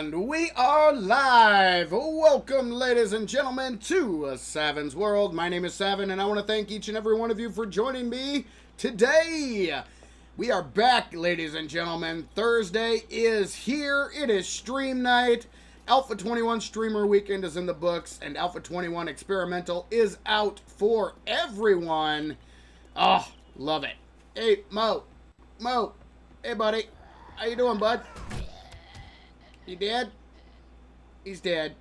And we are live! Welcome, ladies and gentlemen, to Savin's World. My name is Savin, and I want to thank each and every one of you for joining me today. We are back, ladies and gentlemen. Thursday is here. It is stream night. Alpha 21 Streamer Weekend is in the books, and Alpha 21 Experimental is out for everyone. Oh, love it. Hey, Mo. Hey, buddy. How you doing, bud? You dead? He's dead.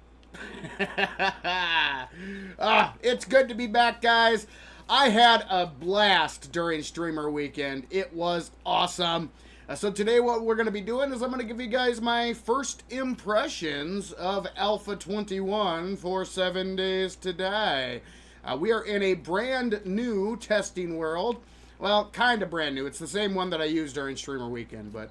It's good to be back, guys. I had a blast during Streamer Weekend. It was awesome. So today what we're going to be doing is I'm going to give you guys my first impressions of Alpha 21 for 7 days today. We are in a brand new testing world. Well, kind of brand new. It's the same one that I used during Streamer Weekend, but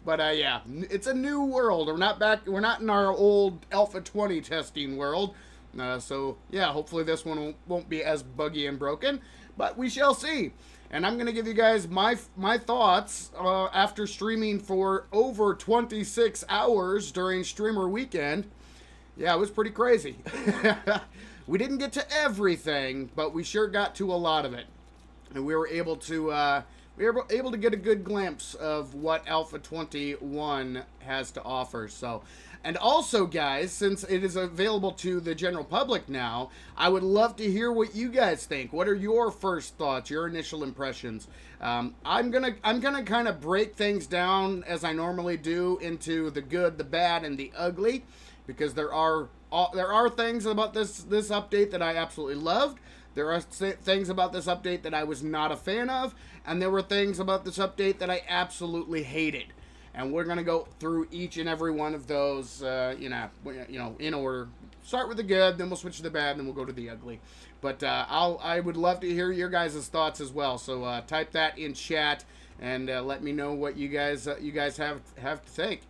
yeah, it's a new world. We're not in our old Alpha 20 testing world. So yeah, hopefully this one won't be as buggy and broken, but we shall see. And I'm gonna give you guys my thoughts after streaming for over 26 hours during Streamer Weekend. Yeah, it was pretty crazy. We didn't get to everything, but we sure got to a lot of it. And we were able to get a good glimpse of what Alpha 21 has to offer. So, and also, guys, since it is available to the general public now, I would love to hear what you guys think. What are your first thoughts, your initial impressions? I'm gonna kind of break things down as I normally do into the good, the bad, and the ugly, because there are things about this update that I absolutely loved. There are things about this update that I was not a fan of, and there were things about this update that I absolutely hated. And we're gonna go through each and every one of those, in order. Start with the good, then we'll switch to the bad, and then we'll go to the ugly. But I would love to hear your guys' thoughts as well. So type that in chat and let me know what you guys have to think.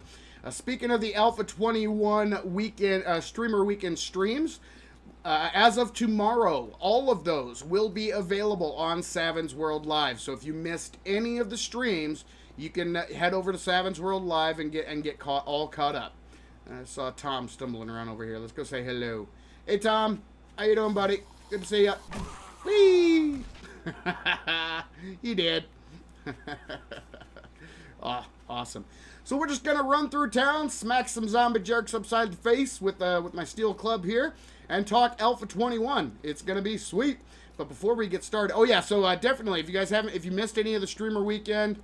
Speaking of the Alpha 21 weekend Streamer Weekend streams. As of tomorrow, all of those will be available on Savin's World Live. So if you missed any of the streams, you can head over to Savin's World Live and get all caught up. I saw Tom stumbling around over here. Let's go say hello. Hey, Tom. How you doing, buddy? Good to see ya. Whee! He did. Oh, awesome. So we're just gonna run through town, smack some zombie jerks upside the face with my steel club here, and talk Alpha 21. It's gonna be sweet. But before we get started, oh yeah, so definitely, if you missed any of the Streamer Weekend,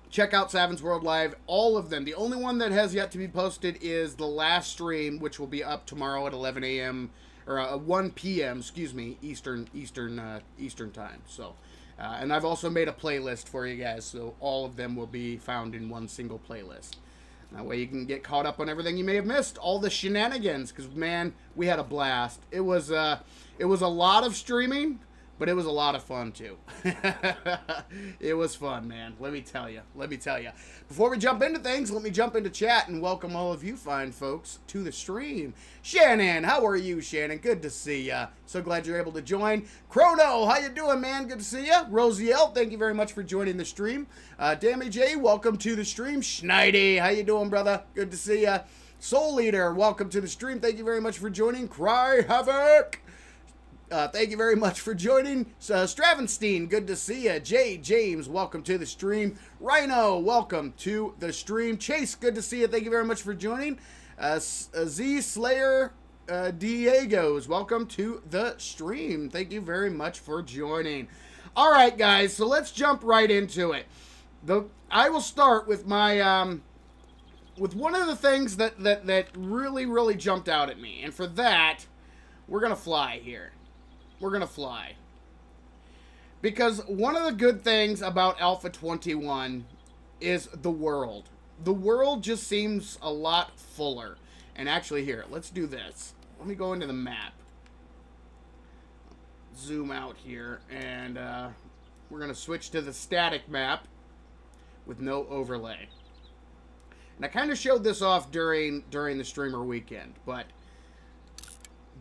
check out Savin's World Live. All of them. The only one that has yet to be posted is the last stream, which will be up tomorrow at 11 a.m. or 1 p.m. Excuse me, Eastern time. So. And I've also made a playlist for you guys, so all of them will be found in one single playlist. That way you can get caught up on everything you may have missed, all the shenanigans, because, man, we had a blast. It was a lot of streaming, But it was a lot of fun, too. It was fun, man. Let me tell you. Let me tell you. Before we jump into things, let me jump into chat and welcome all of you fine folks to the stream. Shannon, how are you, Shannon? Good to see ya. So glad you're able to join. Chrono, how you doing, man? Good to see ya. Rosiel, thank you very much for joining the stream. Dammy J, welcome to the stream. Schneidi, how you doing, brother? Good to see ya. Soul Leader, welcome to the stream. Thank you very much for joining. Cry Havoc. Thank you very much for joining. Stravenstein, good to see you. Jay James, welcome to the stream. Rhino, welcome to the stream. Chase, good to see you. Thank you very much for joining. Z Slayer Diego's, welcome to the stream. Thank you very much for joining. All right, guys, so let's jump right into it. I will start with my with one of the things that really jumped out at me, and for that, we're gonna fly here. We're going to fly. Because one of the good things about Alpha 21 is the world. The world just seems a lot fuller. And actually here, let's do this. Let me go into the map. Zoom out here. And we're going to switch to the static map with no overlay. And I kind of showed this off during the streamer weekend. But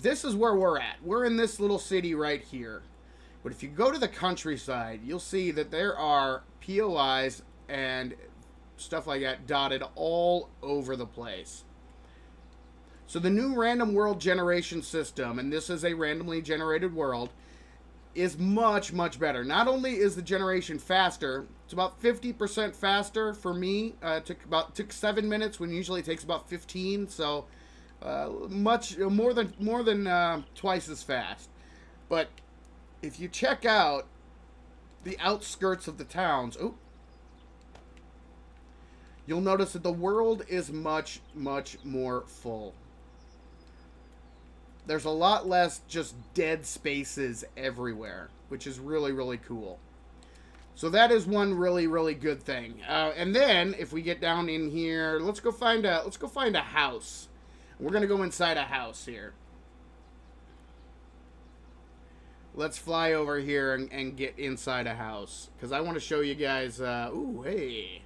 this is where we're at. We're in this little city right here. But if you go to the countryside, you'll see that there are POIs and stuff like that dotted all over the place. So the new random world generation system, and this is a randomly generated world, is much better. Not only is the generation faster, it's about 50% faster for me. Took 7 minutes when usually it takes about 15, so much more than twice as fast. But if you check out the outskirts of the towns, you'll notice that the world is much more full. There's a lot less just dead spaces everywhere, which is really cool. So that is one really good thing. And then if we get down in here, let's go find a house. We're going to go inside a house here. Let's fly over here and get inside a house. Because I want to show you guys... ooh, hey.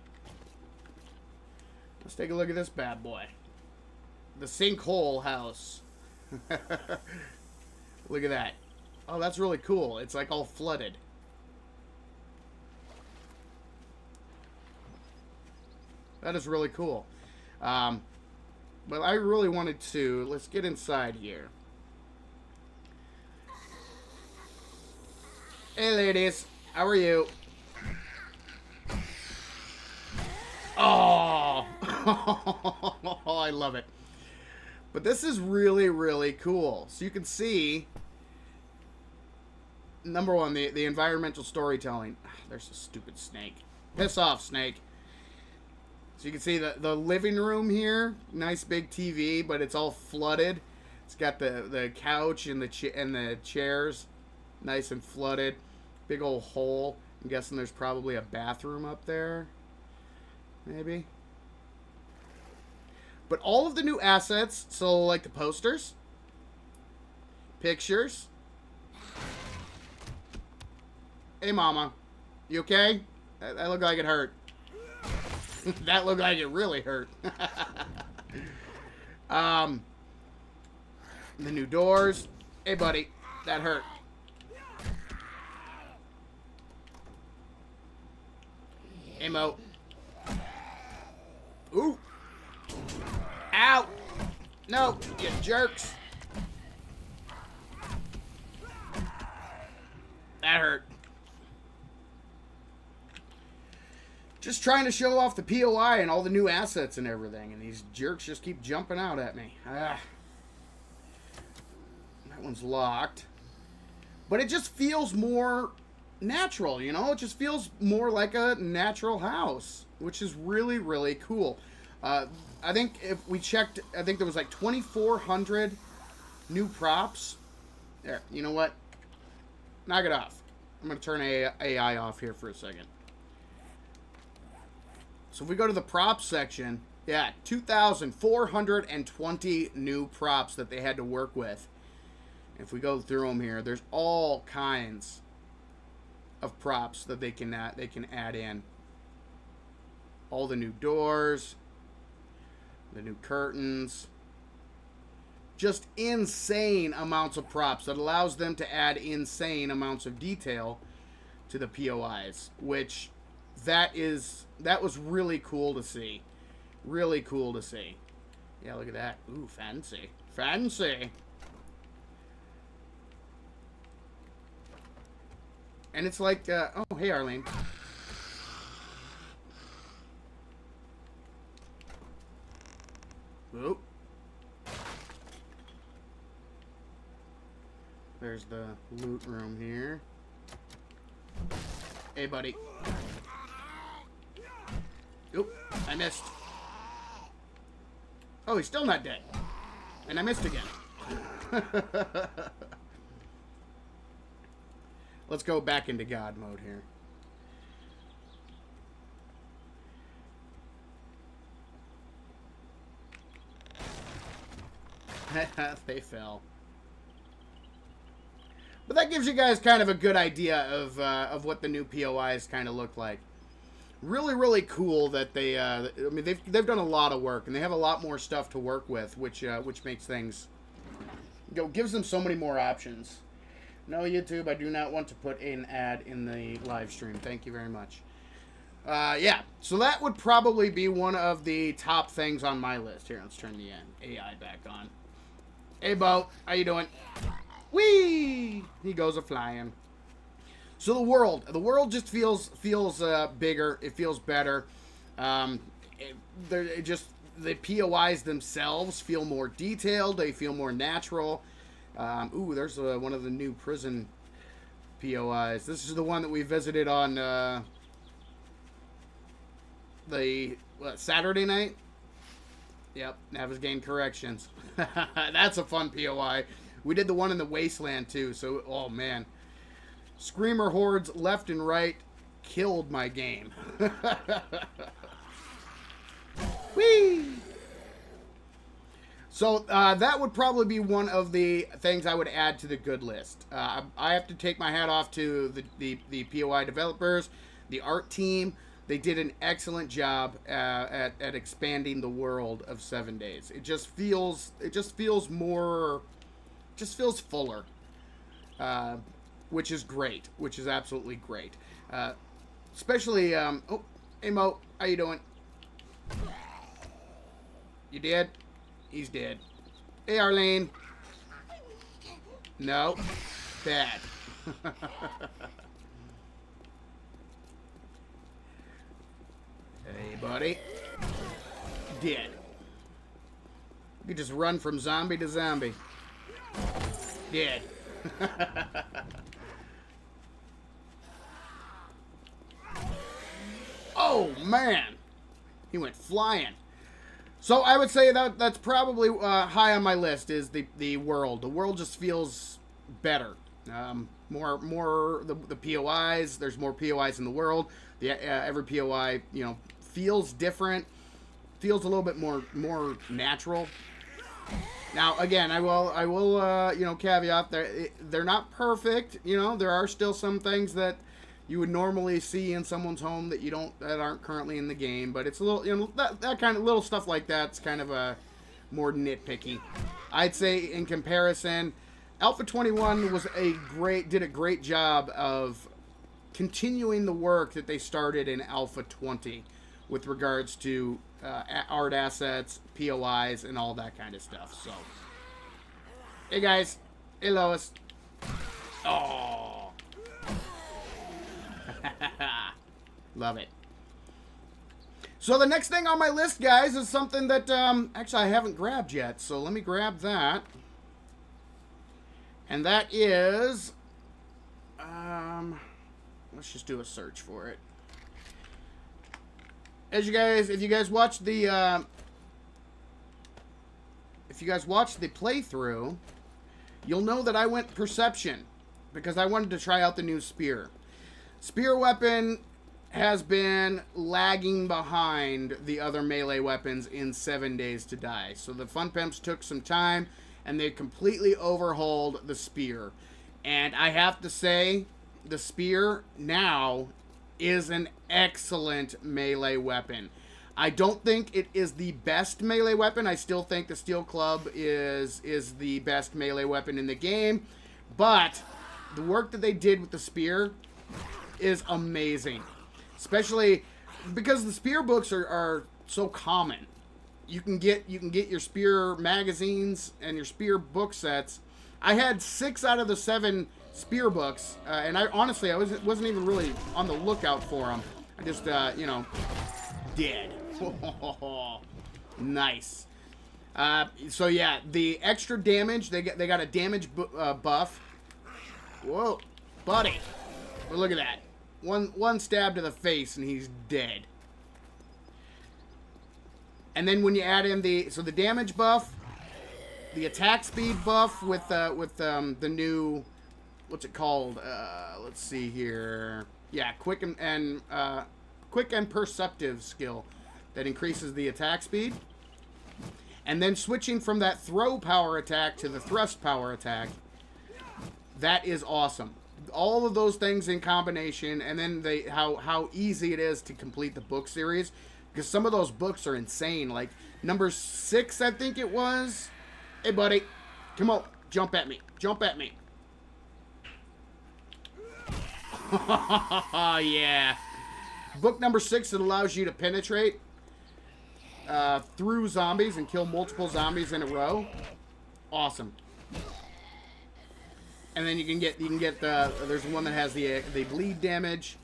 Let's take a look at this bad boy. The sinkhole house. Look at that. Oh, that's really cool. It's like all flooded. That is really cool. But I really wanted to... Let's get inside here. Hey, ladies. How are you? Oh! I love it. But this is really cool. So you can see... Number one, the environmental storytelling. There's a stupid snake. Piss off, snake. So you can see the living room here, nice big TV, but it's all flooded. It's got the couch and the chairs, nice and flooded. Big old hole. I'm guessing there's probably a bathroom up there, maybe. But all of the new assets, so like the posters, pictures. Hey, mama, you okay? That looked like it hurt. That looked like it really hurt. The new doors. Hey, buddy. That hurt. Hey, Mo. Ooh. Ow. No, you jerks. That hurt. Just trying to show off the POI and all the new assets and everything, and these jerks just keep jumping out at me. That one's locked. But it just feels more natural, you know? It just feels more like a natural house, which is really cool. I think if we checked, I think there was like 2,400 new props. There, you know what? Knock it off. I'm going to turn AI off here for a second. So if we go to the props section, yeah, 2,420 new props that they had to work with. If we go through them here, there's all kinds of props that they can add in. All the new doors, the new curtains, just insane amounts of props that allows them to add insane amounts of detail to the POIs, which that was really cool to see. Really cool to see. Yeah, look at that. Ooh, fancy. Fancy. And it's like, oh, hey, Arlene. Oop. There's the loot room here. Hey, buddy. Oop, I missed. Oh, he's still not dead. And I missed again. Let's go back into God mode here. They fell. But that gives you guys kind of a good idea of what the new POIs kind of look like. Really, really cool that they. I mean, they've done a lot of work, and they have a lot more stuff to work with, which makes things, gives them so many more options. No, YouTube, I do not want to put an ad in the live stream. Thank you very much. Yeah, so that would probably be one of the top things on my list. Here, let's turn the AI back on. Hey, Bo, how you doing? Whee! He goes a-flying. So the world just feels bigger. It feels better. The POIs themselves feel more detailed. They feel more natural. Ooh, there's one of the new prison POIs. This is the one that we visited on Saturday night. Yep, Navas gained corrections. That's a fun POI. We did the one in the wasteland too. So, oh man, screamer hordes left and right killed my game. Whee! So that would probably be one of the things I would add to the good list. I have to take my hat off to the POI developers, the art team. They did an excellent job at expanding the world of 7 days. It just feels fuller, which is great, which is absolutely great. Especially, oh, hey Mo, how you doing? You dead? He's dead. Hey Arlene. No. Bad. Hey buddy. Dead. You could just run from zombie to zombie. Dead. Oh man. He went flying. So I would say that's probably high on my list is the world. The world just feels better. More the POIs. There's more POIs in the world. Every POI feels different. Feels a little bit more natural. Now again, I will caveat they're not perfect. There are still some things that you would normally see in someone's home that aren't currently in the game, but it's a little, that kind of little stuff like that's kind of a more nitpicky. I'd say in comparison, Alpha 21 did a great job of continuing the work that they started in Alpha 20 with regards to art assets, POIs, and all that kind of stuff. So, hey guys, hey Lois. Oh. Love it. So the next thing on my list, guys, is something that actually I haven't grabbed yet. So let me grab that. And that is let's just do a search for it. If you guys watched the playthrough, you'll know that I went perception because I wanted to try out the new spear. Spear weapon has been lagging behind the other melee weapons in 7 days to die. So the Fun Pimps took some time and they completely overhauled the spear. And I have to say, the spear now is an excellent melee weapon. I don't think it is the best melee weapon. I still think the steel club is the best melee weapon in the game. But the work that they did with the spear is amazing. Especially because the spear books are so common. You can get your spear magazines and your spear book sets. I had 6 out of the 7 spear books, and I honestly wasn't even really on the lookout for them. I just dead. Nice. So yeah, the extra damage, they got a damage buff. Whoa, buddy! But look at that. One stab to the face and he's dead. And then when you add in the damage buff, the attack speed buff with the new, what's it called? Let's see here. Yeah, quick and perceptive skill that increases the attack speed. And then switching from that throw power attack to the thrust power attack. That is awesome. All of those things in combination, and then how easy it is to complete the book series. Because some of those books are insane. Like, number 6, I think it was. Hey, buddy. Come on. Jump at me. Jump at me. Yeah. Book number 6, it allows you to penetrate through zombies and kill multiple zombies in a row. Awesome. And then you can get there's one that has the bleed damage.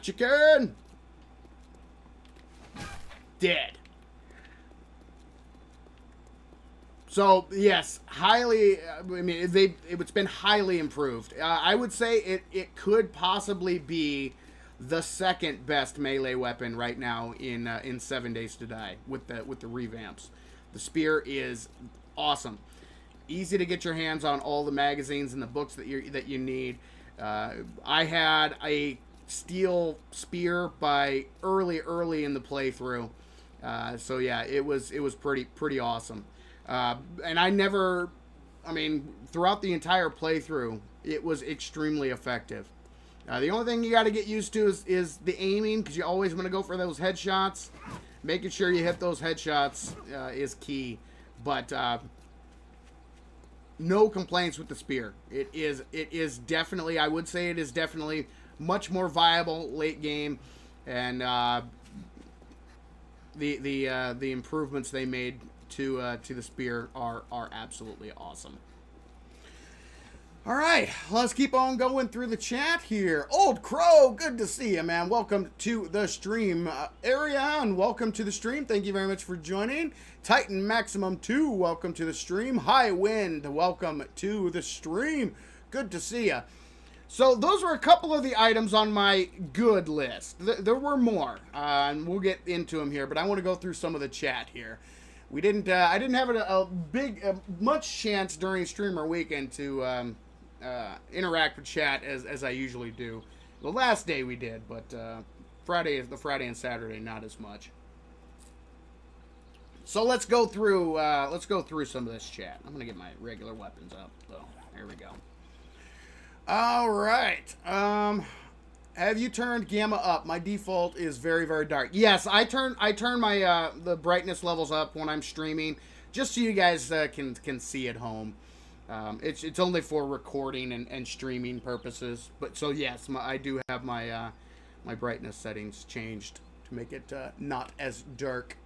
Chicken. Dead. So yes, highly. I mean, it's been highly improved. I would say it could possibly be the second best melee weapon right now in 7 Days to Die with the revamps. The spear is awesome. Easy to get your hands on all the magazines and the books that you need. I had a steel spear by early in the playthrough. So yeah, it was pretty awesome. And throughout the entire playthrough, it was extremely effective. The only thing you got to get used to is the aiming, because you always want to go for those headshots. Making sure you hit those headshots is key. But no complaints with the spear. It is definitely, I would say it is definitely much more viable late game, and the improvements they made to the spear are absolutely awesome. All right, let's keep on going through the chat here. Old Crow, good to see you, man. Welcome to the stream. Ariane, welcome to the stream. Thank you very much for joining. Titan Maximum 2, welcome to the stream. High Wind, welcome to the stream. Good to see you. So those were a couple of the items on my good list. There were more, and we'll get into them here, but I want to go through some of the chat here. We didn't. I didn't have much chance during streamer weekend to interact with chat as I usually do. The last day we did, but the Friday and Saturday not as much. So let's go through some of this chat. I'm gonna get my regular weapons up. So there we go. All right. Have you turned gamma up? My default is very, very dark. Yes, I turn my the brightness levels up when I'm streaming, just so you guys can see at home. It's only for recording and streaming purposes. But so yes, I do have my my brightness settings changed to make it not as dark.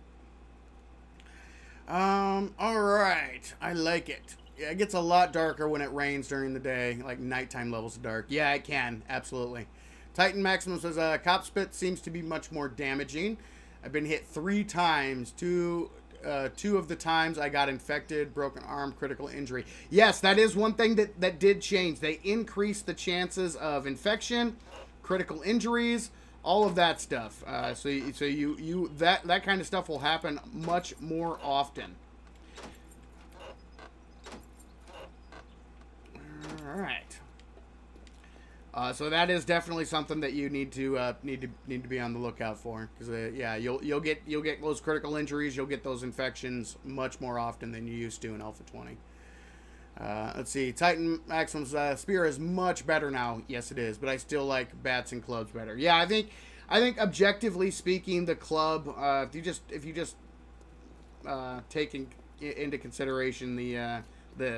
All right, I like it. Yeah, it gets a lot darker when it rains during the day, like nighttime levels of dark. Yeah, it can, absolutely. Titan Maximum says, Cop Spit seems to be much more damaging. I've been hit 3 times. Two of the times I got infected, broken arm, critical injury. Yes, that is one thing that did change. They increased the chances of infection, critical injuries, all of that stuff. So that kind of stuff will happen much more often. All right. So that is definitely something that you need to be on the lookout for, because yeah, you'll get those critical injuries, you'll get those infections much more often than you used to in Alpha 20. Let's see. Titan Maximum's spear is much better now. Yes, it is. But I still like bats and clubs better. Yeah, I think objectively speaking, the club. If you just take into consideration the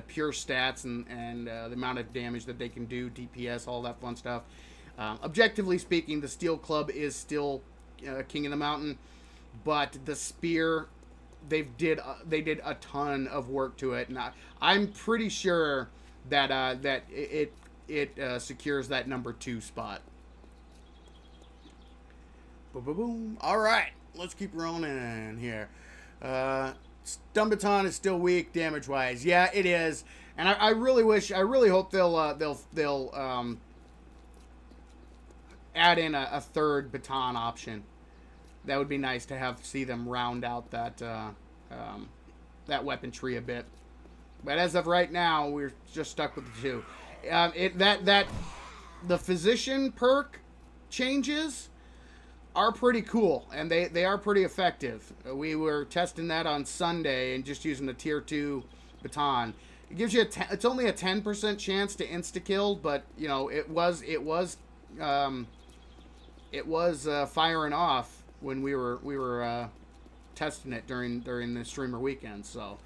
pure stats and the amount of damage that they can do, DPS, all that fun stuff. Objectively speaking, the steel club is still king of the mountain, but the spear, they did a ton of work to it, and I'm pretty sure that it secures that number 2 spot. Boom, boom, boom. All right, let's keep rolling in here. Stun baton is still weak damage wise. Yeah, it is, and I really hope they'll add in a third baton option. That would be nice to see them round out that that weapon tree a bit. But as of right now, we're just stuck with the 2. The physician perk changes are pretty cool, and they are pretty effective. We were testing that on Sunday and just using the tier 2 baton. It gives you it's only a 10% chance to insta kill, but you know it was firing off when we were testing it during the streamer weekend. So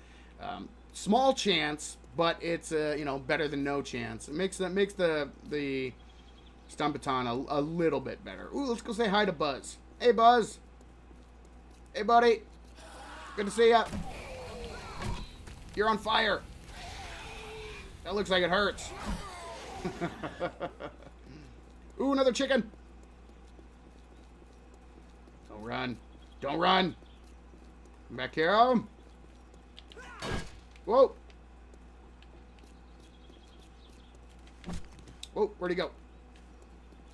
small chance, but it's better than no chance. It makes the stun baton a little bit better. Ooh, let's go say hi to Buzz. Hey, Buzz. Hey, buddy. Good to see ya. You're on fire. That looks like it hurts. Ooh, another chicken. Don't run. Don't run. Come back here. Whoa. Whoa, where'd he go?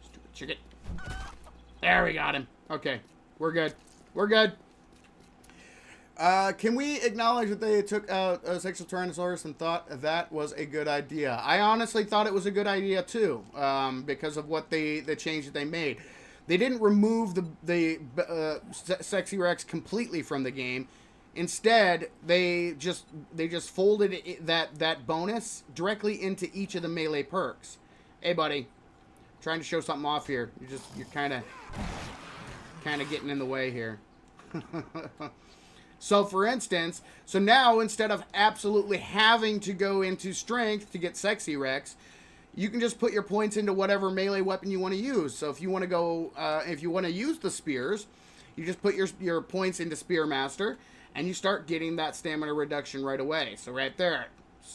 Stupid chicken. There, we got him. Okay, we're good. We're good. Can we acknowledge that they took out Sexual Tyrannosaurus and thought that was a good idea? I honestly thought it was a good idea too, because of what the change that they made. They didn't remove the Sexy Rex completely from the game. Instead, they just folded that bonus directly into each of the melee perks. Hey, buddy, trying to show something off here. You're kind of getting in the way here. So, for instance, now instead of absolutely having to go into strength to get Sexy Rex, you can just put your points into whatever melee weapon you want to use. So if you want to go, if you want to use the spears, you just put your points into Spearmaster, and you start getting that stamina reduction right away. So right there,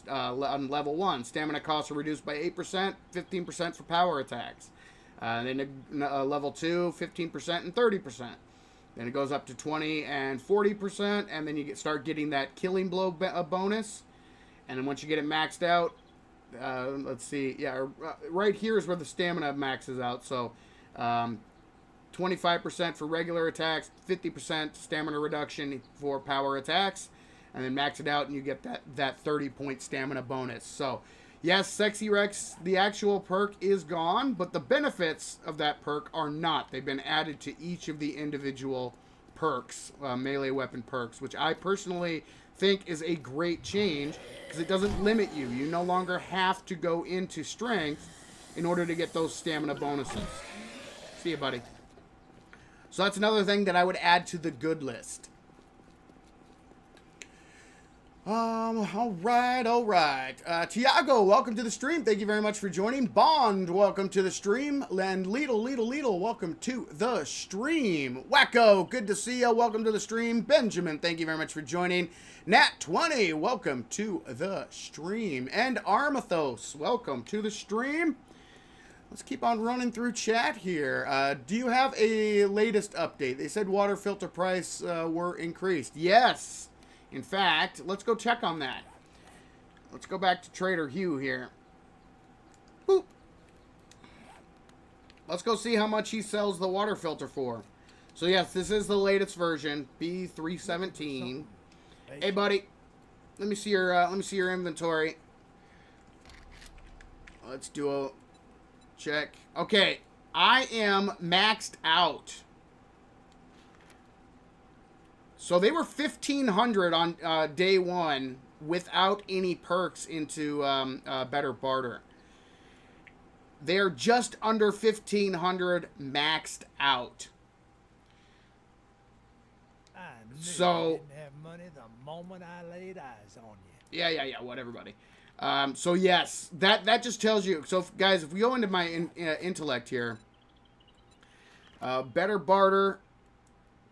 on level 1, stamina costs are reduced by 8%, 15% for power attacks. Then level 2, 15% and 30%. Then it goes up to 20 and 40%, and then you start getting that killing blow bonus. And then once you get it maxed out, let's see, yeah, right here is where the stamina maxes out. So 25% for regular attacks, 50% stamina reduction for power attacks, and then max it out and you get that 30-point stamina bonus. So yes, Sexy Rex, the actual perk is gone, but the benefits of that perk are not. They've been added to each of the individual perks, melee weapon perks, which I personally think is a great change because it doesn't limit you. You no longer have to go into strength in order to get those stamina bonuses. See you, buddy. So that's another thing that I would add to the good list. All right. Tiago, welcome to the stream. Thank you very much for joining. Bond, welcome to the stream. And Lidl, welcome to the stream. Wacko, good to see you. Welcome to the stream. Benjamin, thank you very much for joining. Nat20, welcome to the stream. And Armathos, welcome to the stream. Let's keep on running through chat here. Do you have a latest update? They said water filter price were increased. Yes. In fact, let's go check on that. Let's go back to Trader Hugh here. Boop. Let's go see how much he sells the water filter for. So yes, this is the latest version, B317. Hey, buddy. Let me see your inventory. Let's do a check. Okay, I am maxed out. So they were 1,500 on day 1 without any perks into better barter. They're just under 1,500 maxed out. I knew So you didn't have money the moment I laid eyes on you. yeah. Whatever, buddy. So yes, that just tells you. So guys, if we go into my intellect here, better barter,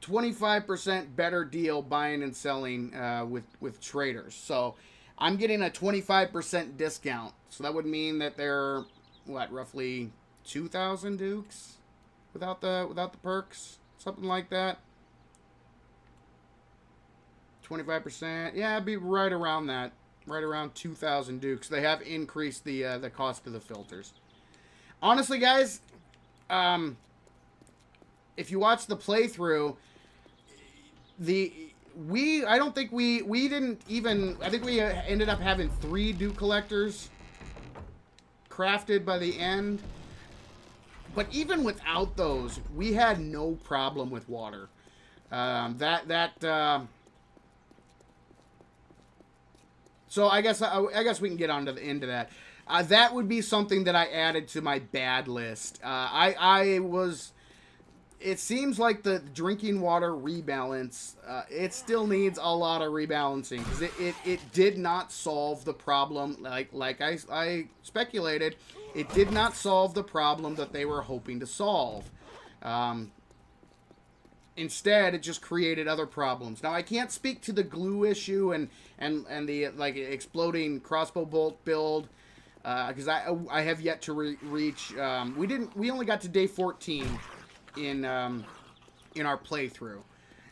25% better deal buying and selling with traders. So I'm getting a 25% discount. So that would mean that they're what, roughly 2,000 dukes without the perks, something like that. 25%, yeah, it'd be right around that, right around 2,000 dukes. They have increased the cost of the filters. Honestly, guys, if you watch the playthrough, I don't think we didn't even, I think we ended up having 3 duke collectors crafted by the end. But even without those, we had no problem with water. So I guess we can get on to the end of that. That would be something that I added to my bad list. It seems like the drinking water rebalance, it still needs a lot of rebalancing, because it did not solve the problem like I speculated. It did not solve the problem that they were hoping to solve. Instead, it just created other problems. Now, I can't speak to the glue issue and the like exploding crossbow bolt build, because I have yet to reach. We only got to day 14 in our playthrough,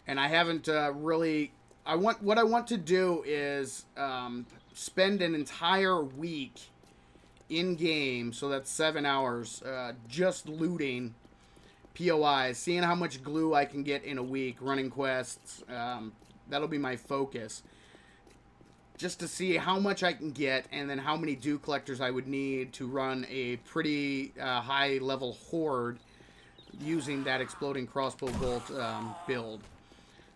and I haven't really. What I want to do is spend an entire week in game, so that's 7 hours, just looting POIs, seeing how much glue I can get in a week, running quests. That'll be my focus, just to see how much I can get, and then how many dew collectors I would need to run a pretty high level horde using that exploding crossbow bolt build.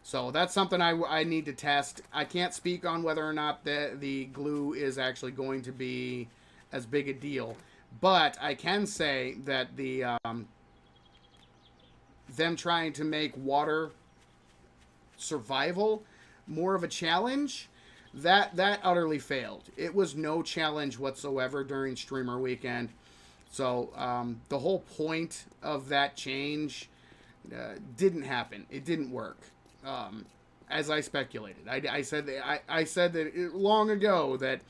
So that's something I need to test. I can't speak on whether or not the glue is actually going to be as big a deal, but I can say that them trying to make water survival more of a challenge, that utterly failed. It was no challenge whatsoever during streamer weekend. So the whole point of that change didn't happen. It didn't work, as I speculated. I said that long ago that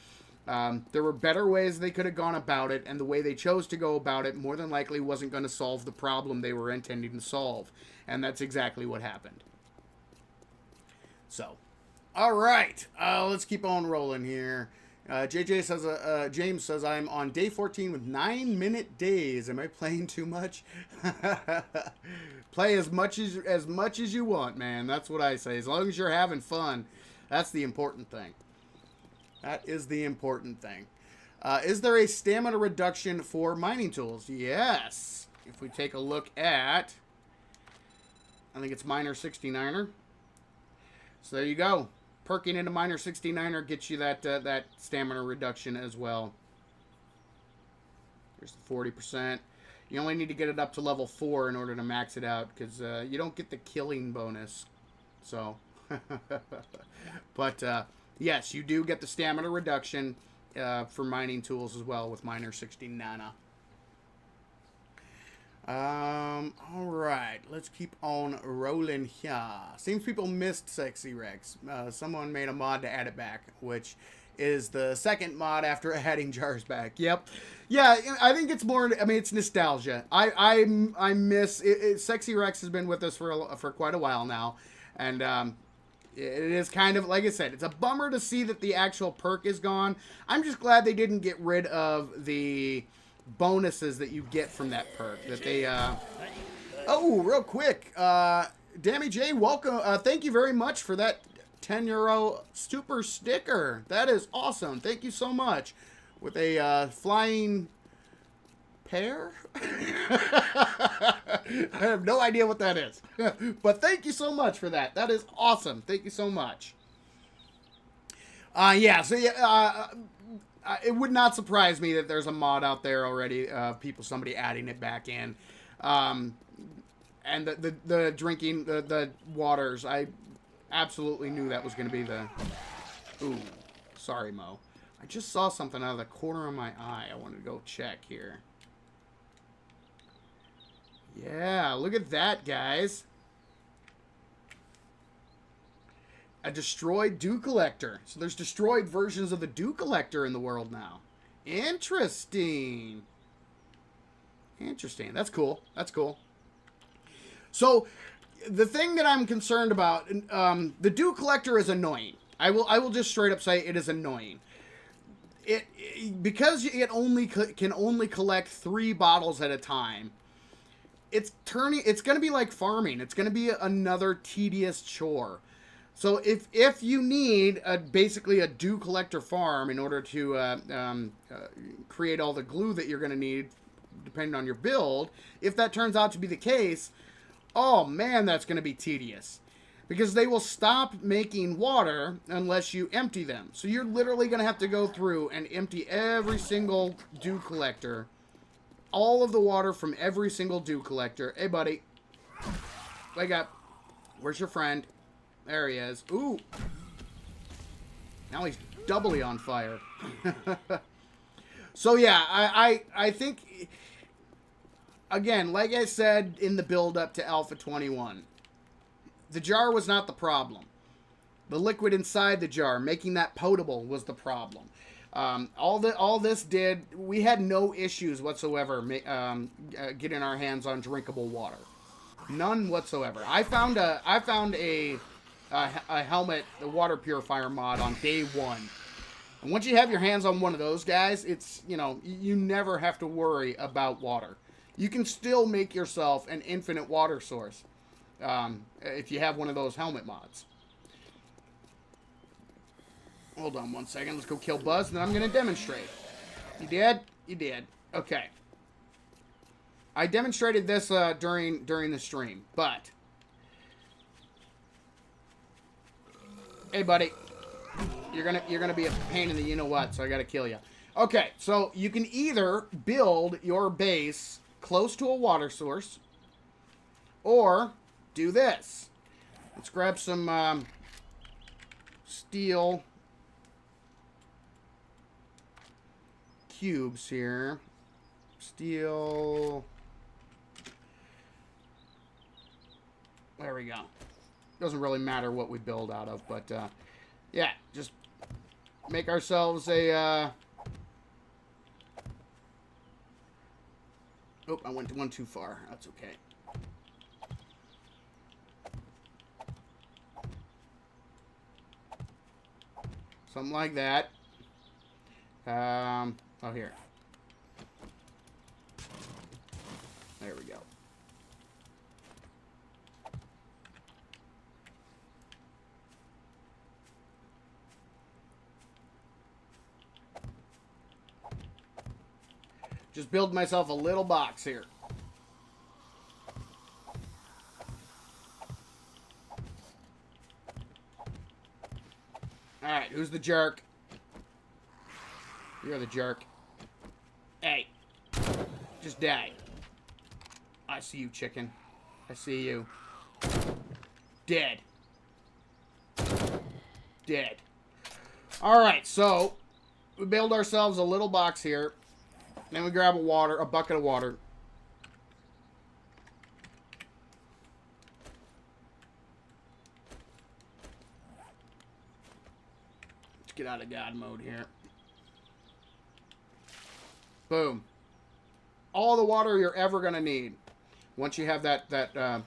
there were better ways they could have gone about it, and the way they chose to go about it more than likely wasn't going to solve the problem they were intending to solve. And that's exactly what happened. So, all right, let's keep on rolling here. JJ says, James says, I'm on day 14 with 9-minute days. Am I playing too much? Play as much as you want, man. That's what I say. As long as you're having fun, that's the important thing. That is the important thing. Is there a stamina reduction for mining tools? Yes. If we take a look at, I think it's Miner 69er. So there you go. Perking into Miner 69er gets you that stamina reduction as well. Here's the 40%. You only need to get it up to level 4 in order to max it out, because you don't get the killing bonus. So, but yes, you do get the stamina reduction for mining tools as well with Miner 69er. All right, let's keep on rolling here. Seems people missed Sexy Rex. Someone made a mod to add it back, which is the second mod after adding jars back. Yep. Yeah, I think it's more, I mean, it's nostalgia. I miss it. Sexy Rex has been with us for quite a while now, and it is kind of, like I said, it's a bummer to see that the actual perk is gone. I'm just glad they didn't get rid of the bonuses that you get from that perk. That they, oh, real quick, Dammy J, welcome. Thank you very much for that €10 super sticker. That is awesome. Thank you so much. With a flying pear? I have no idea what that is. But thank you so much for that. That is awesome. Thank you so much. Yeah, so yeah, it would not surprise me that there's a mod out there already, somebody adding it back in. Um, and the drinking, the waters, I absolutely knew that was going to be the... Ooh, sorry, Mo. I just saw something out of the corner of my eye. I wanted to go check here. Yeah, look at that, guys. A destroyed dew collector. So there's destroyed versions of the dew collector in the world now. Interesting. Interesting. That's cool. That's cool. So the thing that I'm concerned about, the dew collector is annoying. I will just straight up say it is annoying. Because it can only collect 3 bottles at a time. It's going to be like farming. It's going to be another tedious chore. So if you need basically a dew collector farm in order to create all the glue that you're going to need, depending on your build, if that turns out to be the case, oh man, that's going to be tedious. Because they will stop making water unless you empty them. So you're literally going to have to go through and empty every single dew collector. All of the water from every single dew collector. Hey, buddy. Wake up. Where's your friend? There he is. Ooh. Now he's doubly on fire. So yeah, I think, again, like I said in the build up to Alpha 21, the jar was not the problem. The liquid inside the jar, making that potable, was the problem. All this did, we had no issues whatsoever getting our hands on drinkable water. None whatsoever. I found a helmet, the water purifier mod on day 1. And once you have your hands on one of those guys, it's, you never have to worry about water. You can still make yourself an infinite water source. If you have one of those helmet mods. Hold on one second. Let's go kill Buzz, and then I'm going to demonstrate. You did? You did. Okay. I demonstrated this during the stream, but... Hey, buddy. You're gonna be a pain in the you-know-what, so I gotta kill you. Okay, so you can either build your base close to a water source, or... do this. Let's grab some steel cubes here. Steel. There we go. Doesn't really matter what we build out of, but yeah, just make ourselves a... Oh, I went one too far. That's okay. Something like that. Oh, here. There we go. Just build myself a little box here. Alright, who's the jerk? You're the jerk. Hey. Just die. I see you, chicken. I see you. Dead. Dead. Alright, so we build ourselves a little box here. Then we grab a bucket of water. Let's get out of God mode here. Boom. All the water you're ever going to need. Once you have that then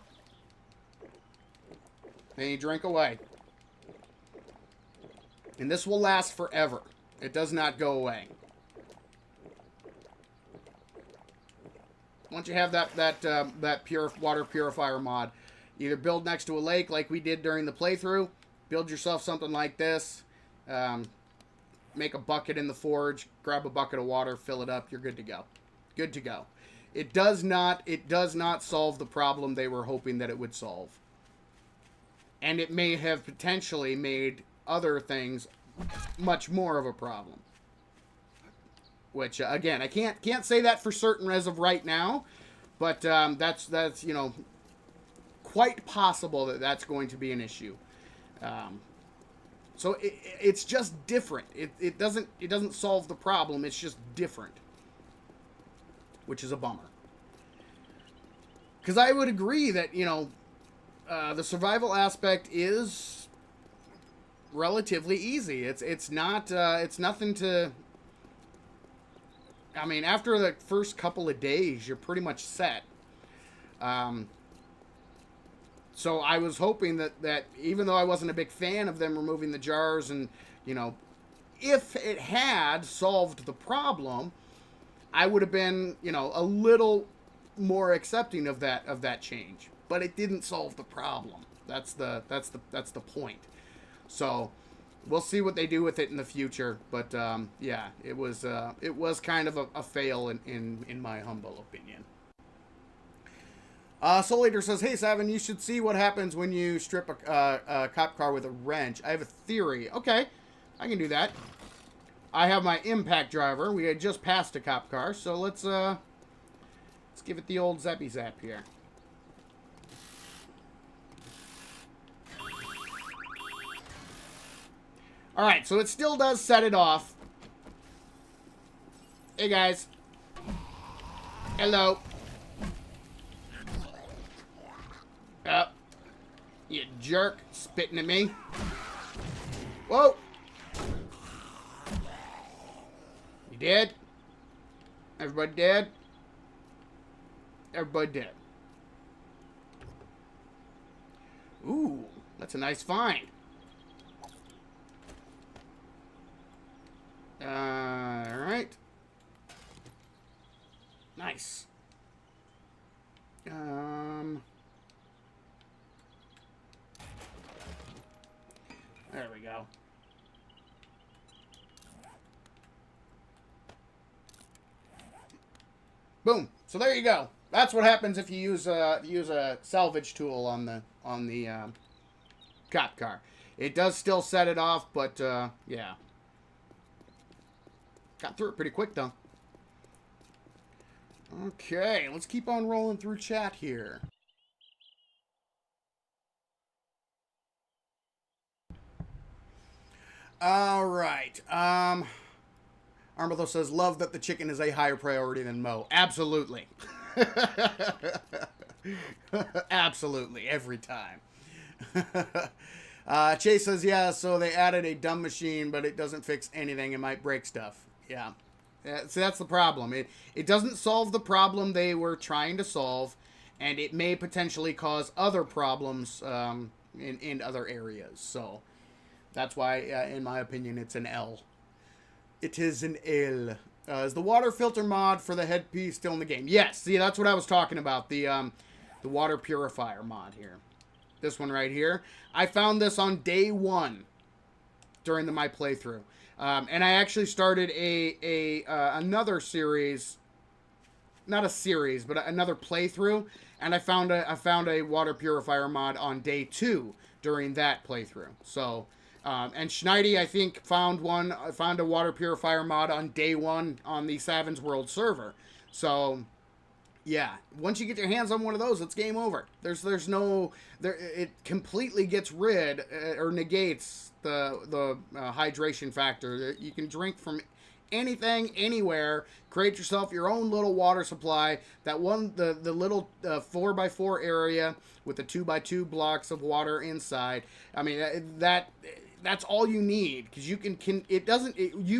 you drink away. And this will last forever. It does not go away. Once you have that pure water purifier mod, either build next to a lake like we did during the playthrough, build yourself something like this, make a bucket in the forge, grab a bucket of water, fill it up, you're good to go. Good to go. It does not solve the problem they were hoping that it would solve. And it may have potentially made other things much more of a problem. Which again, I can't say that for certain as of right now, but that's quite possible that that's going to be an issue. So it's just different. It doesn't solve the problem. It's just different, which is a bummer. Because I would agree that the survival aspect is relatively easy. It's nothing to. I mean, after the first couple of days, you're pretty much set. So I was hoping that even though I wasn't a big fan of them removing the jars, and if it had solved the problem, I would have been a little more accepting of that change. But it didn't solve the problem. That's the point. So we'll see what they do with it in the future. But yeah, it was kind of a fail in my humble opinion. Soul Eater says, "Hey, Savin, you should see what happens when you strip a cop car with a wrench. I have a theory." Okay, I can do that. I have my impact driver. We had just passed a cop car, so let's give it the old zappy zap here. All right, so it still does set it off. Hey, guys. Hello. You jerk, spitting at me. Whoa. You dead? Everybody dead? Everybody dead. Ooh, that's a nice find. Alright. Nice. There we go. Boom. So there you go. That's what happens if you use a salvage tool on the cop car. It does still set it off, but yeah. Got through it pretty quick though. Okay, let's keep on rolling through chat here. All right. Armotho says, "Love that the chicken is a higher priority than Mo." Absolutely. Absolutely, every time. Chase says, "Yeah, so they added a dumb machine, but it doesn't fix anything. It might break stuff." Yeah. So that's the problem. It doesn't solve the problem they were trying to solve, and it may potentially cause other problems in other areas. So that's why, in my opinion, it's an L. It is an L. Is the water filter mod for the headpiece still in the game? Yes. See, that's what I was talking about. The water purifier mod here. This one right here. I found this on day 1 during my playthrough. And I actually started another series, not a series, but another playthrough, and I found a water purifier mod on day 2 during that playthrough. So, and Schneidi, I think, found a water purifier mod on day 1 on the Savins World server. So, yeah, once you get your hands on one of those, it's game over. It completely gets rid or negates the hydration factor. You can drink from anything, anywhere. Create yourself your own little water supply. That one, the little 4x4 area with the 2x2 blocks of water inside. I mean, that's all you need, because you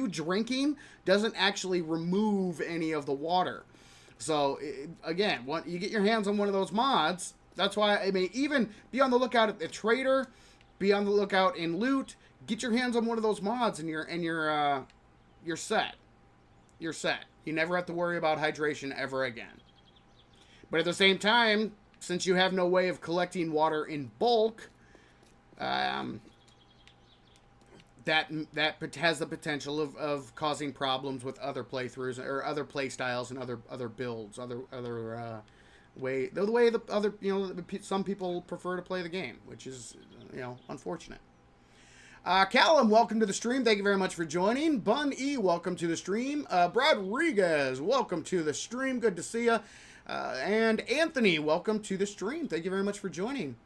drinking doesn't actually remove any of the water. So, again, you get your hands on one of those mods. That's why, I mean, even be on the lookout at the trader, be on the lookout in loot, get your hands on one of those mods, and you're set. You're set. You never have to worry about hydration ever again. But at the same time, since you have no way of collecting water in bulk, that has the potential of causing problems with other playthroughs or other play styles and other builds, the way the other some people prefer to play the game, which is unfortunate. Callum, welcome to the stream. Thank you very much for joining. Bun E, welcome to the stream. Brad Rodriguez, welcome to the stream. Good to see you. And Anthony, welcome to the stream. Thank you very much for joining.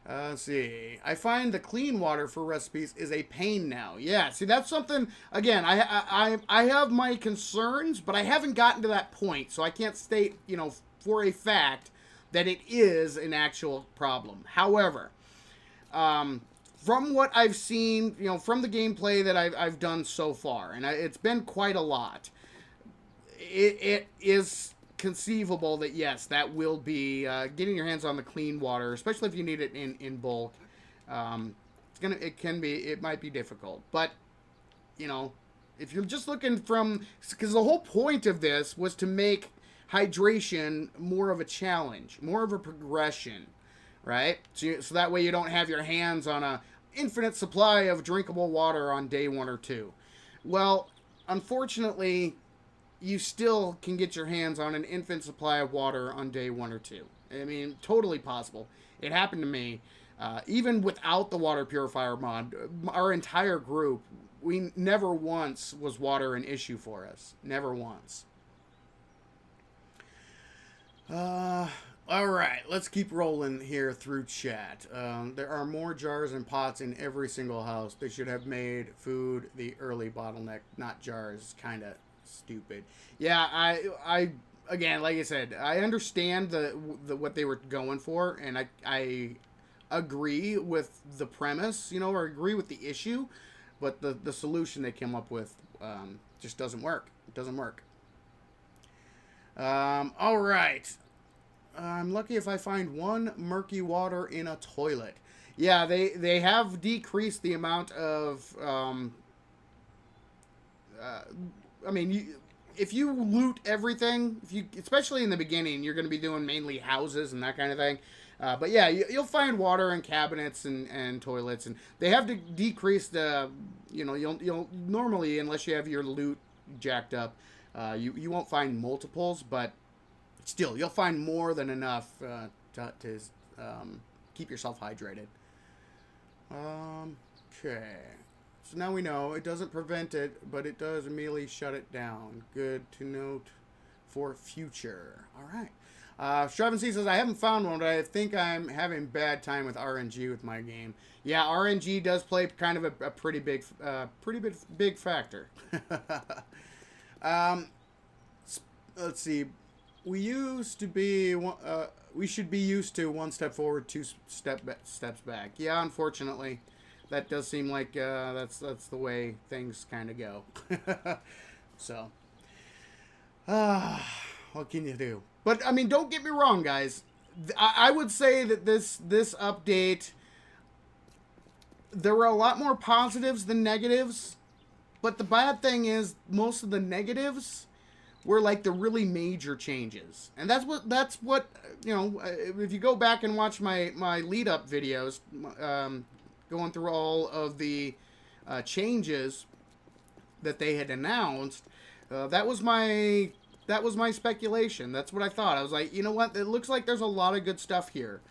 Let's see. I find the clean water for recipes is a pain now. Yeah, see, that's something, again, I have my concerns, but I haven't gotten to that point, so I can't state, for a fact that it is an actual problem. However, from what I've seen, from the gameplay that I've done so far, and it's been quite a lot, it is conceivable that yes, that will be getting your hands on the clean water, especially if you need it in bulk. It might be difficult, but if you're just looking because the whole point of this was to make hydration more of a challenge, more of a progression, right? So that way you don't have your hands on a infinite supply of drinkable water on day 1 or 2. Well, unfortunately, you still can get your hands on an infinite supply of water on day 1 or 2. I mean, totally possible. It happened to me. Even without the water purifier mod, our entire group, we never once was water an issue for us. Never once. All right, let's keep rolling here through chat. There are more jars and pots in every single house. They should have made food the early bottleneck, not jars. Kind of stupid. Yeah, I again, like I said, I understand the what they were going for, and I agree with the premise, or agree with the issue, but the solution they came up with just doesn't work. It doesn't work. All right. I'm lucky if I find one murky water in a toilet. Yeah, they have decreased the amount of if you loot everything, especially in the beginning, you're going to be doing mainly houses and that kind of thing. But yeah, you'll find water in cabinets and toilets, and they have to decrease the, you'll normally, unless you have your loot jacked up, you won't find multiples, but still, you'll find more than enough to keep yourself hydrated. Okay. So now we know it doesn't prevent it, but it does immediately shut it down. Good to note for future. All right. Straven C says, I haven't found one, but I think I'm having bad time with RNG with my game. Yeah, RNG does play kind of a pretty big factor. Let's see. We should be used to one step forward, two steps back. Yeah, unfortunately, that does seem like that's the way things kind of go. So, what can you do? But I mean, don't get me wrong, guys. I would say that this update, there were a lot more positives than negatives. But the bad thing is, most of the negatives were like the really major changes, and that's what if you go back and watch my lead up videos, going through all of the changes that they had announced, that was my speculation. That's what I thought. I was like, you know what, it looks like there's a lot of good stuff here,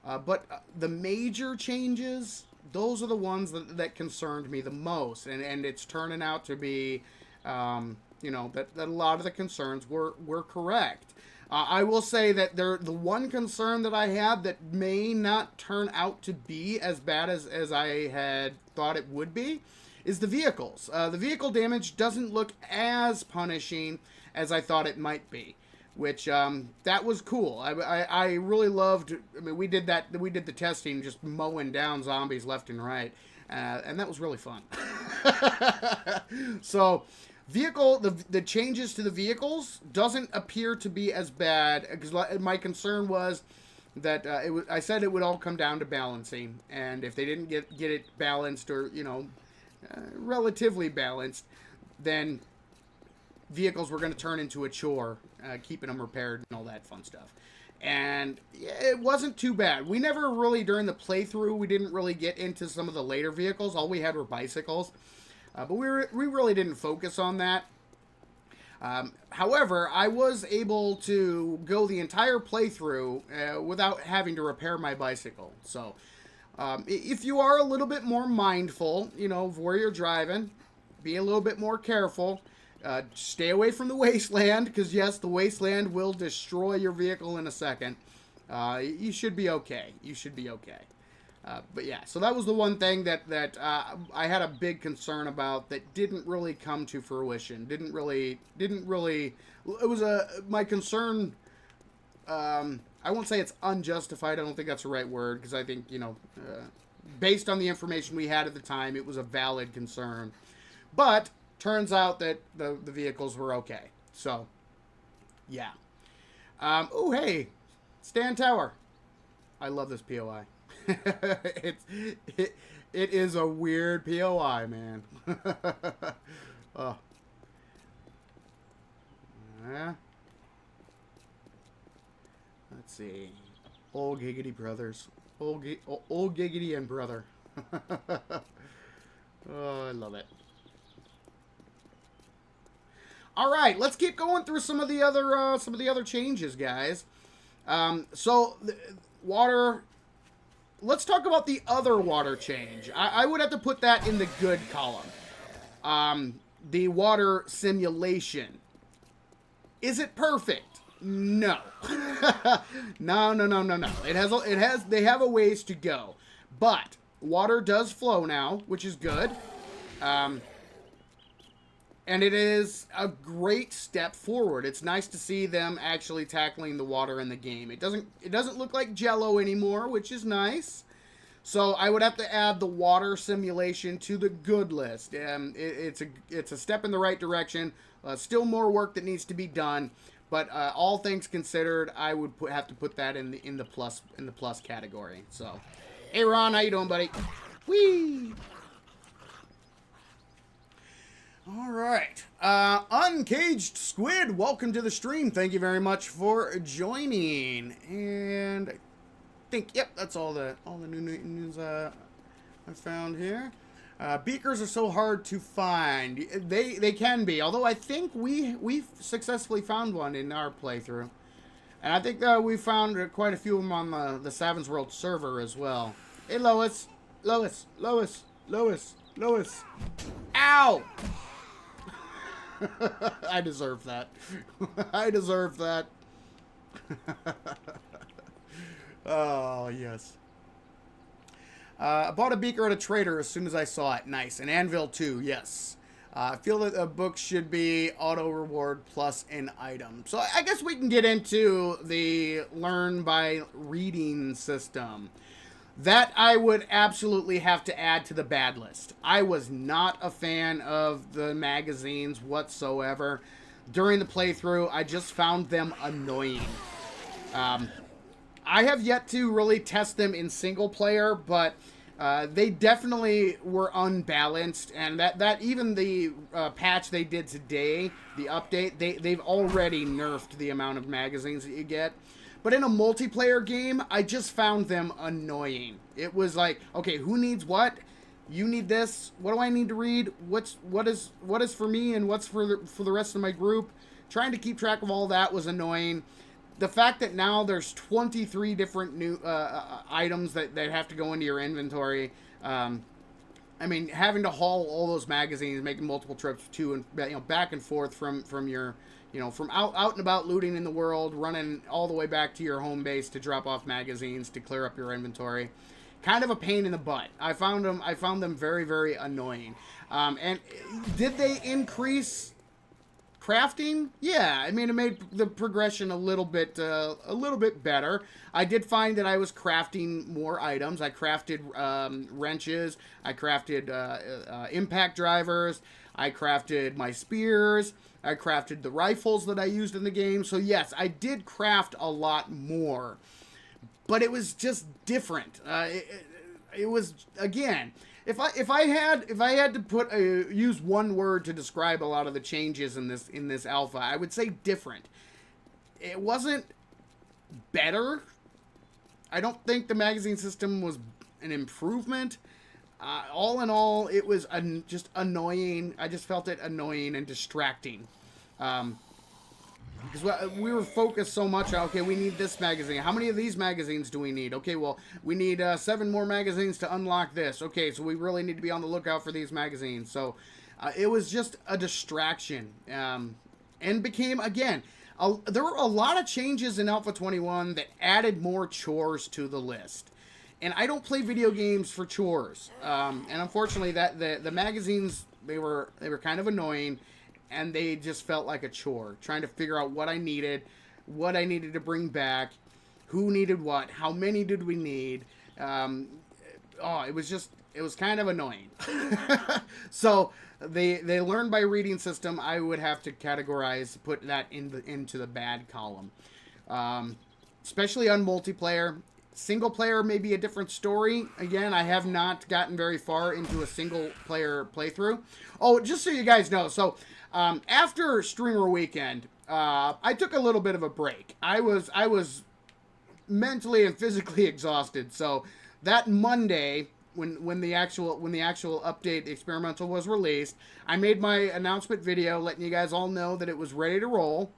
but the major changes, those are the ones that concerned me the most, and it's turning out to be that a lot of the concerns were correct. I will say that the one concern that I had that may not turn out to be as bad as I had thought it would be is the vehicles. The vehicle damage doesn't look as punishing as I thought it might be, which that was cool. I really loved. I mean, we did the testing, just mowing down zombies left and right, and that was really fun. So, the changes to the vehicles doesn't appear to be as bad, because my concern was that I said it would all come down to balancing, and if they didn't get it balanced, or relatively balanced, then vehicles were going to turn into a chore, keeping them repaired and all that fun stuff. And it wasn't too bad. We never really, during the playthrough, we didn't really get into some of the later vehicles. All we had were bicycles. But we really didn't focus on that. However, I was able to go the entire playthrough without having to repair my bicycle. So If you are a little bit more mindful, you know, of where you're driving, be a little bit more careful. Stay away from the wasteland, because yes, the wasteland will destroy your vehicle in a second. You should be okay. You should be okay. But yeah, so that was the one thing that I had a big concern about that didn't really come to fruition. Didn't really. It was my concern. I won't say it's unjustified. I don't think that's the right word, because I think, you know, based on the information we had at the time, it was a valid concern. But turns out that the vehicles were okay. So, yeah. Oh, hey, Stan Tower. I love this POI. It is a weird POI, man. Oh. Yeah. Let's see. Old Giggity Brothers. Old Giggity and Brother. Oh, I love it. All right, let's keep going through some of the other changes, guys. So water. Let's talk about the other water change. I would have to put that in the good column. The water simulation. Is it perfect? No. No. They have a ways to go. But water does flow now, which is good. And it is a great step forward. It's nice to see them actually tackling the water in the game. It doesn't look like Jello anymore, which is nice. So I would have to add the water simulation to the good list. It's a step in the right direction. Still more work that needs to be done, but all things considered, I would have to put that in the plus category. So, hey Ron, how you doing, buddy? Whee! All right, Uncaged Squid, welcome to the stream. Thank you very much for joining. And I think, yep, that's all the new news I found here. Beakers are so hard to find. They can be, although I think we successfully found one in our playthrough, and I think we found quite a few of them on the Savins World server as well. Hey Lois, ow! I deserve that. I deserve that. Oh, yes. I bought a beaker at a trader as soon as I saw it. Nice. An anvil, too. Yes. I feel that a book should be auto reward plus an item. So I guess we can get into the learn by reading system. That I would absolutely have to add to the bad list. I was not a fan of the magazines whatsoever. During the playthrough, I just found them annoying. I have yet to really test them in single player, but they definitely were unbalanced, and that even the patch they did today, the update, they've already nerfed the amount of magazines that you get. But in a multiplayer game, I just found them annoying. It was like, okay, who needs what? You need this. What do I need to read? What is for me and what's for the rest of my group? Trying to keep track of all that was annoying. The fact that now there's 23 different new items that have to go into your inventory. I mean, having to haul all those magazines, making multiple trips to and back and forth from your from out and about looting in the world, running all the way back to your home base to drop off magazines to clear up your inventory. Kind of a pain in the butt. I found them very, very annoying. And did they increase crafting? Yeah, I mean, it made the progression a little bit better. I did find that I was crafting more items. I crafted wrenches. I crafted impact drivers. I crafted my spears. I crafted the rifles that I used in the game. So yes, I did craft a lot more, but it was just different. It was, again, if I had to put use one word to describe a lot of the changes in this alpha, I would say different. It wasn't better. I don't think the magazine system was an improvement. All in all, it was just annoying. I just felt it annoying and distracting. because we were focused so much on, okay, we need this magazine. How many of these magazines do we need? Okay, well, we need 7 more magazines to unlock this. Okay, so we really need to be on the lookout for these magazines. So it was just a distraction, and became, again, there were a lot of changes in Alpha 21 that added more chores to the list. And I don't play video games for chores. And unfortunately, that the magazines, they were kind of annoying, and they just felt like a chore, trying to figure out what I needed to bring back, who needed what, how many did we need. It was kind of annoying. So they learn by reading system. I would have to put that into the bad column, especially on multiplayer. Single player may be a different story. Again, I have not gotten very far into a single player playthrough. Oh, just so you guys know, so after Streamer Weekend, I took a little bit of a break. I was mentally and physically exhausted. So that Monday, when the actual update experimental was released, I made my announcement video letting you guys all know that it was ready to roll.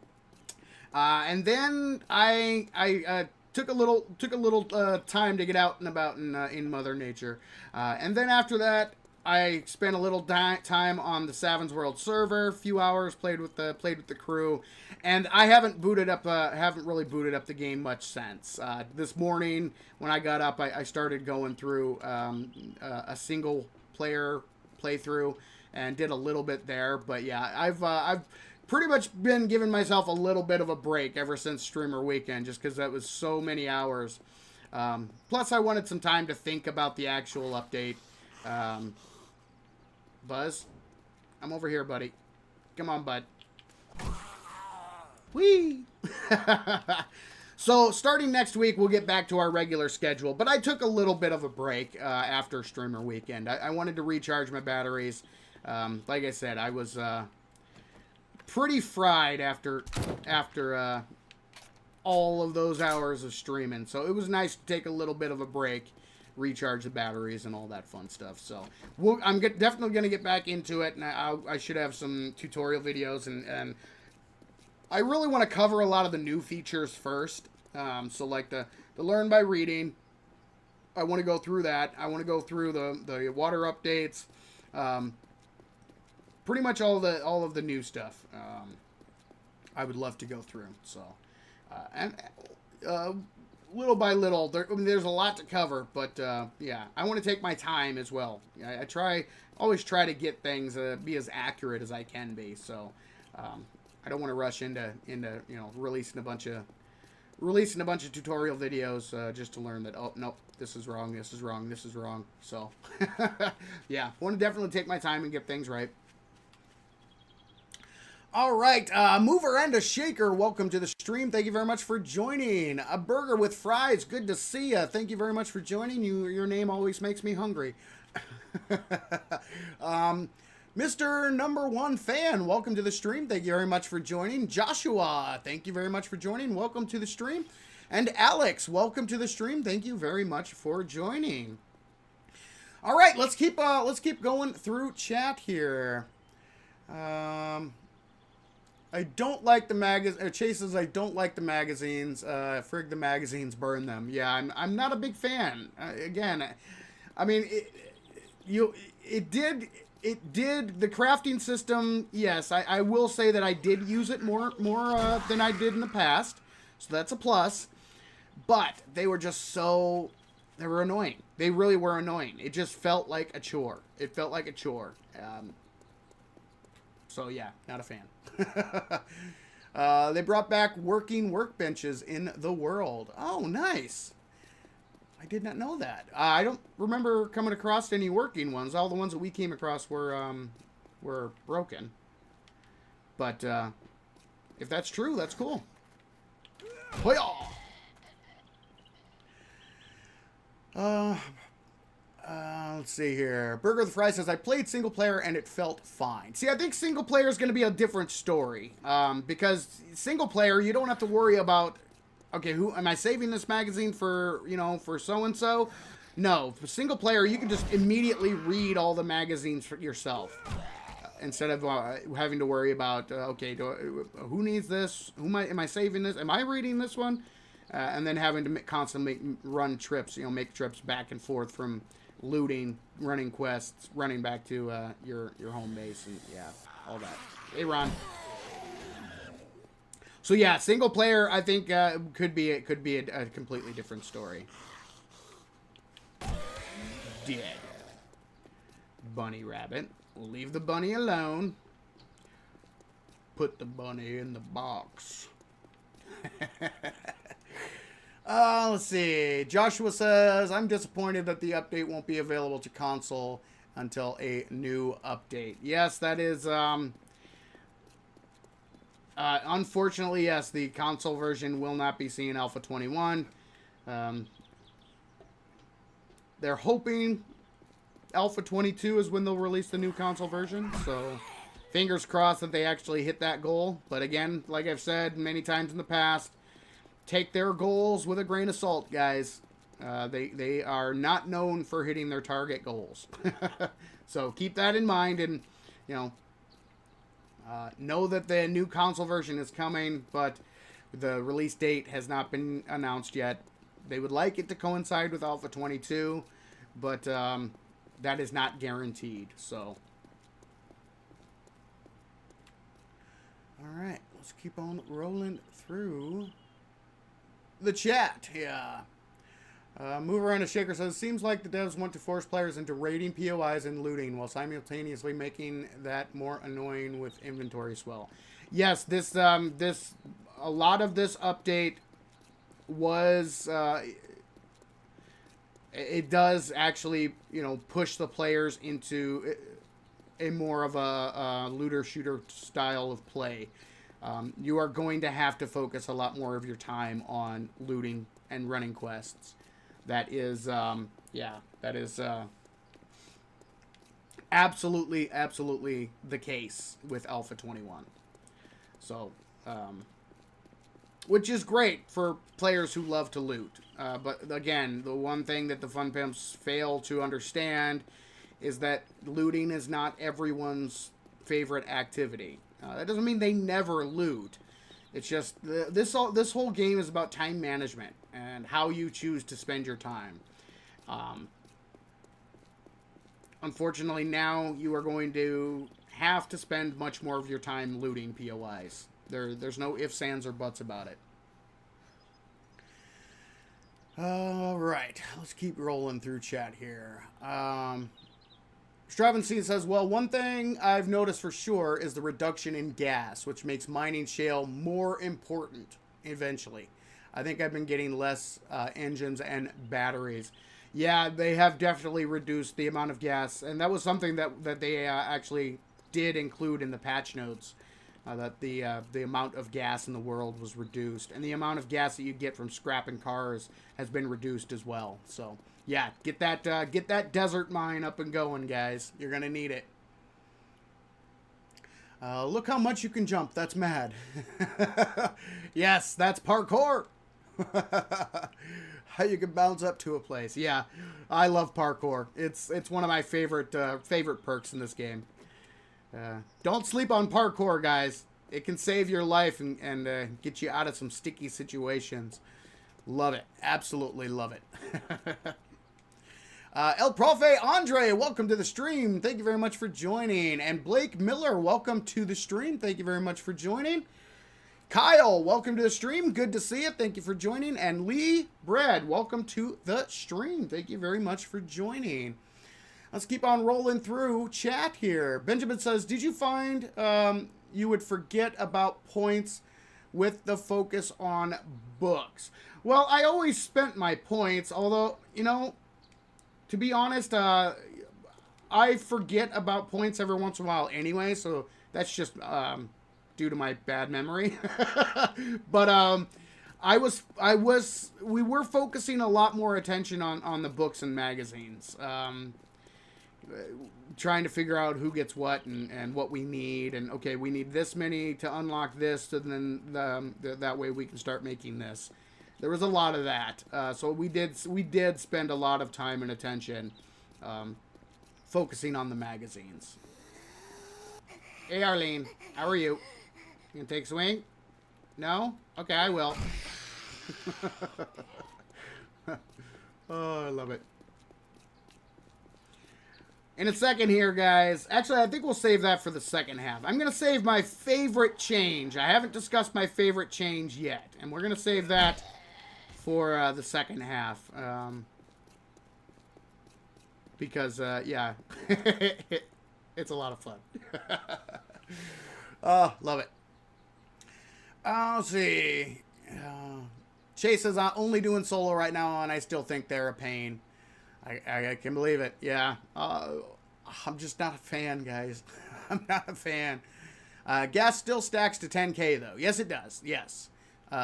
And then I took a little time to get out and about in Mother Nature, and then after that, I spent a little time on the Savins World server, a few hours, played with the crew, and I haven't really booted up the game much since. This morning when I got up, I started going through a single player playthrough and did a little bit there, but yeah, I've pretty much been giving myself a little bit of a break ever since Streamer Weekend, just because that was so many hours. Plus, I wanted some time to think about the actual update. Buzz, I'm over here, buddy. Come on, bud. Whee! So, starting next week, we'll get back to our regular schedule. But I took a little bit of a break after Streamer Weekend. I wanted to recharge my batteries. Like I said, I was pretty fried after all of those hours of streaming. So it was nice to take a little bit of a break, recharge the batteries, and all that fun stuff. So I'm definitely going to get back into it, and I should have some tutorial videos, and I really want to cover a lot of the new features first. So like the learn by reading, I want to go through that. I want to go through the water updates, pretty much all of the new stuff. I would love to go through. So and little by little, there's a lot to cover, but yeah, I want to take my time as well. I always try to get things be as accurate as I can be. So I don't want to rush into releasing a bunch of tutorial videos just to learn that, oh nope, this is wrong, this is wrong, this is wrong. So yeah, I want to definitely take my time and get things right. All right, Mover and a Shaker, welcome to the stream. Thank you very much for joining. A Burger with Fries, good to see you. Thank you very much for joining. Your name always makes me hungry. Mr. Number One Fan, welcome to the stream. Thank you very much for joining. Joshua, thank you very much for joining. Welcome to the stream. And Alex, welcome to the stream. Thank you very much for joining. All right, let's keep going through chat here. I don't like the Chases, I don't like the magazines. Frig the magazines, burn them. Yeah, I'm not a big fan. Again, I mean, it did the crafting system. Yes, I will say that I did use it more than I did in the past. So that's a plus. But they were they were annoying. They really were annoying. It just felt like a chore. It felt like a chore. So yeah, not a fan. They brought back working workbenches in the world. Oh, nice. I did not know that. I don't remember coming across any working ones. All the ones that we came across were broken. But if that's true, that's cool. Hoya! Let's see here. Burger the Fry says, I played single player and it felt fine. See, I think single player is going to be a different story. Because single player, you don't have to worry about, okay, who am I saving this magazine for, for so-and-so? No, for single player, you can just immediately read all the magazines for yourself. instead of having to worry about okay, who needs this? Am I saving this? Am I reading this one? And then having to constantly run trips, make trips back and forth from looting, running quests, running back to your home base, and yeah, all that. Hey, Ron. So yeah, single player, I think could be a completely different story. Dead. Bunny rabbit. We'll leave the bunny alone. Put the bunny in the box. Let's see. Joshua says, I'm disappointed that the update won't be available to console until a new update. Yes, that is, unfortunately, yes, the console version will not be seeing Alpha 21. They're hoping Alpha 22 is when they'll release the new console version, so fingers crossed that they actually hit that goal. But again, like I've said many times in the past, take their goals with a grain of salt, guys. They are not known for hitting their target goals. So keep that in mind, and know that the new console version is coming, but the release date has not been announced yet. They would like it to coincide with Alpha 22, but that is not guaranteed. So, all right, let's keep on rolling through the chat. Yeah. Mover on a Shaker says, seems like the devs want to force players into raiding POIs and looting while simultaneously making that more annoying with inventory swell. Yes, a lot of this update was, it does actually, push the players into a more of a looter-shooter style of play. You are going to have to focus a lot more of your time on looting and running quests. That is, absolutely the case with Alpha 21. So, which is great for players who love to loot. But again, the one thing that the Fun Pimps fail to understand is that looting is not everyone's favorite activity. That doesn't mean they never loot. It's just this whole game is about time management and how you choose to spend your time. Unfortunately, now you are going to have to spend much more of your time looting POIs. There's no ifs, ands, or buts about it. All right, let's keep rolling through chat here. Stravenstein says, well, one thing I've noticed for sure is the reduction in gas, which makes mining shale more important eventually. I think I've been getting less engines and batteries. Yeah, they have definitely reduced the amount of gas, and that was something that they actually did include in the patch notes, that the amount of gas in the world was reduced, and the amount of gas that you get from scrapping cars has been reduced as well. So, yeah, get that desert mine up and going, guys. You're gonna need it. Look how much you can jump. That's mad. Yes, that's parkour. How you can bounce up to a place. Yeah, I love parkour. It's one of my favorite perks in this game. Don't sleep on parkour, guys. It can save your life and get you out of some sticky situations. Love it. Absolutely love it. El Profe Andre, welcome to the stream. Thank you very much for joining. And Blake Miller, welcome to the stream. Thank you very much for joining. Kyle, welcome to the stream. Good to see you. Thank you for joining. And Lee Bread, welcome to the stream. Thank you very much for joining. Let's keep on rolling through chat here. Benjamin says, did you find you would forget about points with the focus on books? Well, I always spent my points, although, to be honest, I forget about points every once in a while anyway, so that's just due to my bad memory. But we were focusing a lot more attention on the books and magazines, trying to figure out who gets what and what we need, and okay, we need this many to unlock this, and then that way we can start making this. There was a lot of that, so we did spend a lot of time and attention focusing on the magazines. Hey, Arlene. How are you? You gonna take a swing? No? Okay, I will. Oh, I love it. In a second here, guys. Actually, I think we'll save that for the second half. I'm going to save my favorite change. I haven't discussed my favorite change yet. And we're going to save that for the second half. Because, yeah. It's a lot of fun. Oh, love it. Let's see. Chase says, I'm only doing solo right now, and I still think they're a pain. I can believe it. Yeah. I'm just not a fan, guys. I'm not a fan. Gas still stacks to 10K, though. Yes, it does. Yes.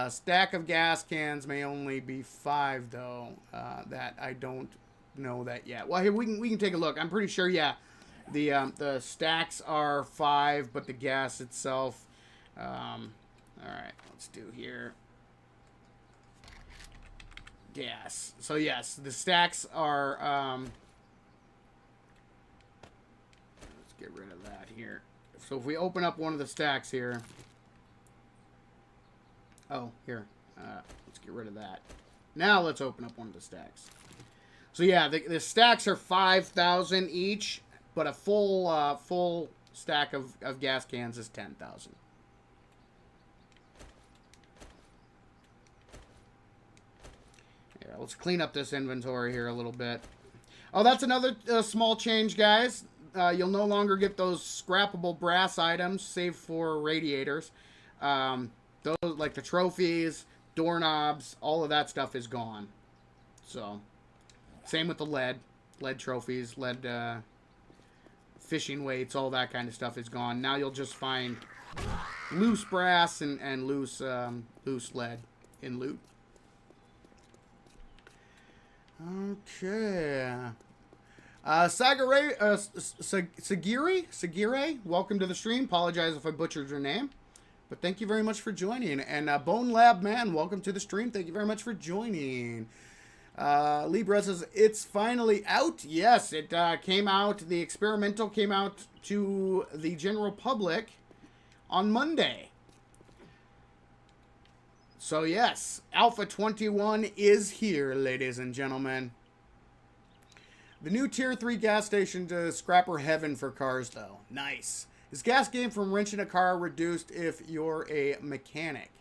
Stack of gas cans may only be 5, though. That I don't know that yet. Well, here, we can take a look. I'm pretty sure, yeah. The stacks are 5, but the gas itself... all right. Let's do here. Gas. So yes, the stacks are let's get rid of that here. So if we open up one of the stacks here. Oh, here. Let's get rid of that. Now let's open up one of the stacks. So yeah, the stacks are 5,000 each, but a full stack of gas cans is 10,000. Let's clean up this inventory here a little bit. Oh, that's another small change, guys. You'll no longer get those scrappable brass items, save for radiators. Those, like the trophies, doorknobs, all of that stuff is gone. So, same with the lead trophies, lead fishing weights, all that kind of stuff is gone. Now you'll just find loose brass and loose lead in loot. Okay. Sagire, welcome to the stream. Apologize if I butchered your name, but thank you very much for joining. And Bone Lab Man, welcome to the stream. Thank you very much for joining. Libra says it's finally out. Yes, it came out. The experimental came out to the general public on Monday. So yes, Alpha 21 is here, ladies and gentlemen. The new Tier 3 gas station to scrapper heaven for cars, though. Nice. Is gas gain from wrenching a car reduced if you're a mechanic?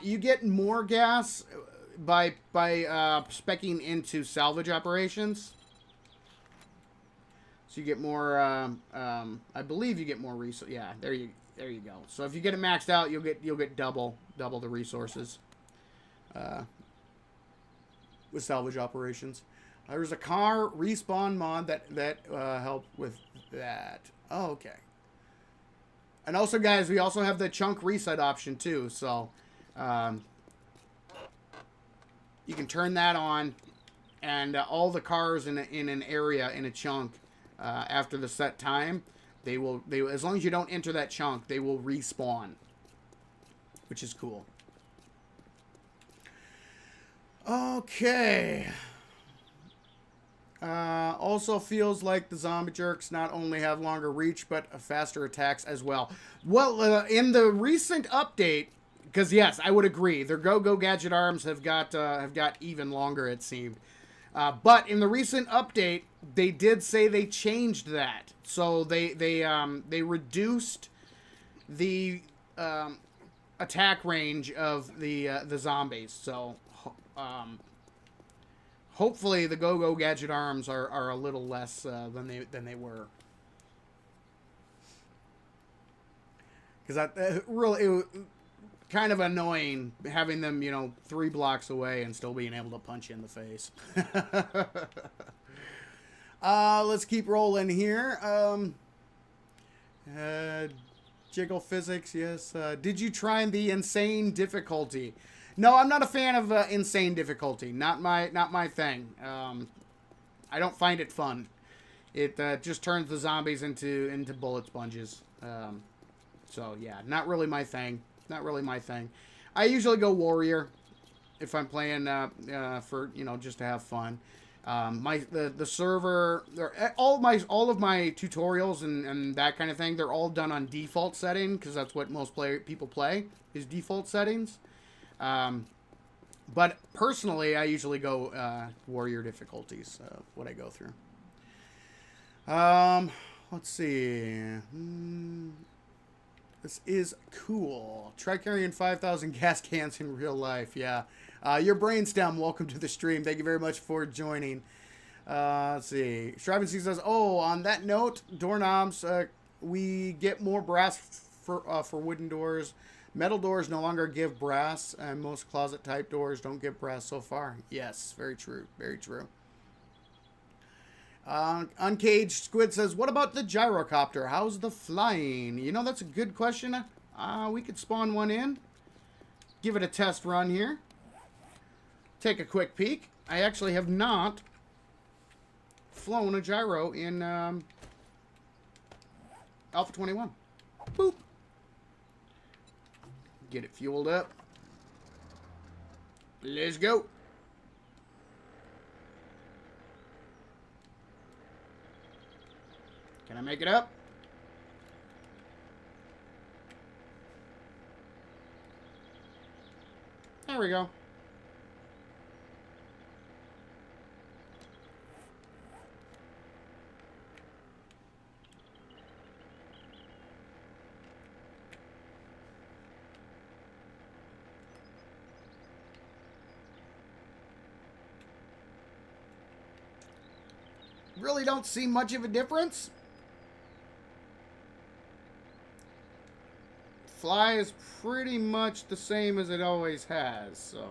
You get more gas by speccing into salvage operations. So you get more, I believe you get more resources. Yeah, there you go. So if you get it maxed out, you'll get double the resources with salvage operations. There's a car respawn mod that helped with that. Oh, okay. And also, guys, we also have the chunk reset option too. So you can turn that on, and all the cars in an area in a chunk after the set time. They will as long as you don't enter that chunk, they will respawn, which is cool. Okay. Also feels like the zombie jerks not only have longer reach, but faster attacks as well. Well, in the recent update, because yes, I would agree, their Go-Go Gadget arms have got even longer, it seemed. But in the recent update, they did say they changed that. So they reduced the attack range of the zombies. So hopefully the Go-Go Gadget arms are a little less than they were. Because that really it was kind of annoying having them, 3 blocks away and still being able to punch you in the face. Let's keep rolling here. Jiggle physics, yes. Did you try the insane difficulty? No, I'm not a fan of insane difficulty. Not my thing. I don't find it fun. It just turns the zombies into bullet sponges. So yeah, not really my thing. Not really my thing. I usually go warrior if I'm playing for just to have fun. The server, all of my tutorials and that kind of thing, they're all done on default setting because that's what most people play is default settings. But personally, I usually go warrior difficulties. What I go through. Let's see. This is cool. Try carrying 5,000 gas cans in real life. Yeah. Your brainstem, welcome to the stream. Thank you very much for joining. Let's see. Shrivency says, oh, on that note, doorknobs, we get more brass for wooden doors. Metal doors no longer give brass, and most closet type doors don't give brass so far. Yes, very true. Very true. Uncaged Squid says, what about the gyrocopter? How's the flying? You know, that's a good question. We could spawn one in. Give it a test run here. Take a quick peek. I actually have not flown a gyro in Alpha 21. Boop. Get it fueled up. Let's go. Can I make it up? There we go. Really don't see much of a difference. Fly is pretty much the same as it always has, so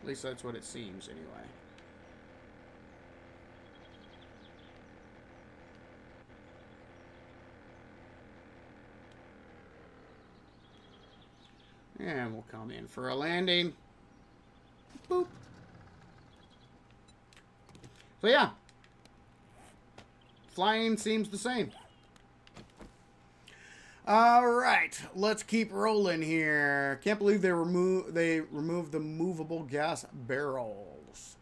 at least that's what it seems anyway. And we'll come in for a landing. Boop. So yeah, flying seems the same. All right, let's keep rolling here. Can't believe they removed the movable gas barrels.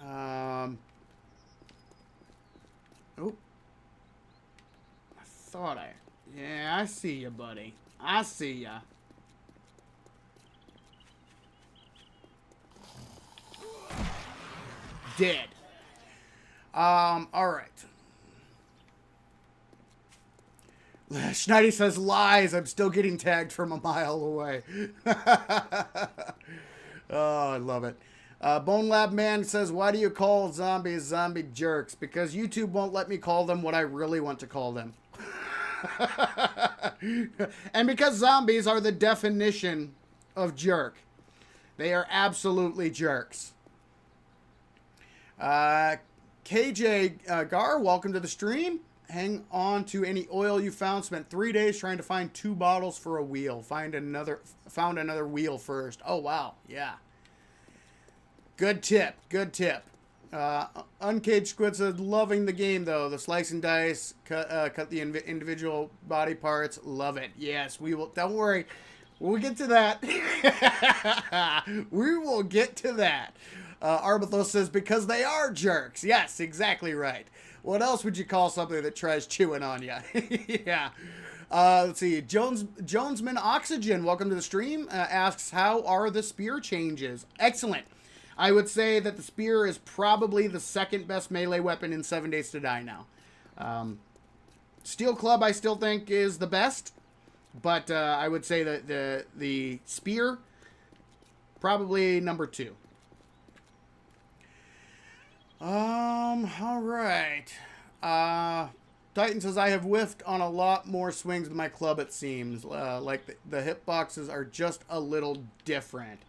Oh, yeah, I see you, buddy. I see ya. Dead. All right. Schneidy says lies. I'm still getting tagged from a mile away. Oh, I love it. Bone Lab Man says, why do you call zombies zombie jerks? Because YouTube won't let me call them what I really want to call them. And because zombies are the definition of jerk. They are absolutely jerks. KJ Gar, welcome to the stream. Hang on to any oil you found. Spent 3 days trying to find 2 bottles for a wheel. Found another wheel first. Oh, wow. Yeah. Good tip. Good tip. Uncaged Squid said, loving the game, though. The slice and dice, cut the individual body parts. Love it. Yes, we will. Don't worry. We'll get to that. We will get to that. Arbithos says, because they are jerks. Yes, exactly right. What else would you call something that tries chewing on you? Yeah. Let's see. Jonesman Oxygen, welcome to the stream. Asks, how are the spear changes? Excellent. I would say that the spear is probably the second best melee weapon in 7 Days to Die now. Steel Club, I still think, is the best. But I would say that the spear, probably number 2. All right. Titan says, I have whiffed on a lot more swings with my club, it seems. Like the hitboxes are just a little different.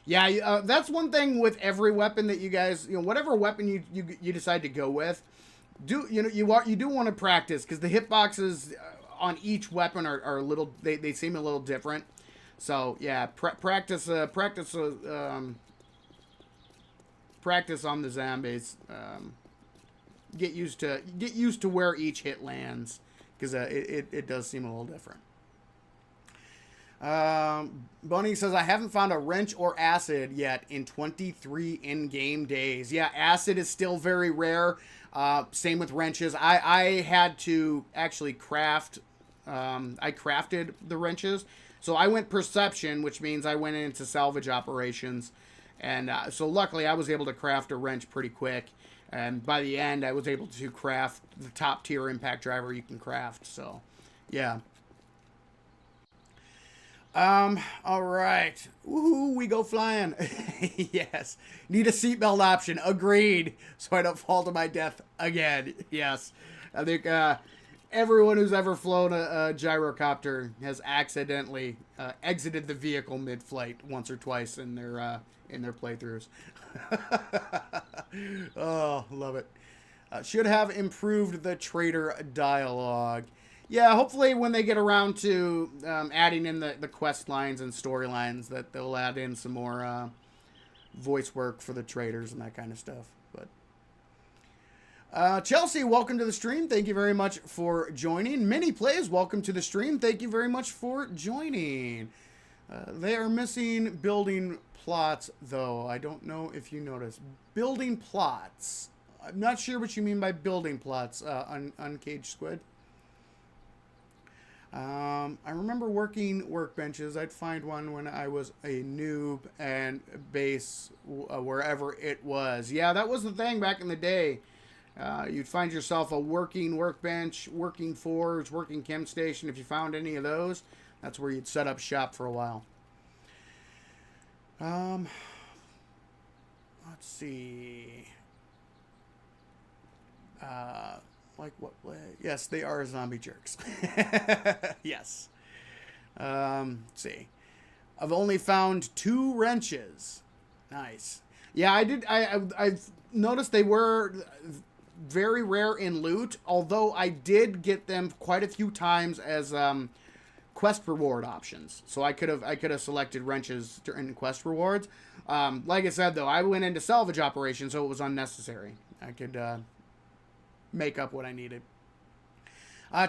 Yeah, that's one thing with every weapon that you guys, whatever weapon you decide to go with, you do want to practice, because the hitboxes on each weapon are a little, they seem a little different. So yeah, practice on the zombies. Get used to where each hit lands, because it does seem a little different. Bunny says, I haven't found a wrench or acid yet in 23 in-game days. Yeah, acid is still very rare. Same with wrenches. I had to actually craft, I crafted the wrenches. So I went perception, which means I went into salvage operations. And so luckily I was able to craft a wrench pretty quick. And by the end, I was able to craft the top tier impact driver you can craft. So, yeah. All right. Woohoo, we go flying. Yes. Need a seatbelt option. Agreed. So I don't fall to my death again. Yes. I think, everyone who's ever flown a gyrocopter has accidentally, exited the vehicle mid-flight once or twice in their playthroughs. Oh, love it. Should have improved the trader dialogue. Yeah, hopefully when they get around to adding in the quest lines and storylines, that they'll add in some more voice work for the traders and that kind of stuff. But Chelsea, welcome to the stream. Thank you very much for joining. Mini Plays, welcome to the stream. Thank you very much for joining. They are missing building plots, though. I don't know if you noticed. Building plots. I'm not sure what you mean by building plots, Uncaged Squid. I remember working workbenches. I'd find one when I was a noob and base wherever it was. Yeah, that was the thing back in the day. You'd find yourself a working workbench, working forge, working chem station. If you found any of those, that's where you'd set up shop for a while. Let's see. Like what way? Yes, they are zombie jerks. Yes. Let's see. I've only found 2 wrenches. Nice. Yeah, I've noticed they were very rare in loot, although I did get them quite a few times as quest reward options. So I could have selected wrenches during quest rewards. Like I said, though, I went into salvage operations, so it was unnecessary. I could make up what I needed.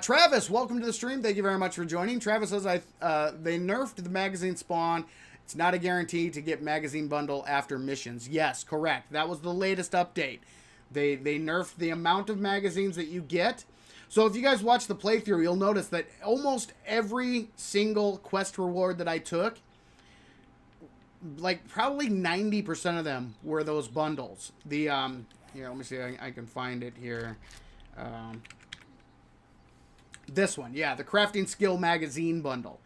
Travis, welcome to the stream. Thank you very much for joining. Travis says they nerfed the magazine spawn. It's not a guarantee to get magazine bundle after missions. Yes, correct. That was the latest update. They nerfed the amount of magazines that you get. So if you guys watch the playthrough, you'll notice that almost every single quest reward that I took, like probably 90% of them were those bundles. The here, let me see. I can find it here. This one, yeah, the crafting skill magazine bundle.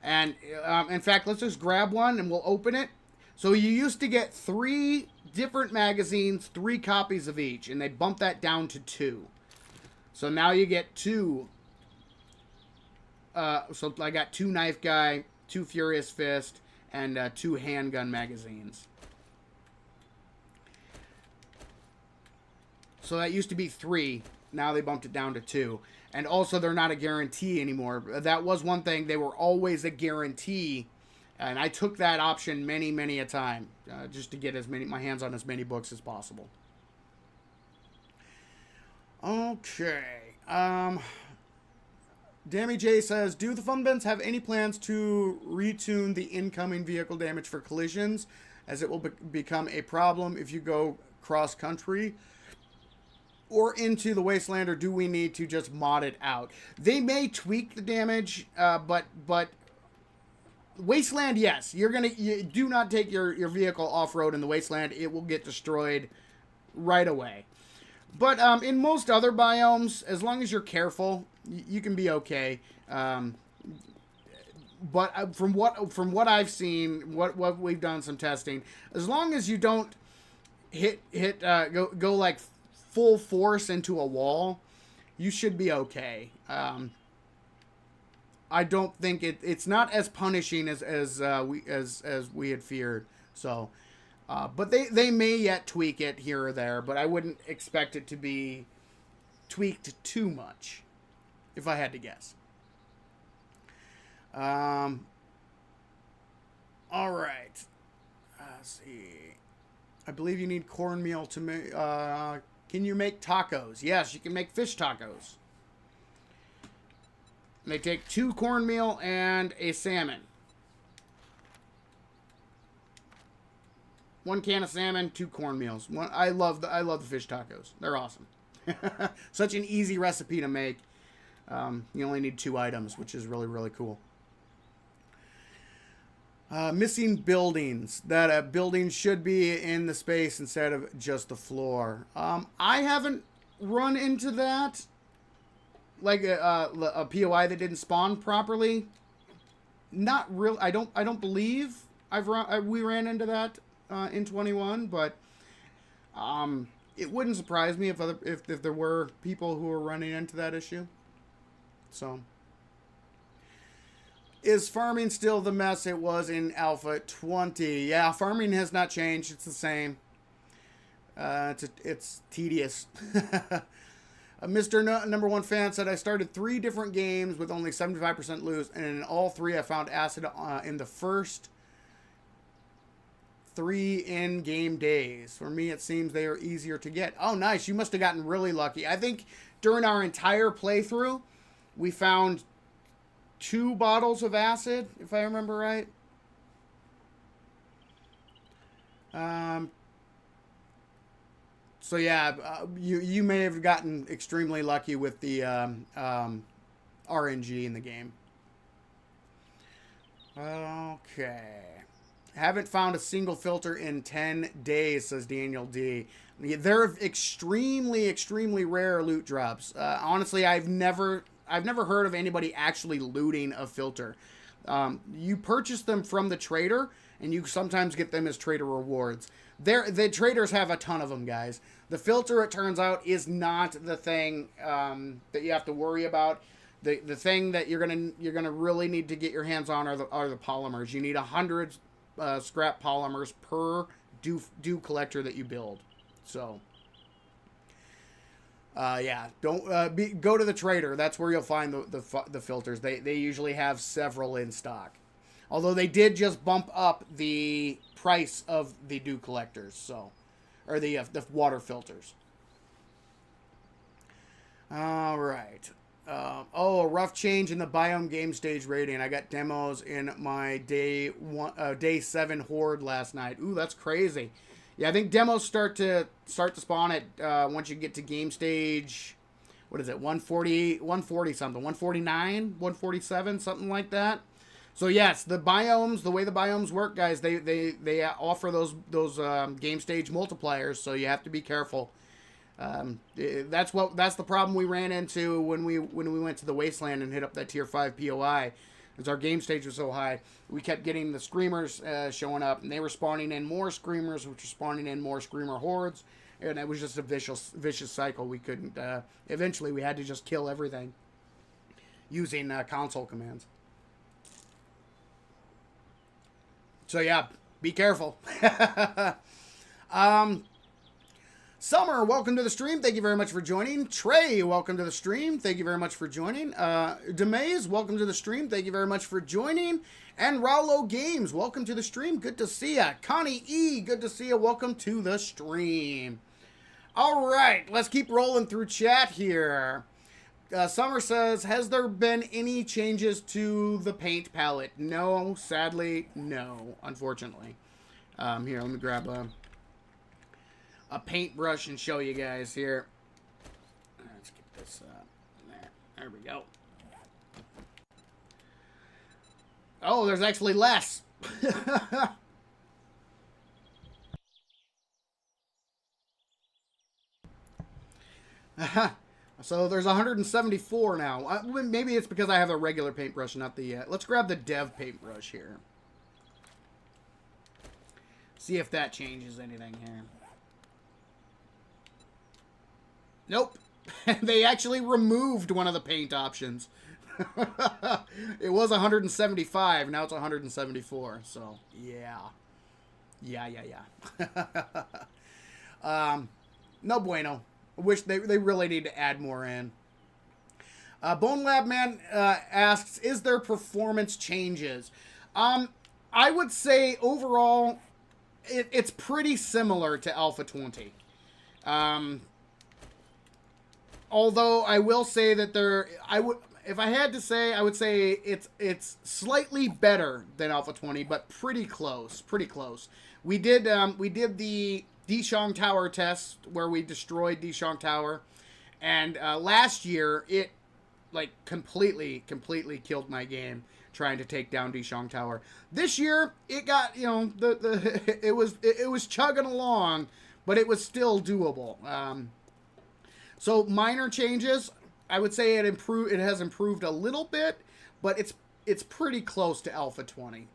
And in fact, let's just grab one and we'll open it. So you used to get 3 different magazines, 3 copies of each, and they bumped that down to 2. So now you get 2. So I got 2 Knife Guy, 2 Furious Fist, and 2 handgun magazines. So that used to be 3. Now they bumped it down to 2. And also, they're not a guarantee anymore. That was one thing. They were always a guarantee. And I took that option many, many a time. Just to get my hands on as many books as possible. Okay. Dammy J says, do the Fun Bends have any plans to retune the incoming vehicle damage for collisions? As it will become a problem if you go cross-country or into the wasteland, or do we need to just mod it out? They may tweak the damage, but wasteland, yes. You do not take your vehicle off-road in the wasteland. It will get destroyed right away. But in most other biomes, as long as you're careful, you can be okay. But from what I've seen, what we've done some testing, as long as you don't go like full force into a wall, you should be okay. I don't think it's not as punishing as we had feared. So, but they may yet tweak it here or there, but I wouldn't expect it to be tweaked too much, if I had to guess. All right. Let's see. I believe you need cornmeal to make. Can you make tacos? Yes, you can make fish tacos. They take 2 cornmeal and a salmon. 1 can of salmon, 2 cornmeals. I love the fish tacos. They're awesome. Such an easy recipe to make. You only need 2 items, which is really, really cool. Missing buildings. That a building should be in the space instead of just the floor. I haven't run into that. Like a POI that didn't spawn properly. Not real. I don't believe we ran into that in 21, but it wouldn't surprise me if there were people who were running into that issue. So, is farming still the mess it was in Alpha 20? Yeah, farming has not changed. It's the same. It's tedious. Mr. Number One Fan said, I started 3 different games with only 75% loot, and in all 3 I found acid in the first 3 in-game days. For me, it seems they are easier to get. Oh, nice. You must have gotten really lucky. I think during our entire playthrough, we found 2 bottles of acid, if I remember right. So yeah, you may have gotten extremely lucky with the RNG in the game. Okay. Haven't found a single filter in 10 days, says Daniel D. They're extremely, extremely rare loot drops. Honestly, I've never heard of anybody actually looting a filter. You purchase them from the trader, and you sometimes get them as trader rewards. The traders have a ton of them, guys. The filter, it turns out, is not the thing that you have to worry about. The thing that you're gonna really need to get your hands on are the polymers. You need 100 scrap polymers per dew collector that you build. So, yeah, don't go to the trader. That's where you'll find the filters. They usually have several in stock. Although they did just bump up the price of the dew collectors, so, or the water filters. All right. A rough change in the biome game stage rating. I got demos in my day 7 horde last night. Ooh, that's crazy. Yeah, I think demos start to spawn at once you get to game stage. What is it? 140 something, 149, 147, something like that. So yes, the biomes, the way the biomes work, guys, they offer those game stage multipliers. So you have to be careful. That's the problem we ran into when we went to the wasteland and hit up that tier 5 POI. As our game stage was so high, we kept getting the screamers showing up, and they were spawning in more screamers, which were spawning in more screamer hordes, and it was just a vicious cycle. We couldn't. Eventually, we had to just kill everything using console commands. So yeah, be careful. Summer, welcome to the stream. Thank you very much for joining. Trey, welcome to the stream. Thank you very much for joining. Demaze, welcome to the stream. Thank you very much for joining. And Raulo Games, welcome to the stream. Good to see ya. Connie E, good to see ya. Welcome to the stream. All right, let's keep rolling through chat here. Summer says, has there been any changes to the paint palette? No, sadly, no, unfortunately. Here, let me grab a paintbrush and show you guys here. Let's get this there we go. Oh, there's actually less. So there's 174 now. Maybe it's because I have a regular paintbrush, not the... let's grab the dev paintbrush here. See if that changes anything here. Nope. They actually removed one of the paint options. It was 175. Now it's 174. So, yeah. Yeah. No bueno. I wish they really need to add more in. Bone Lab Man asks, is there performance changes? I would say overall, it's pretty similar to Alpha 20. Although I will say that if I had to say, I would say it's slightly better than Alpha 20, but pretty close. Pretty close. We did the Dishong Tower test where we destroyed Dishong Tower, and last year it like completely killed my game trying to take down Dishong Tower. This year it got, you know, it was chugging along, but it was still doable. So minor changes. I would say it has improved a little bit, but it's pretty close to Alpha 20.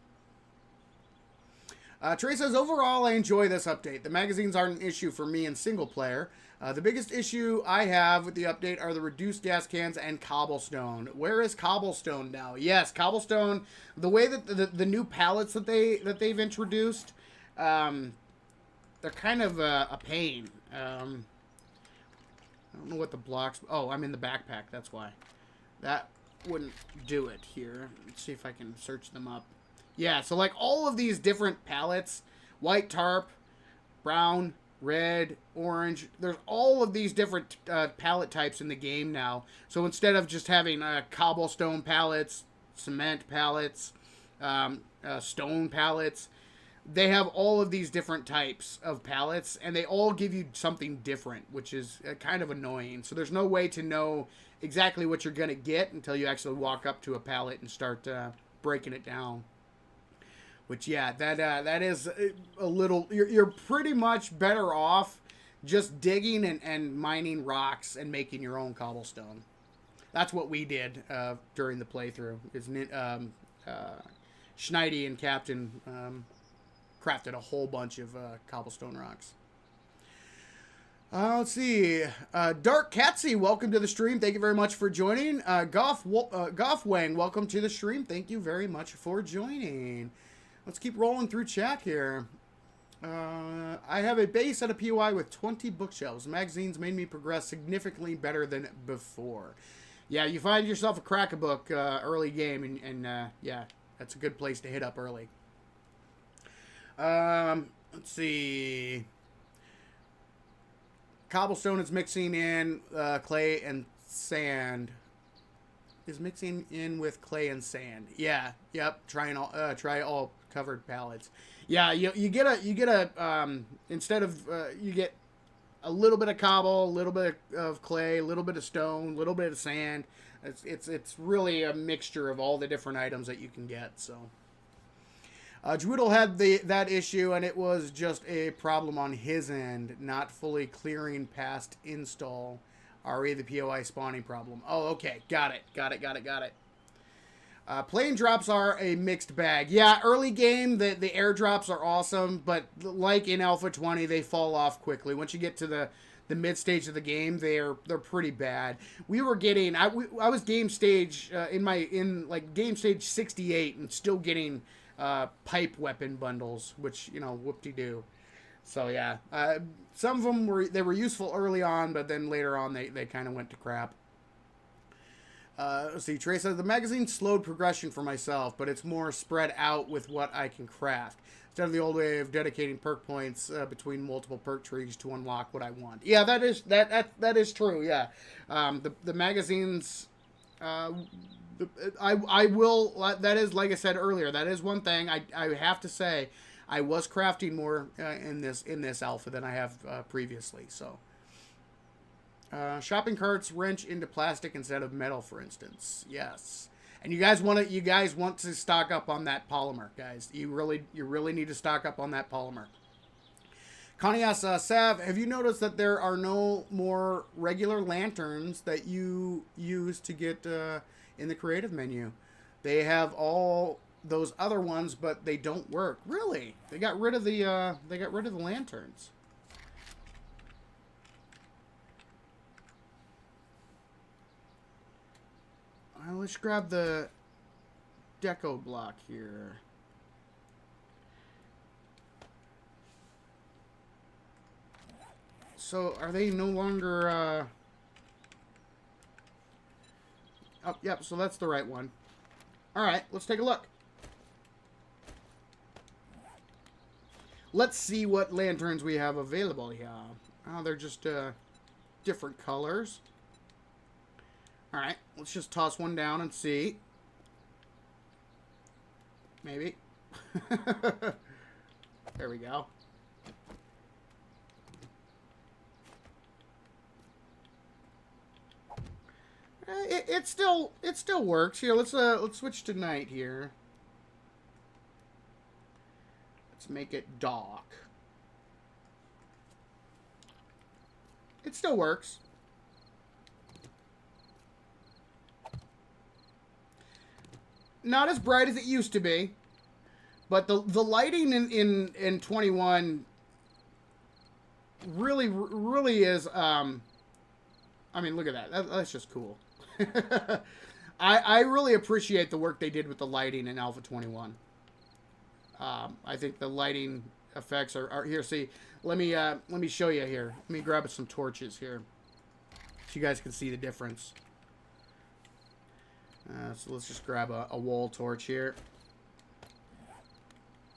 Trey says, overall, I enjoy this update. The magazines aren't an issue for me in single player. The biggest issue I have with the update are the reduced gas cans and cobblestone. Where is cobblestone now? Yes, cobblestone. The way that the new pallets that they've introduced, they're kind of a pain. I don't know what the blocks... Oh, I'm in the backpack. That's why. That wouldn't do it here. Let's see if I can search them up. Yeah, so like all of these different palettes, white tarp, brown, red, orange, there's all of these different palette types in the game now. So instead of just having cobblestone pallets, cement pallets, stone pallets, they have all of these different types of pallets, and they all give you something different, which is kind of annoying. So there's no way to know exactly what you're going to get until you actually walk up to a pallet and start breaking it down. Which, yeah, that is a little... You're pretty much better off just digging and mining rocks and making your own cobblestone. That's what we did during the playthrough. Schneidi and Captain... crafted a whole bunch of cobblestone rocks. Let's see. Dark Catsy, welcome to the stream. Thank you very much for joining. Goff Wang, welcome to the stream. Thank you very much for joining. Let's keep rolling through chat here. I have a base at a POI with 20 bookshelves. Magazines made me progress significantly better than before. Yeah, you find yourself a crack-a-book early game, and yeah, that's a good place to hit up early. Let's see. Cobblestone is mixing in clay and sand. Is mixing in with clay and sand. Yeah. Yep. Try all covered pallets. Yeah. You get a instead of you get a little bit of cobble, a little bit of clay, a little bit of stone, a little bit of sand. It's really a mixture of all the different items that you can get. So. Druidle had that issue, and it was just a problem on his end, not fully clearing past install. RE, the POI spawning problem. Oh, okay. Got it. Plane drops are a mixed bag. Yeah, early game, the airdrops are awesome, but like in Alpha 20, they fall off quickly. Once you get to the mid stage of the game, they're pretty bad. We were getting... I was game stage, in game stage 68 and still getting... pipe weapon bundles, which, you know, whoop-de-doo. So yeah, some of them were useful early on, but then later on they kind of went to crap. Let's see, Trey says, the magazine slowed progression for myself, but it's more spread out with what I can craft, instead of the old way of dedicating perk points between multiple perk trees to unlock what I want. Yeah, that is true. Yeah, the magazines. I will, that is, like I said earlier, that is one thing I have to say. I was crafting more in this alpha than I have previously. So, shopping carts wrench into plastic instead of metal, for instance. Yes, and you guys want to stock up on that polymer, guys. You really need to stock up on that polymer. Connie asks, Sav, have you noticed that there are no more regular lanterns that you use to get in the creative menu? They have all those other ones, but they don't work. Really? They got rid of the lanterns. Let's grab the deco block here. So, are they no longer, Oh, yep, so that's the right one. Alright, let's take a look. Let's see what lanterns we have available here. Oh, they're just, different colors. Alright, let's just toss one down and see. Maybe. There we go. It still works. Here, let's switch to night here. Let's make it dark. It still works. Not as bright as it used to be, but the lighting in 21 really is. I mean, look at that. That's just cool. I really appreciate the work they did with the lighting in Alpha 21. I think the lighting effects are here. See, let me show you here. Let me grab some torches here, so you guys can see the difference. So let's just grab a wall torch here.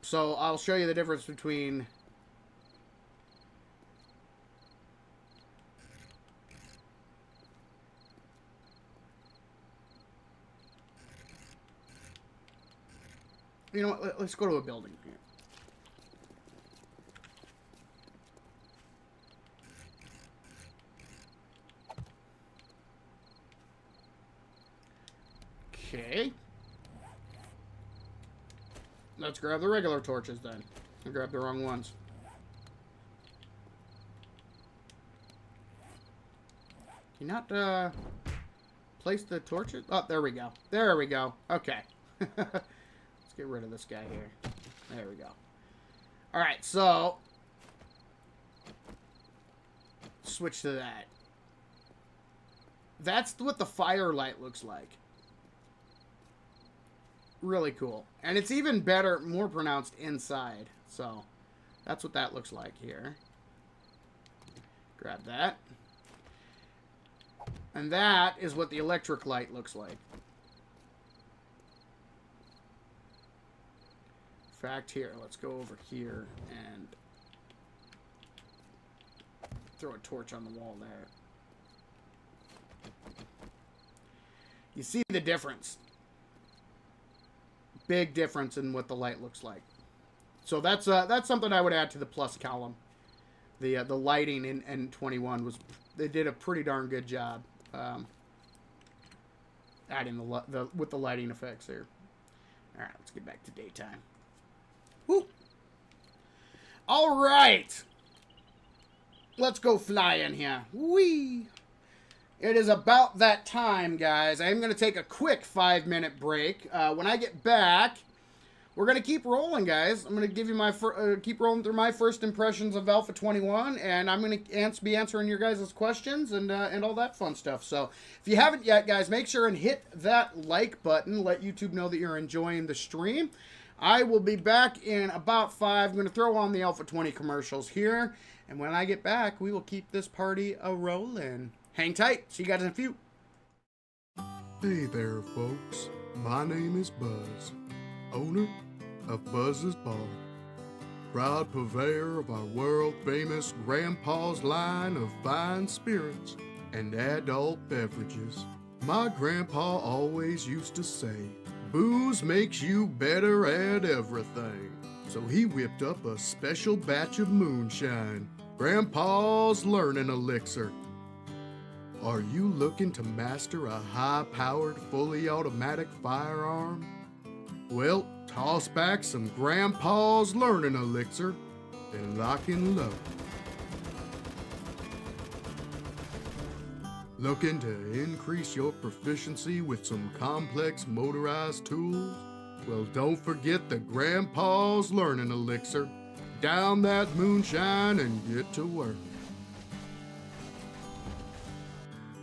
So I'll show you the difference between you know what, let's go to a building here. Okay. Let's grab the regular torches then. I grabbed the wrong ones. Can you not place the torches? Oh, there we go. There we go. Okay. Let's get rid of this guy here. There we go. Alright, so switch to that. That's what the firelight looks like. Really cool. And it's even better, more pronounced inside. So, that's what that looks like here. Grab that. And that is what the electric light looks like. In fact, here, let's go over here and throw a torch on the wall there. You see the difference. Big difference in what the light looks like. So that's something I would add to the plus column. The lighting in 21 was, they did a pretty darn good job adding with the lighting effects there. All right, let's get back to daytime. Woo! All right, let's go flying here. Whee! It is about that time, guys. I'm going to take a quick 5-minute break. When I get back, we're going to keep rolling, guys. I'm going to give you my keep rolling through my first impressions of Alpha 21, and I'm going to be answering your guys' questions and all that fun stuff. So if you haven't yet, guys, make sure and hit that like button. Let YouTube know that you're enjoying the stream. I will be back in about 5. I'm going to throw on the Alpha 20 commercials here, and when I get back, we will keep this party a-rolling. Hang tight. See you guys in a few. Hey there, folks. My name is Buzz, owner of Buzz's Bar, proud purveyor of our world-famous Grandpa's line of fine spirits and adult beverages. My grandpa always used to say, booze makes you better at everything. So he whipped up a special batch of moonshine, Grandpa's Learning Elixir. Are you looking to master a high-powered, fully automatic firearm? Well, toss back some Grandpa's Learning Elixir and lock and load. Looking to increase your proficiency with some complex motorized tools? Well, don't forget the Grandpa's Learning Elixir. Down that moonshine and get to work.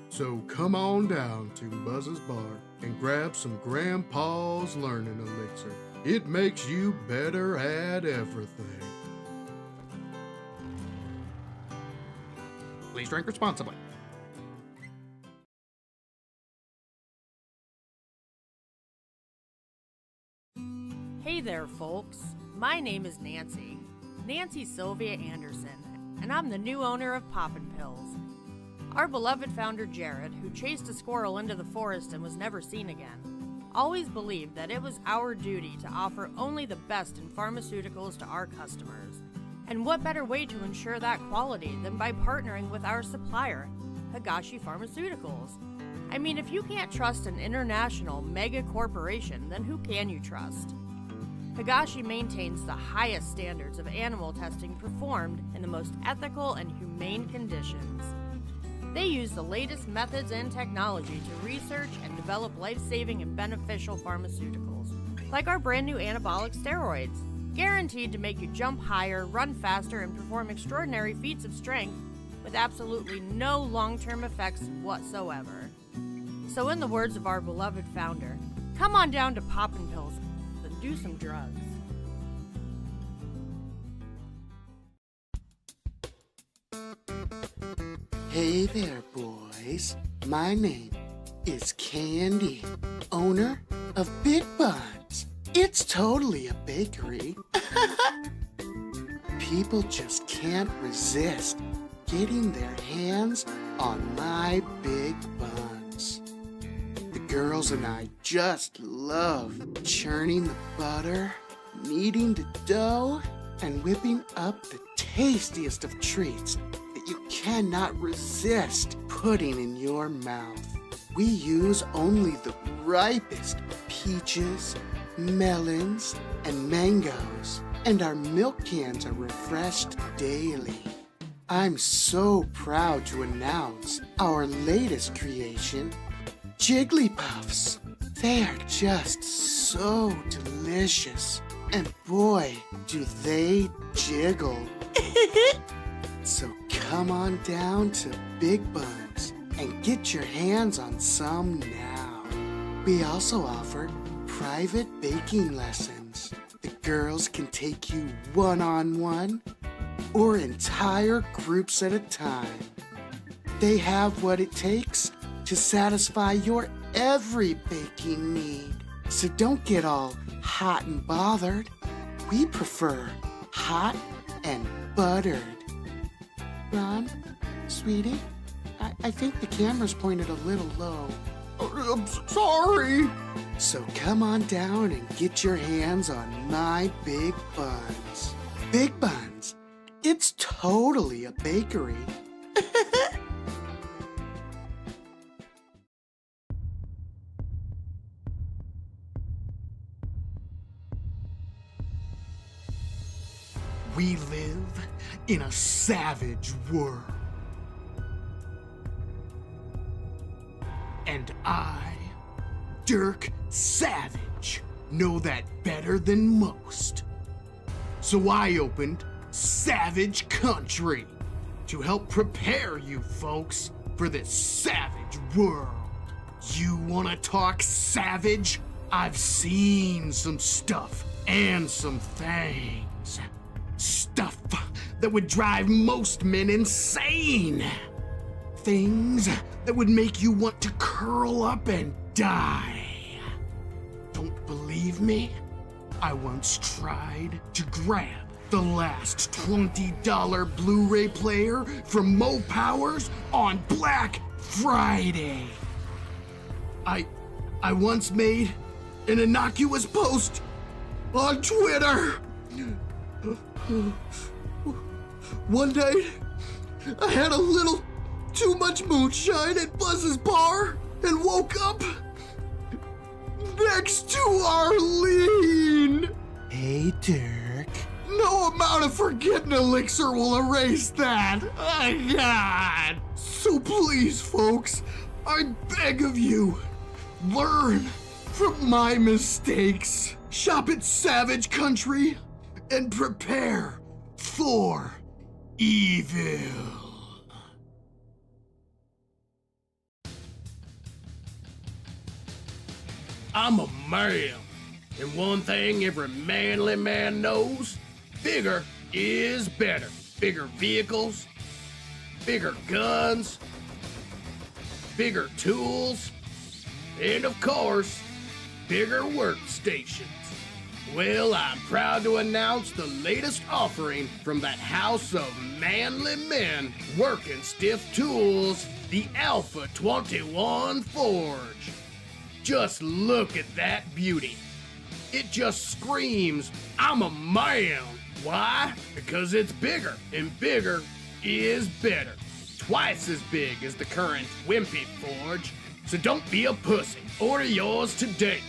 So come on down to Buzz's Bar and grab some Grandpa's Learning Elixir. It makes you better at everything. Please drink responsibly. Hey there, folks. My name is Nancy Sylvia Anderson, and I'm the new owner of Poppin' Pills. Our beloved founder Jared, who chased a squirrel into the forest and was never seen again, always believed that it was our duty to offer only the best in pharmaceuticals to our customers. And what better way to ensure that quality than by partnering with our supplier, Higashi Pharmaceuticals? I mean, if you can't trust an international mega corporation, then who can you trust? Higashi maintains the highest standards of animal testing performed in the most ethical and humane conditions. They use the latest methods and technology to research and develop life-saving and beneficial pharmaceuticals, like our brand new anabolic steroids, guaranteed to make you jump higher, run faster, and perform extraordinary feats of strength with absolutely no long-term effects whatsoever. So in the words of our beloved founder, come on down to Poppin' Pills and do some drugs. Hey there, boys. My name is Candy, owner of Big Buns. It's totally a bakery. People just can't resist getting their hands on my big buns. The girls and I just love churning the butter, kneading the dough, and whipping up the tastiest of treats that you cannot resist putting in your mouth. We use only the ripest peaches, melons, and mangoes, and our milk cans are refreshed daily. I'm so proud to announce our latest creation, Jigglypuffs. They are just so delicious, and boy, do they jiggle. So come on down to Big Buns and get your hands on some now. We also offer private baking lessons. The girls can take you one-on-one or entire groups at a time. They have what it takes to satisfy your every baking need. So don't get all hot and bothered. We prefer hot and buttered. Ron, sweetie, I think the camera's pointed a little low. I'm sorry. So come on down and get your hands on my Big Buns. Big Buns, it's totally a bakery. We live in a savage world. And I, Dirk Savage, know that better than most. So I opened Savage Country to help prepare you folks for this savage world. You wanna talk savage? I've seen some stuff and some things. Stuff that would drive most men insane. Things that would make you want to curl up and die. Don't believe me? I once tried to grab the last $20 Blu-ray player from Mo Powers on Black Friday. I once made an innocuous post on Twitter. One day, I had a little too much moonshine at Buzz's bar and woke up next to Arlene. Hey, Dirk. No amount of forgetting elixir will erase that. Oh, God. So please, folks, I beg of you, learn from my mistakes. Shop at Savage Country and prepare for evil. I'm a man, and one thing every manly man knows, bigger is better. Bigger vehicles, bigger guns, bigger tools, and of course, bigger workstations. Well, I'm proud to announce the latest offering from that house of manly men working stiff tools, the Alpha 21 Forge. Just look at that beauty. It just screams, I'm a man. Why? Because it's bigger, and bigger is better. Twice as big as the current Wimpy Forge. So don't be a pussy. Order yours today.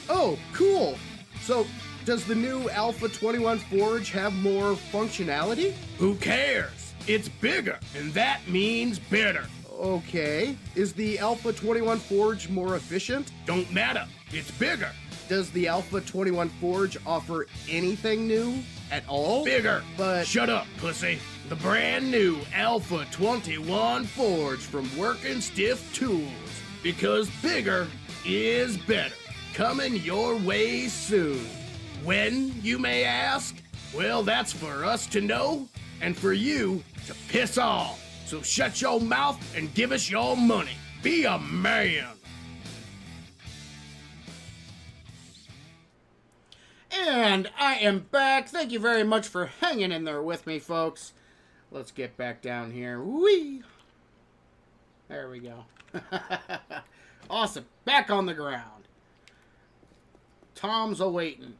Oh, cool. So, does the new Alpha 21 Forge have more functionality? Who cares? It's bigger, and that means better. Okay. Is the Alpha 21 Forge more efficient? Don't matter. It's bigger. Does the Alpha 21 Forge offer anything new at all? Bigger. But Shut up, pussy. The brand new Alpha 21 Forge from Working Stiff Tools. Because bigger is better. Coming your way soon. When, you may ask? Well, that's for us to know, and for you to piss off. So shut your mouth and give us your money. Be a man. And I am back. Thank you very much for hanging in there with me, folks. Let's get back down here. Whee! There we go. Awesome. Back on the ground. Tom's awaiting.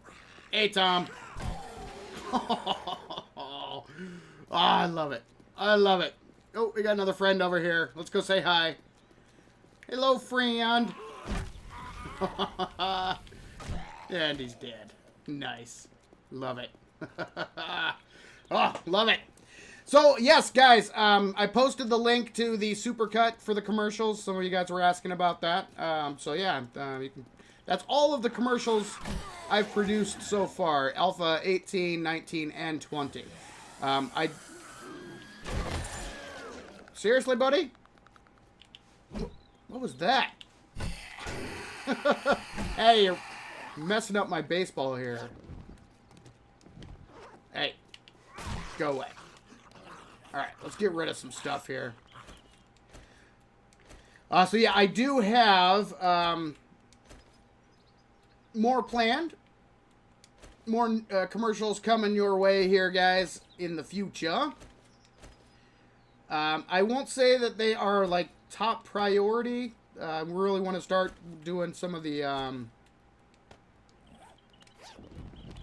Hey, Tom. Oh, I love it. I love it. Oh, we got another friend over here. Let's go say hi. Hello, friend. And he's dead. Nice. Love it. Oh, love it. So, yes, guys, I posted the link to the supercut for the commercials. Some of you guys were asking about that. So, yeah, that's all of the commercials I've produced so far. Alpha 18, 19, and 20. Seriously, buddy? What was that? Hey, you're messing up my baseball here. Hey, go away. Alright, let's get rid of some stuff here. So yeah, I do have more planned. More commercials coming your way here, guys, in the future. I won't say that they are, like, top priority. We really want to start doing some of the,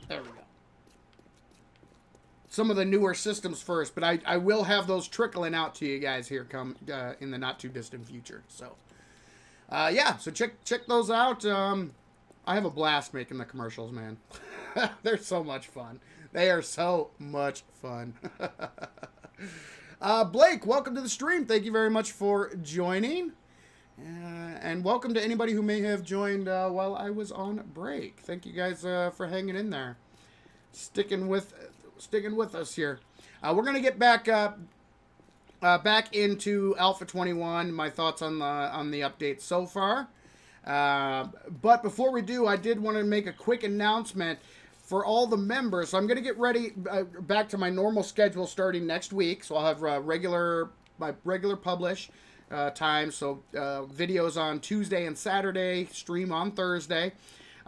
there we go. Some of the newer systems first, but I will have those trickling out to you guys here in the not too distant future. So, yeah, so check those out. I have a blast making the commercials, man. They're so much fun. They are so much fun. Blake, welcome to the stream. Thank you very much for joining. And welcome to anybody who may have joined while I was on break. Thank you guys for hanging in there. Sticking with us here. We're going to get back into Alpha 21, my thoughts on the update so far. But before we do, I did want to make a quick announcement for all the members. So I'm going to get ready back to my normal schedule starting next week. So I'll have my regular publish time. So videos on Tuesday and Saturday, stream on Thursday.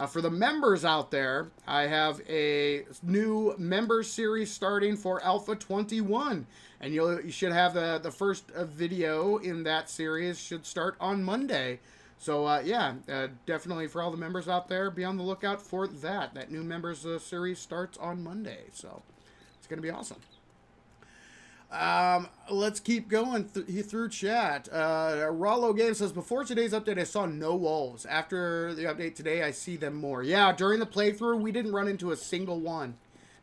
For the members out there, I have a new member series starting for Alpha 21. And you should have the first video in that series should start on Monday. So, yeah, definitely for all the members out there, be on the lookout for that. That new members series starts on Monday. So, it's going to be awesome. Let's keep going through chat. Rollo Game says, before today's update, I saw no wolves. After the update today, I see them more. Yeah, during the playthrough, we didn't run into a single one.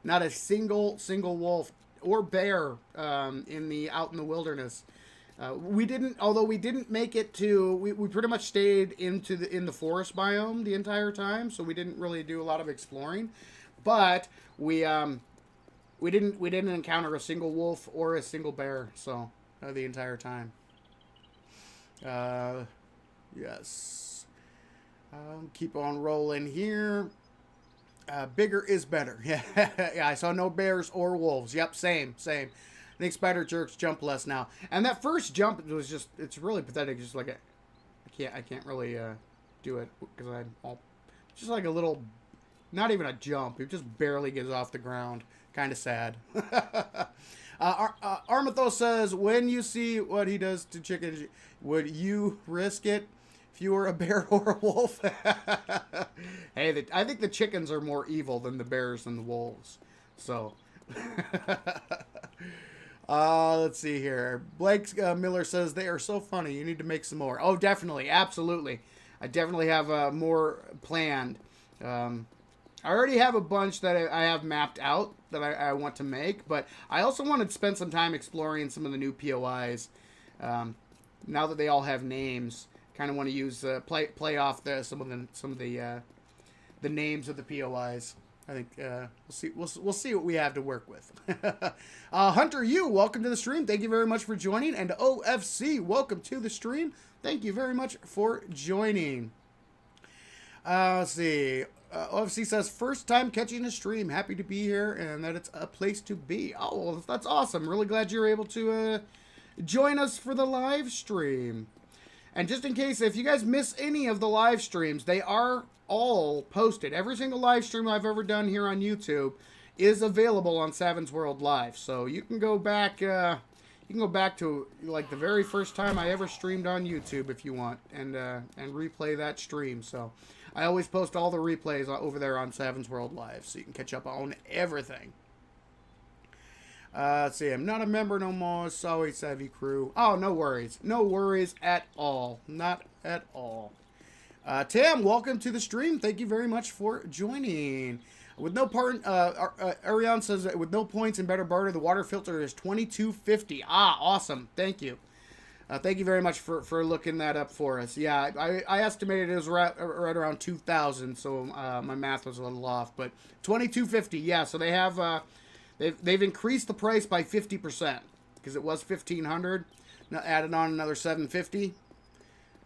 Not a single wolf or bear out in the wilderness. We didn't make it to, we pretty much stayed in the forest biome the entire time, so we didn't really do a lot of exploring. But we didn't encounter a single wolf or a single bear, so the entire time. Yes. Keep on rolling here. Bigger is better. Yeah, yeah. I saw no bears or wolves. Yep, same. I think spider jerks jump less now. And that first jump was just, it's really pathetic. Just like I can't really do it because I'm all just like a little Not even a jump. It just barely gets off the ground. Kind of sad. Armathos says, when you see what he does to chickens, would you risk it if you were a bear or a wolf? Hey, I think the chickens are more evil than the bears and the wolves. So, let's see here. Blake Miller says, they are so funny. You need to make some more. Oh, definitely. Absolutely. I definitely have more planned. I already have a bunch that I have mapped out that I want to make, but I also want to spend some time exploring some of the new POIs. Now that they all have names, kind of want to use play off some of the names of the POIs. I think we'll see what we have to work with. Hunter, welcome to the stream. Thank you very much for joining, and OFC, welcome to the stream. Thank you very much for joining. Let's see. OFC says, first time catching a stream. Happy to be here and that it's a place to be. Oh, well, that's awesome. Really glad you're able to join us for the live stream. And just in case, if you guys miss any of the live streams, they are all posted. Every single live stream I've ever done here on YouTube is available on Savin's World Live. So you can go back to like the very first time I ever streamed on YouTube if you want, and replay that stream. So I always post all the replays over there on Savin's World Live, so you can catch up on everything. Let's see, I'm not a member no more. Sorry, Savvy Crew. Oh, no worries. No worries at all. Not at all. Tam, welcome to the stream. Thank you very much for joining. With no part, Ariane says, with no points and better barter, the water filter is $22.50. Ah, awesome. Thank you. Thank you very much for looking that up for us. Yeah, I estimated it was right around 2,000, so my math was a little off. But $22.50, yeah. So they have they've increased the price by 50% because it was $1,500. Now added on another $750.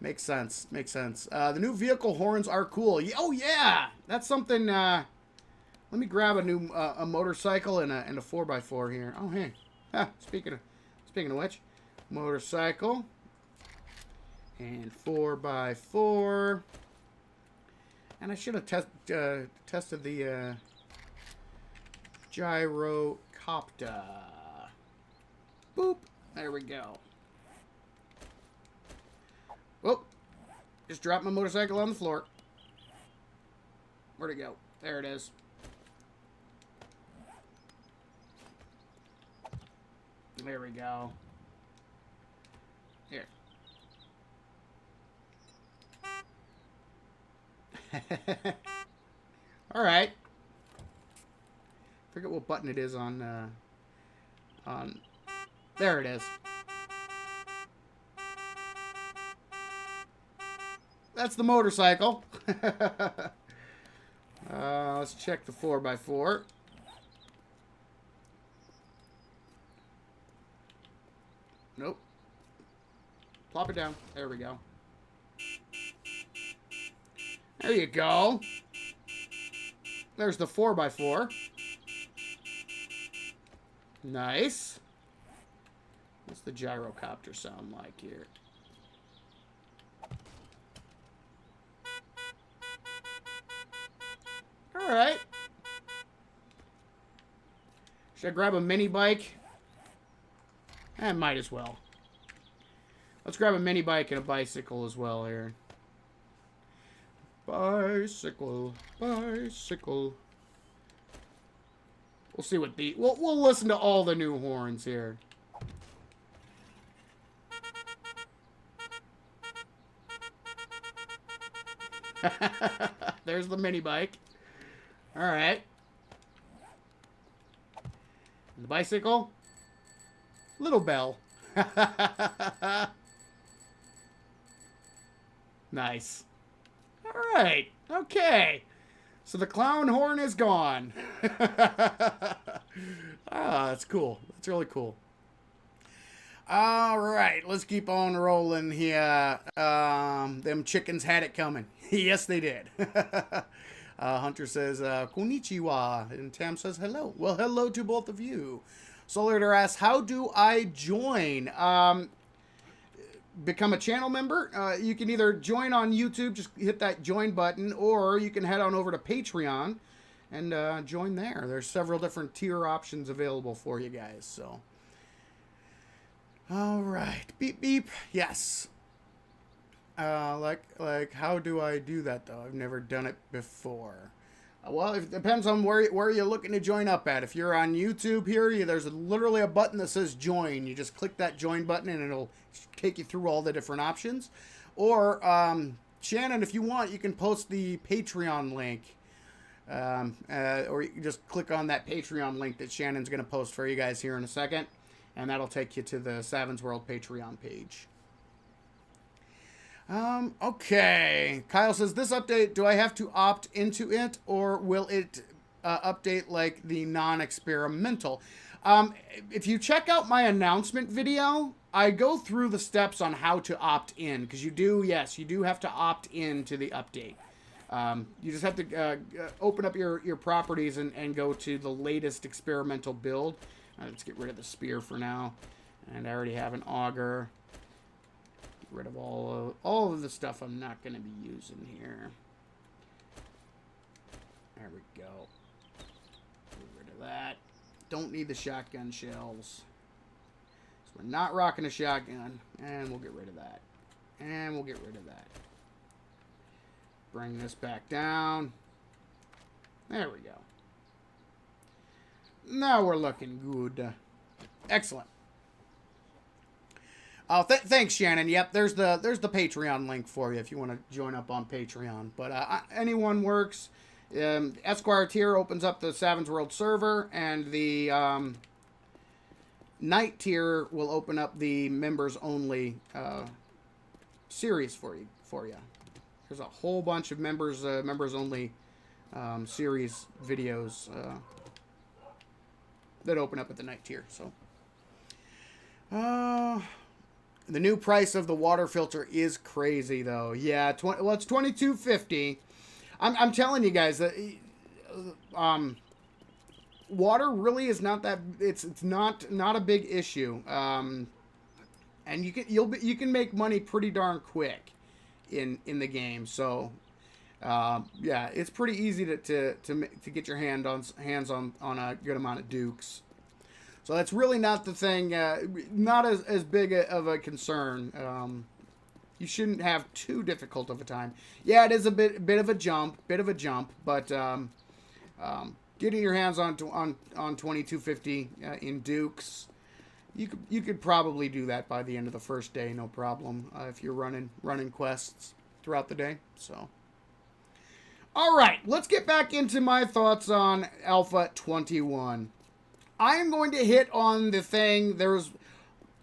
Makes sense. Makes sense. The new vehicle horns are cool. Oh yeah, that's something. Let me grab a new a motorcycle and a 4x4 here. Oh hey, speaking of which. Motorcycle and 4x4, and I should have tested the gyrocopter. Boop, there we go. Whoop, just dropped my motorcycle on the floor. Where'd it go? There it is. There we go. Here. All right. Forget what button it is on. There it is. That's the motorcycle. Let's check the 4x4. Nope. Plop it down. There we go. There you go. There's the 4x4. Nice. What's the gyrocopter sound like here? Alright. Should I grab a mini bike? Might as well. Let's grab a mini bike and a bicycle as well here. Bicycle, bicycle. We'll see what the... We'll listen to all the new horns here. There's the mini bike. Alright. The bicycle. Little bell. Nice. Alright. Okay. So the clown horn is gone. That's cool. That's really cool. Alright. Let's keep on rolling here. Them chickens had it coming. Yes, they did. Hunter says, konnichiwa. And Tam says, hello. Well, hello to both of you. Solar asks, how do I join? Become a channel member. You can either join on YouTube, just hit that join button, or you can head on over to Patreon, and join there. There's several different tier options available for you guys. So, all right, beep beep. Yes. Like, how do I do that though? I've never done it before. Well, it depends on where you're looking to join up at. If you're on YouTube here, there's literally a button that says join. You just click that join button and it'll take you through all the different options. Or, Shannon, if you want, you can post the Patreon link. Or you can just click on that Patreon link that Shannon's going to post for you guys here in a second. And that'll take you to the Savins World Patreon page. Okay. Kyle says, this update, do I have to opt into it, or will it update like the non-experimental? If you check out my announcement video, I go through the steps on how to opt in, because you do have to opt in to the update. You just have to open up your properties and go to the latest experimental build. Let's get rid of the spear for now. And I already have an auger. Rid of all of the stuff I'm not going to be using here. There we go. Get rid of that. Don't need the shotgun shells. So we're not rocking a shotgun. And we'll get rid of that. And we'll get rid of that. Bring this back down. There we go. Now we're looking good. Excellent. Oh, thanks, Shannon. Yep, there's the Patreon link for you if you want to join up on Patreon. But anyone works. Esquire tier opens up the Savins World server, and the Night tier will open up the members only series for you. There's a whole bunch of members only series videos that open up at the Night tier. So. The new price of the water filter is crazy, though. Yeah, it's $22.50. I'm telling you guys that water really is not that. It's not a big issue. And you can make money pretty darn quick in the game. So yeah, it's pretty easy to get your hands on a good amount of dukes. So that's really not the thing, not as big of a concern. You shouldn't have too difficult of a time. Yeah, it is a bit of a jump, but getting your hands on 2250 in dukes, you could probably do that by the end of the first day, no problem, if you're running quests throughout the day. So, all right, let's get back into my thoughts on Alpha 21. I am going to hit on the thing. There's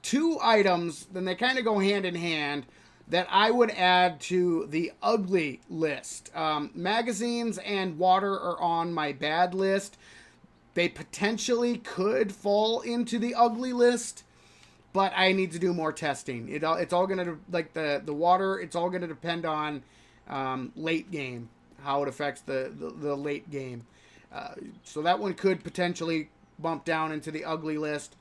two items, then they kind of go hand in hand, that I would add to the ugly list. Magazines and water are on my bad list. They potentially could fall into the ugly list, but I need to do more testing. It's all going to, like the water, it's all going to depend on late game, how it affects the late game. So that one could potentially bump down into the ugly list.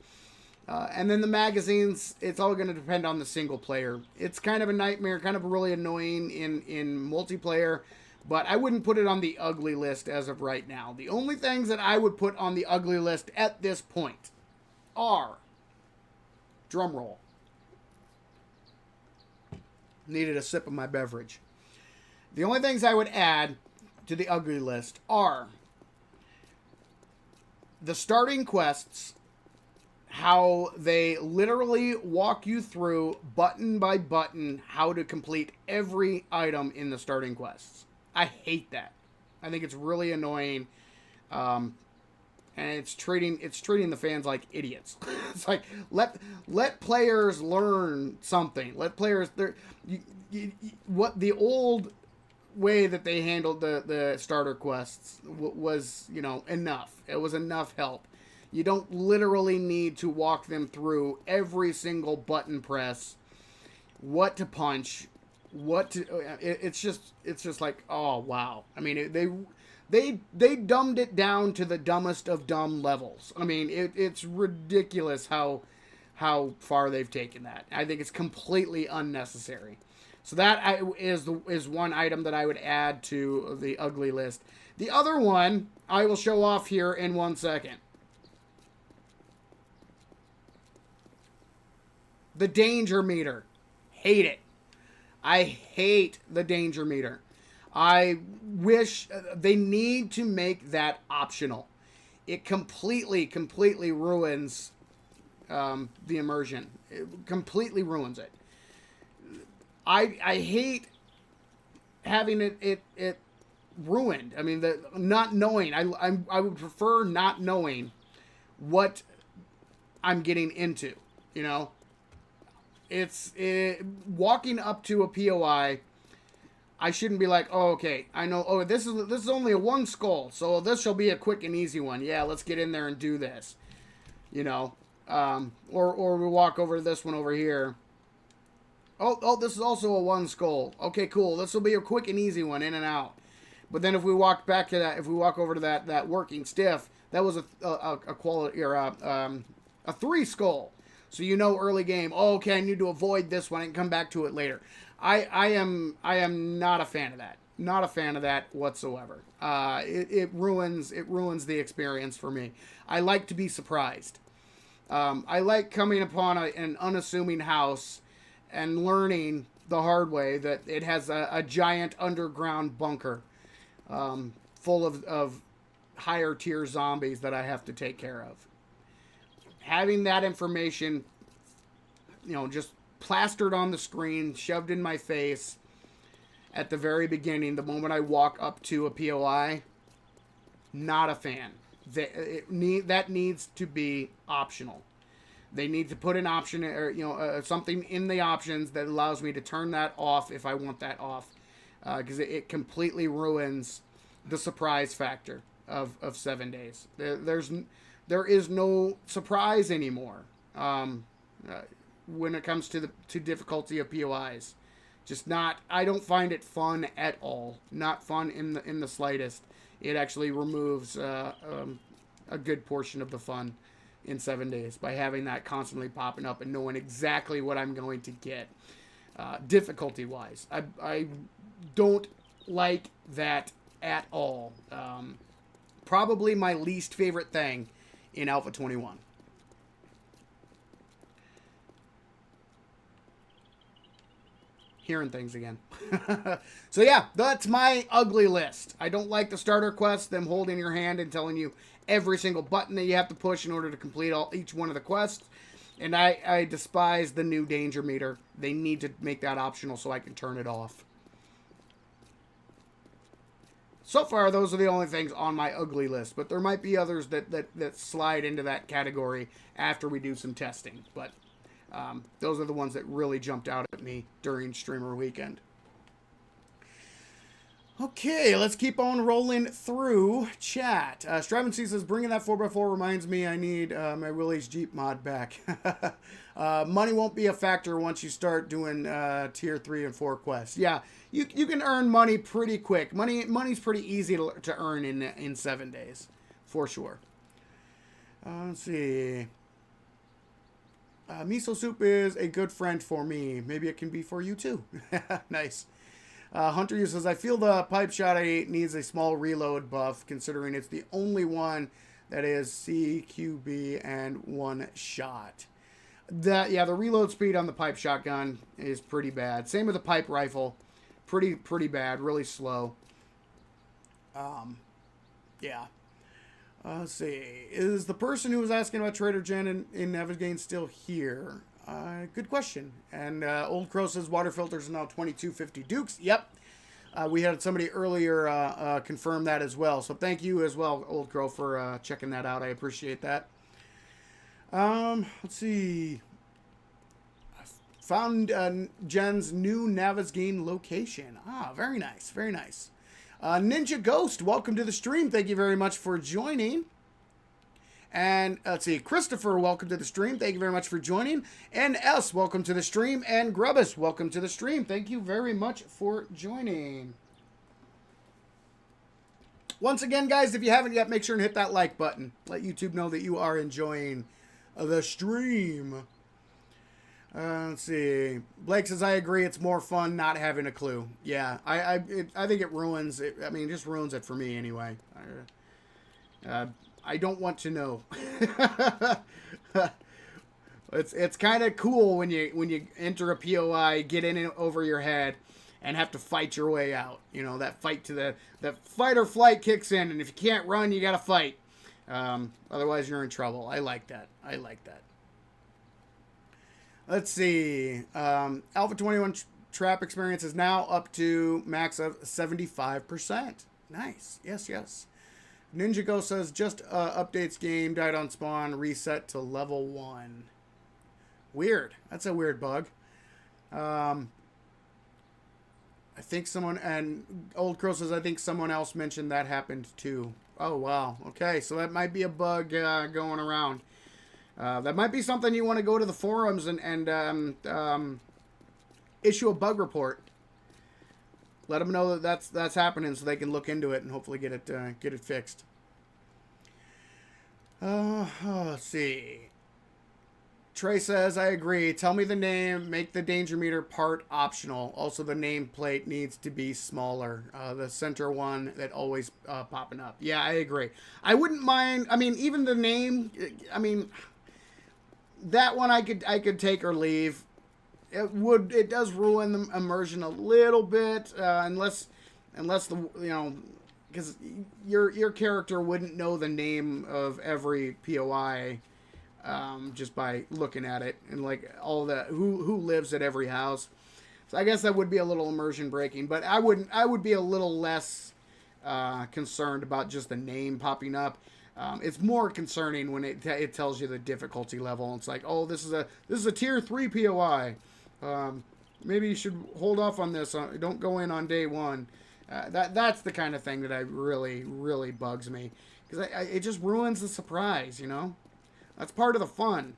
And then the magazines, it's all going to depend on the single player. It's kind of a nightmare, kind of really annoying in multiplayer, but I wouldn't put it on the ugly list as of right now. The only things that I would put on the ugly list at this point are, drum roll, needed a sip of my beverage. The only things I would add to the ugly list are the starting quests, how they literally walk you through button by button how to complete every item in the starting quests. I hate that. I think it's really annoying, and it's treating the fans like idiots. It's like let players learn something. Let players what the old way that they handled the starter quests was, enough. It was enough help. You don't literally need to walk them through every single button press, what to punch, it's just like, oh wow. I mean, they dumbed it down to the dumbest of dumb levels. I mean, it's ridiculous how far they've taken that. I think it's completely unnecessary. So that is one item that I would add to the ugly list. The other one I will show off here in 1 second. The danger meter. Hate it. I hate the danger meter. I wish they need to make that optional. It completely ruins the immersion. It completely ruins it. I hate having it ruined. I mean, the not knowing. I would prefer not knowing what I'm getting into. You know, walking up to a POI. I shouldn't be like, oh, okay, I know. Oh, this is only a 1 skull, so this shall be a quick and easy one. Yeah, let's get in there and do this. You know, or we walk over to this one over here. Oh, this is also a 1 skull. Okay, cool. This will be a quick and easy one, in and out. But then if we walk back to that, if we walk over to that working stiff, that was a quality or a 3 skull. So you know early game. Oh, okay, I need to avoid this one and come back to it later. I am not a fan of that. Not a fan of that whatsoever. It ruins the experience for me. I like to be surprised. I like coming upon an unassuming house and learning the hard way that it has a giant underground bunker full of higher tier zombies that I have to take care of. Having that information, you know, just plastered on the screen, shoved in my face at the very beginning, the moment I walk up to a POI, not a fan. That needs to be optional. They need to put an option, or something in the options that allows me to turn that off if I want that off, because it completely ruins the surprise factor of 7 days. There is no surprise anymore when it comes to difficulty of POIs. Just not. I don't find it fun at all. Not fun in the slightest. It actually removes a good portion of the fun in 7 days by having that constantly popping up and knowing exactly what I'm going to get. Difficulty wise, I don't like that at all. Probably my least favorite thing in Alpha 21. Hearing things again. So yeah, that's my ugly list. I don't like the starter quests, them holding your hand and telling you every single button that you have to push in order to complete each one of the quests. And I despise the new danger meter. They need to make that optional so I can turn it off. So far, those are the only things on my ugly list, but there might be others that slide into that category after we do some testing. But those are the ones that really jumped out at me during Streamer Weekend. Okay, let's keep on rolling through chat. Stravency says, bringing that 4x4 reminds me I need my Willie's Jeep mod back. Money won't be a factor once you start doing tier 3 and 4 quests. Yeah, you can earn money pretty quick. Money's pretty easy to earn in 7 days, for sure. Let's see. Miso soup is a good friend for me. Maybe it can be for you too. Nice. Hunter says, I feel the pipe shot I ate needs a small reload buff, considering it's the only one that is CQB and 1 shot. The reload speed on the pipe shotgun is pretty bad. Same with the pipe rifle. Pretty bad. Really slow. Yeah. Let's see. Is the person who was asking about Trader Jen in Navigane still here? Good question. And Old Crow says water filters are now 2250 Dukes. Yep. We had somebody earlier confirm that as well. So thank you as well, Old Crow, for checking that out. I appreciate that. Let's see. I found Jen's new Navigane location. Ah, very nice. Very nice. Ninja Ghost, welcome to the stream. Thank you very much for joining. And let's see, Christopher, welcome to the stream. Thank you very much for joining. And S, welcome to the stream. And Grubbus, welcome to the stream. Thank you very much for joining. Once again, guys, if you haven't yet, make sure and hit that like button. Let YouTube know that you are enjoying the stream. Let's see. Blake says, I agree. It's more fun not having a clue. Yeah, I think it ruins it. I mean, it just ruins it for me anyway. I don't want to know. It's kind of cool when you enter a POI, get in it over your head, and have to fight your way out. You know, that fight or flight kicks in, and if you can't run, you gotta fight. Otherwise, you're in trouble. I like that. Let's see. Alpha 21 trap experience is now up to max of 75%. Nice. Yes. Ninja Go says, just updates game, died on spawn, reset to level 1. Weird. That's a weird bug. I think someone, and Old Crow says, I think someone else mentioned that happened too. Oh, wow. Okay, so that might be a bug going around. That might be something you want to go to the forums and issue a bug report. Let them know that that's happening so they can look into it and hopefully get it fixed. Let's see. Trey says, I agree. Tell me the name. Make the danger meter part optional. Also, the nameplate needs to be smaller. The center one that always popping up. Yeah, I agree. I wouldn't mind. I mean, even the name. I mean, that one I could take or leave. It does ruin the immersion a little bit, unless because your character wouldn't know the name of every POI. Just by looking at it and like all the who lives at every house. So I guess that would be a little immersion breaking, but I would be a little less concerned about just the name popping up. It's more concerning when it tells you the difficulty level. It's like, oh, this is a tier 3 POI. Maybe you should hold off on this. Don't go in on day 1. That's the kind of thing that I really bugs me, because it just ruins the surprise, you know. That's part of the fun,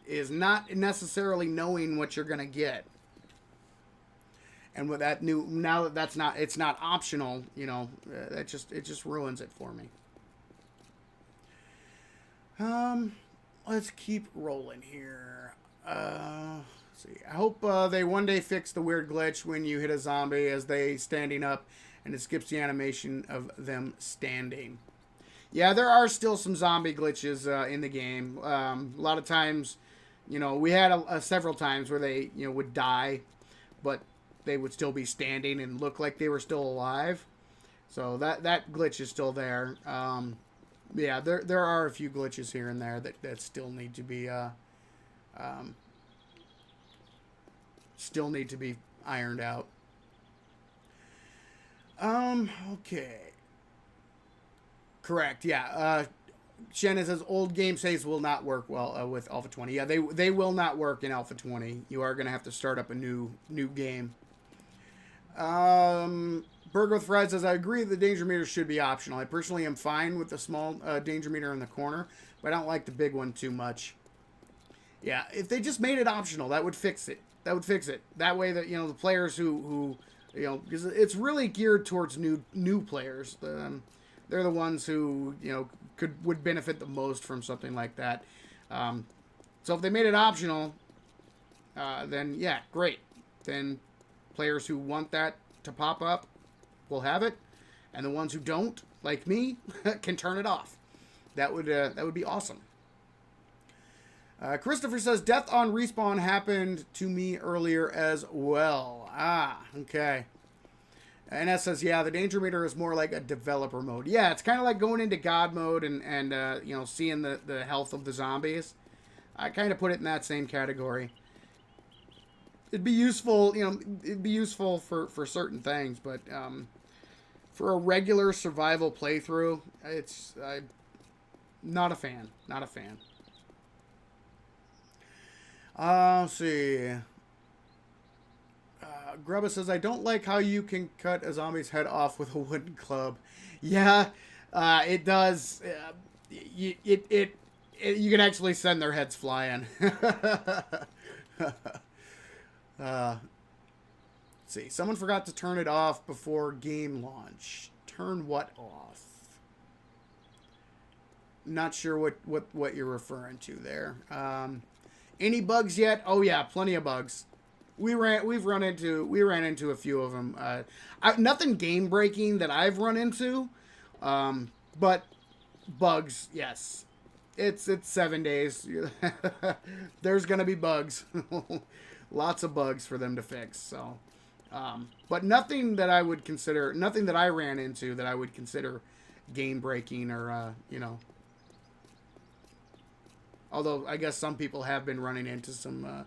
is not necessarily knowing what you're gonna get. And with that now that it's not optional, you know, it just ruins it for me. Let's keep rolling here. Let's see. I hope they one day fix the weird glitch when you hit a zombie as they standing up, and it skips the animation of them standing. Yeah, there are still some zombie glitches in the game. A lot of times, you know, we had several times where they, you know, would die, but they would still be standing and look like they were still alive. So that glitch is still there. Yeah, there are a few glitches here and there that still need to be ironed out. Okay. Correct, yeah. Shannon says old game saves will not work well with Alpha 20. Yeah, they will not work in Alpha 20. You are going to have to start up a new game. Burger with Fred says, I agree the danger meter should be optional. I personally am fine with the small danger meter in the corner, but I don't like the big one too much. Yeah, if they just made it optional, that would fix it. That way that, you know, the players who you know, because it's really geared towards new players. They're the ones who, you know, would benefit the most from something like that. So if they made it optional, then yeah, great. Then players who want that to pop up will have it, and the ones who don't, like me, can turn it off. That would be awesome. Christopher says, death on respawn happened to me earlier as well. Ah, okay. And that says, yeah, the danger meter is more like a developer mode. Yeah, it's kind of like going into God mode and you know, seeing the health of the zombies. I kind of put it in that same category. It'd be useful, you know, for certain things, but for a regular survival playthrough, it's not a fan. Let's see. Grubba says, I don't like how you can cut a zombie's head off with a wooden club. Yeah, it does. You can actually send their heads flying. Let's see. Someone forgot to turn it off before game launch. Turn what off? Not sure what you're referring to there. Any bugs yet? Oh yeah, plenty of bugs. We ran into a few of them. Nothing game breaking that I've run into, but bugs, yes. It's 7 days. There's gonna be bugs, lots of bugs for them to fix. So, but nothing that I would consider, nothing that I ran into that I would consider game breaking or you know. Although I guess some people have been running into some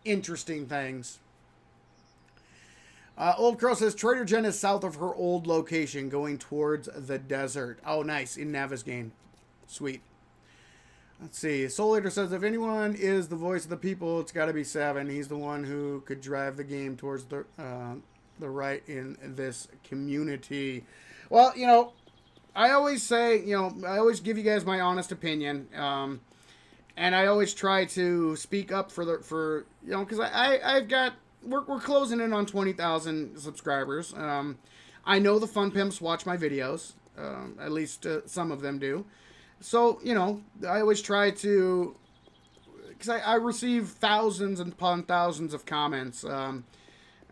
interesting things. Old Crow says Trader Jen is south of her old location, going towards the desert. Oh, nice, in Navezgane. Sweet. Let's see. Soul Eater says if anyone is the voice of the people, it's got to be Savin. He's the one who could drive the game towards the right in this community. Well, you know, I always say, you know, I always give you guys my honest opinion. And I always try to speak up for you know, because I've got, we're closing in on 20,000 subscribers. I know the Fun Pimps watch my videos, at least some of them do. So, you know, I always try to, because I receive thousands and upon thousands of comments, and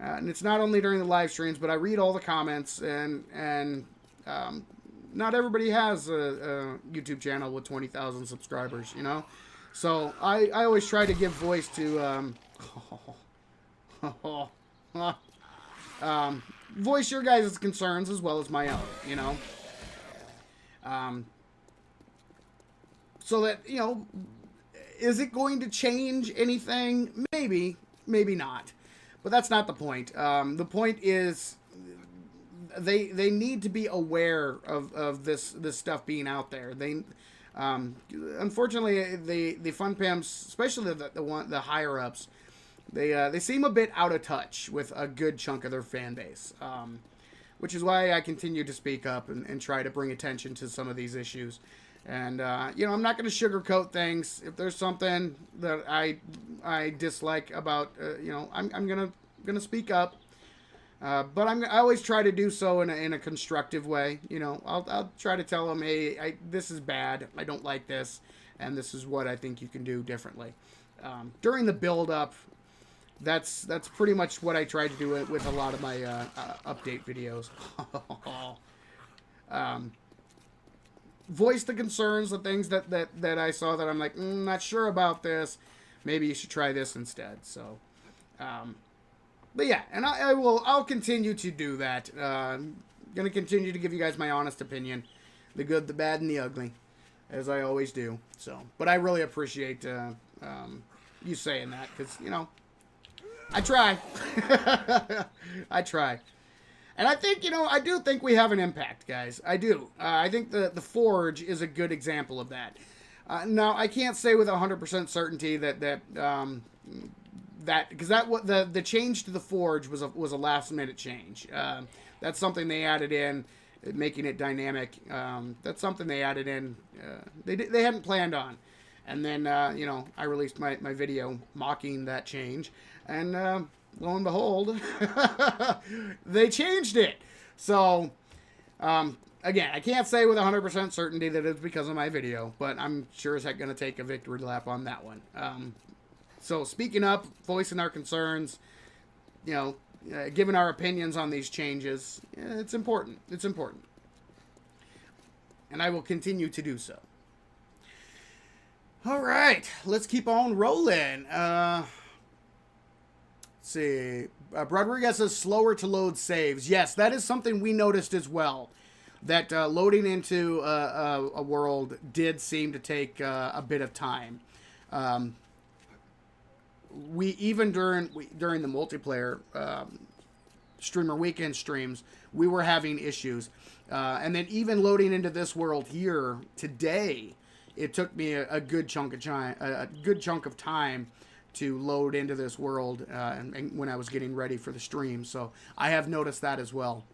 it's not only during the live streams, but I read all the comments, and not everybody has a YouTube channel with 20,000 subscribers, you know. So I always try to give voice to voice your guys' concerns as well as my own, you know. So that, you know, is it going to change anything? Maybe, maybe not. But that's not the point. The point is they need to be aware of this stuff being out there. They unfortunately, the Fun Pimps, especially the higher ups, they seem a bit out of touch with a good chunk of their fan base, which is why I continue to speak up and try to bring attention to some of these issues. And you know, I'm not going to sugarcoat things. If there's something that I dislike about, you know, I'm gonna speak up. But I always try to do so in a constructive way. You know, I'll try to tell them, hey, this is bad. I don't like this, and this is what I think you can do differently. During the build-up, that's pretty much what I try to do with a lot of my update videos. Voice the concerns, the things that I saw that I'm like, not sure about this. Maybe you should try this instead. So. But yeah, and I'll continue to do that. I'm going to continue to give you guys my honest opinion. The good, the bad, and the ugly. As I always do. So, but I really appreciate you saying that. Because, you know, I try. I try. And I think, you know, I do think we have an impact, guys. I do. I think the Forge is a good example of that. Now, I can't say with 100% certainty that because the change to the Forge was a last minute change. That's something they added in, making it dynamic. That's something they added in. They hadn't planned on, and then you know, I released my video mocking that change, and lo and behold, they changed it. So again, I can't say with 100% certainty that it's because of my video, but I'm sure as heck going to take a victory lap on that one. So speaking up, voicing our concerns, you know, giving our opinions on these changes, it's important. It's important. And I will continue to do so. All right, let's keep on rolling. Let's see. Rodriguez says slower to load saves. Yes, that is something we noticed as well. That loading into a world did seem to take a bit of time. We even during the multiplayer streamer weekend streams, we were having issues, and then even loading into this world here today, it took me a good chunk of time to load into this world, and when I was getting ready for the stream. So I have noticed that as well.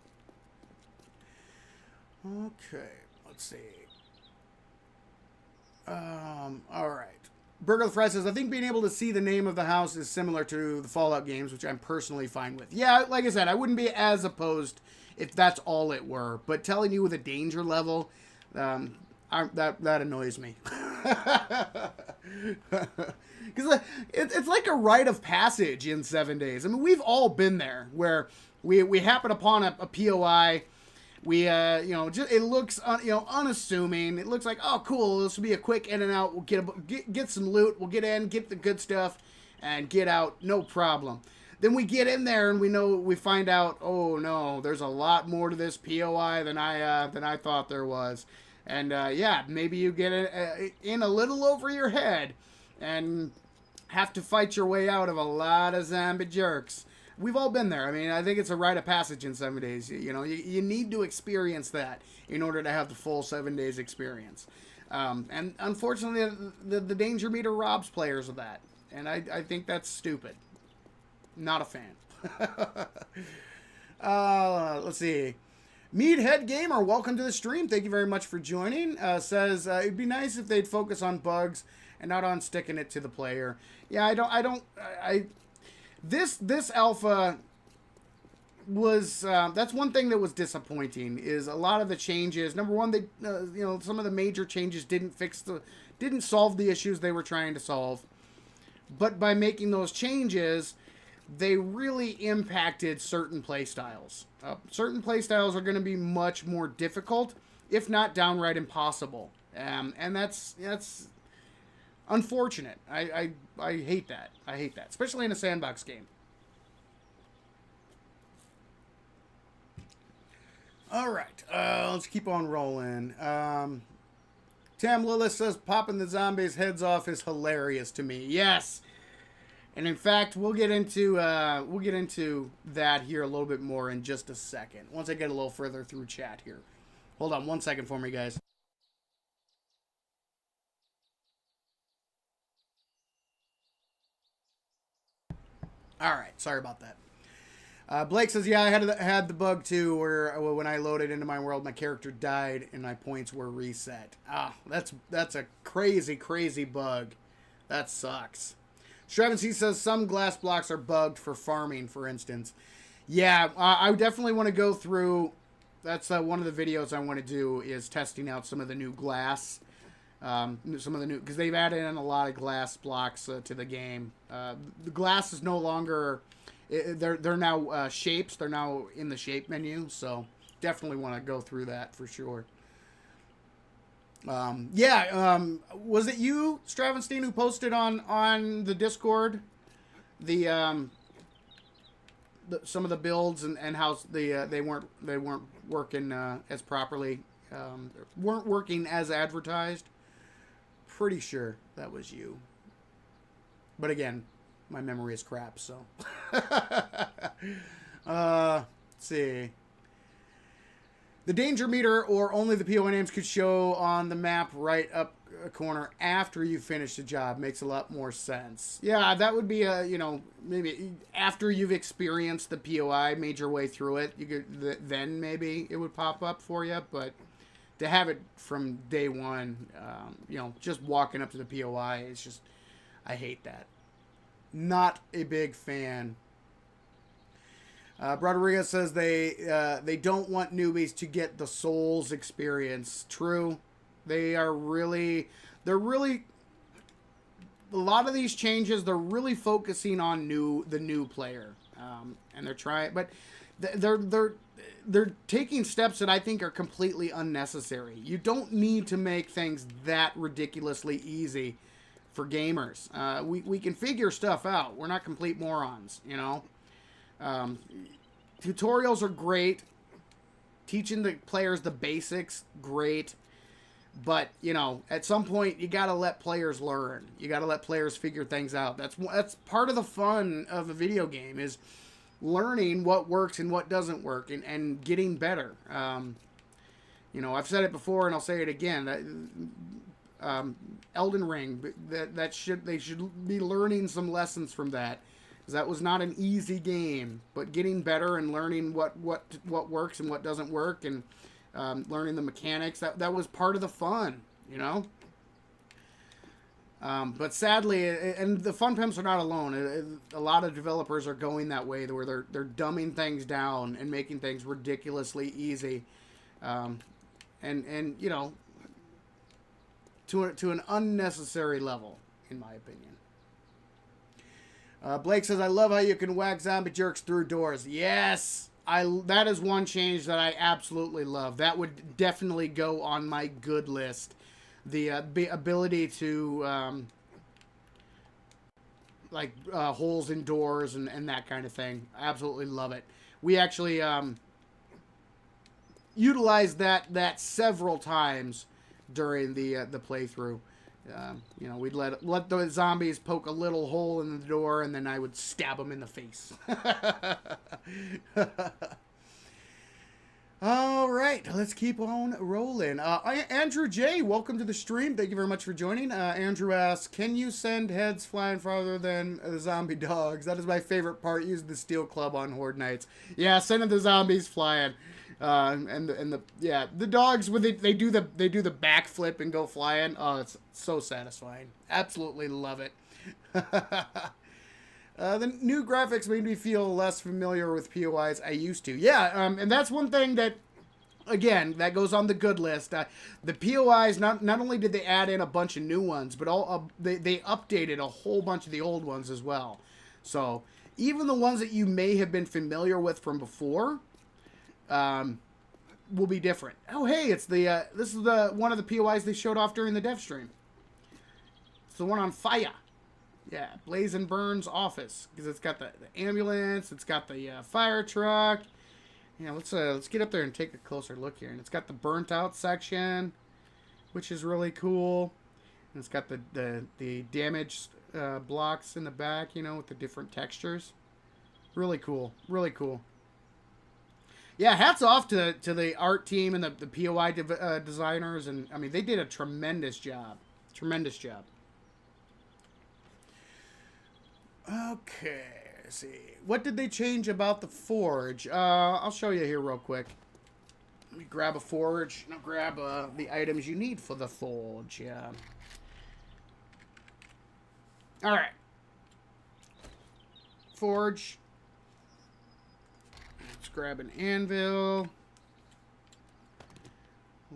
Okay, let's see. All right. Burger the Fry says, I think being able to see the name of the house is similar to the Fallout games, which I'm personally fine with. Yeah, like I said, I wouldn't be as opposed if that's all it were. But telling you with a danger level, that annoys me. Because it's like a rite of passage in 7 days. I mean, we've all been there where we happen upon a POI. We, just, it looks, unassuming. It looks like, oh, cool, this will be a quick in and out. We'll get some loot. We'll get in, get the good stuff, and get out, no problem. Then we get in there and we find out, oh no, there's a lot more to this POI than I thought there was. And maybe you get in a little over your head and have to fight your way out of a lot of zombie jerks. We've all been there. I mean, I think it's a rite of passage in 7 days. You need to experience that in order to have the full 7 days experience. And unfortunately, the danger meter robs players of that. And I think that's stupid. Not a fan. Let's see. Meathead Gamer, welcome to the stream. Thank you very much for joining. Says it'd be nice if they'd focus on bugs and not on sticking it to the player. Yeah, This alpha was that's one thing that was disappointing. Is a lot of the changes. Number one, they some of the major changes didn't solve the issues they were trying to solve. But by making those changes, they really impacted certain playstyles. Certain playstyles are going to be much more difficult, if not downright impossible. And that's unfortunate. I hate that. I hate that, especially in a sandbox game. All right, let's keep on rolling. Tam Lilith says popping the zombies' heads off is hilarious to me. Yes. And in fact, we'll get into that here a little bit more in just a second. Once I get a little further through chat here. Hold on 1 second for me, guys. All right, sorry about that. Blake says, yeah, I had the bug too, where when I loaded into my world, my character died and my points were reset. That's a crazy bug. That sucks. Straven C says some glass blocks are bugged for farming, for instance. Yeah, I definitely want to go through. That's one of the videos I want to do is testing out some of the new glass. Because they've added in a lot of glass blocks to the game. The glass is no longer. They're now shapes. They're now in the shape menu. So definitely want to go through that for sure. Was it you, Stravenstein, who posted on the Discord some of the builds and how they weren't working as properly, weren't working as advertised? Pretty sure that was you. But again, my memory is crap, so. Let's see. The danger meter or only the POI names could show on the map right up a corner after you finish the job. Makes a lot more sense. Yeah, that would be maybe after you've experienced the POI, made your way through it, you could then maybe it would pop up for you. But to have it from day one, just walking up to the POI, it's just, I hate that. Not a big fan. Rodriguez says they don't want newbies to get the Souls experience. True. They're really a lot of these changes, they're really focusing on the new player. And they're trying, but they're taking steps that I think are completely unnecessary. You don't need to make things that ridiculously easy for gamers. We can figure stuff out. We're not complete morons, tutorials are great. Teaching the players the basics, great. But, at some point, you got to let players learn. You got to let players figure things out. That's part of the fun of a video game, is learning what works and what doesn't work and getting better. I've said it before and I'll say it again. Elden Ring, they should be learning some lessons from that. That was not an easy game, but getting better and learning what works and what doesn't work, and learning the mechanics, that was part of the fun, But sadly, and the fun pimps are not alone. A lot of developers are going that way, where they're dumbing things down and making things ridiculously easy, and to an unnecessary level, in my opinion. Blake says, I love how you can whack zombie jerks through doors. Yes, that is one change that I absolutely love. That would definitely go on my good list. The ability to, holes in doors and that kind of thing. I absolutely love it. We actually utilized that several times during the playthrough. We'd let the zombies poke a little hole in the door, and then I would stab them in the face. All right, let's keep on rolling. Andrew J, welcome to the stream. Thank you very much for joining. Andrew asks, can you send heads flying farther than the zombie dogs? That is my favorite part, using the steel club on Horde Nights. Yeah, sending the zombies flying. The dogs, when they do the backflip and go flying. Oh, it's so satisfying. Absolutely love it. The new graphics made me feel less familiar with POIs I used to. Yeah, and that's one thing that, again, that goes on the good list. The POIs, not only did they add in a bunch of new ones, but they updated a whole bunch of the old ones as well. So even the ones that you may have been familiar with from before, will be different. Oh, hey, it's this is one of the POIs they showed off during the dev stream. It's the one on fire. Yeah, Blaze and Burns office, because it's got the ambulance, it's got the fire truck. Yeah, let's get up there and take a closer look here. And it's got the burnt out section, which is really cool. And it's got the damaged blocks in the back, with the different textures. Really cool, really cool. Yeah, hats off to the art team and the POI designers, and I mean they did a tremendous job. Tremendous job. Okay, let's see. What did they change about the forge? I'll show you here real quick. Let me grab a forge, and I'll grab the items you need for the forge. Yeah. All right. Forge. Let's grab an anvil.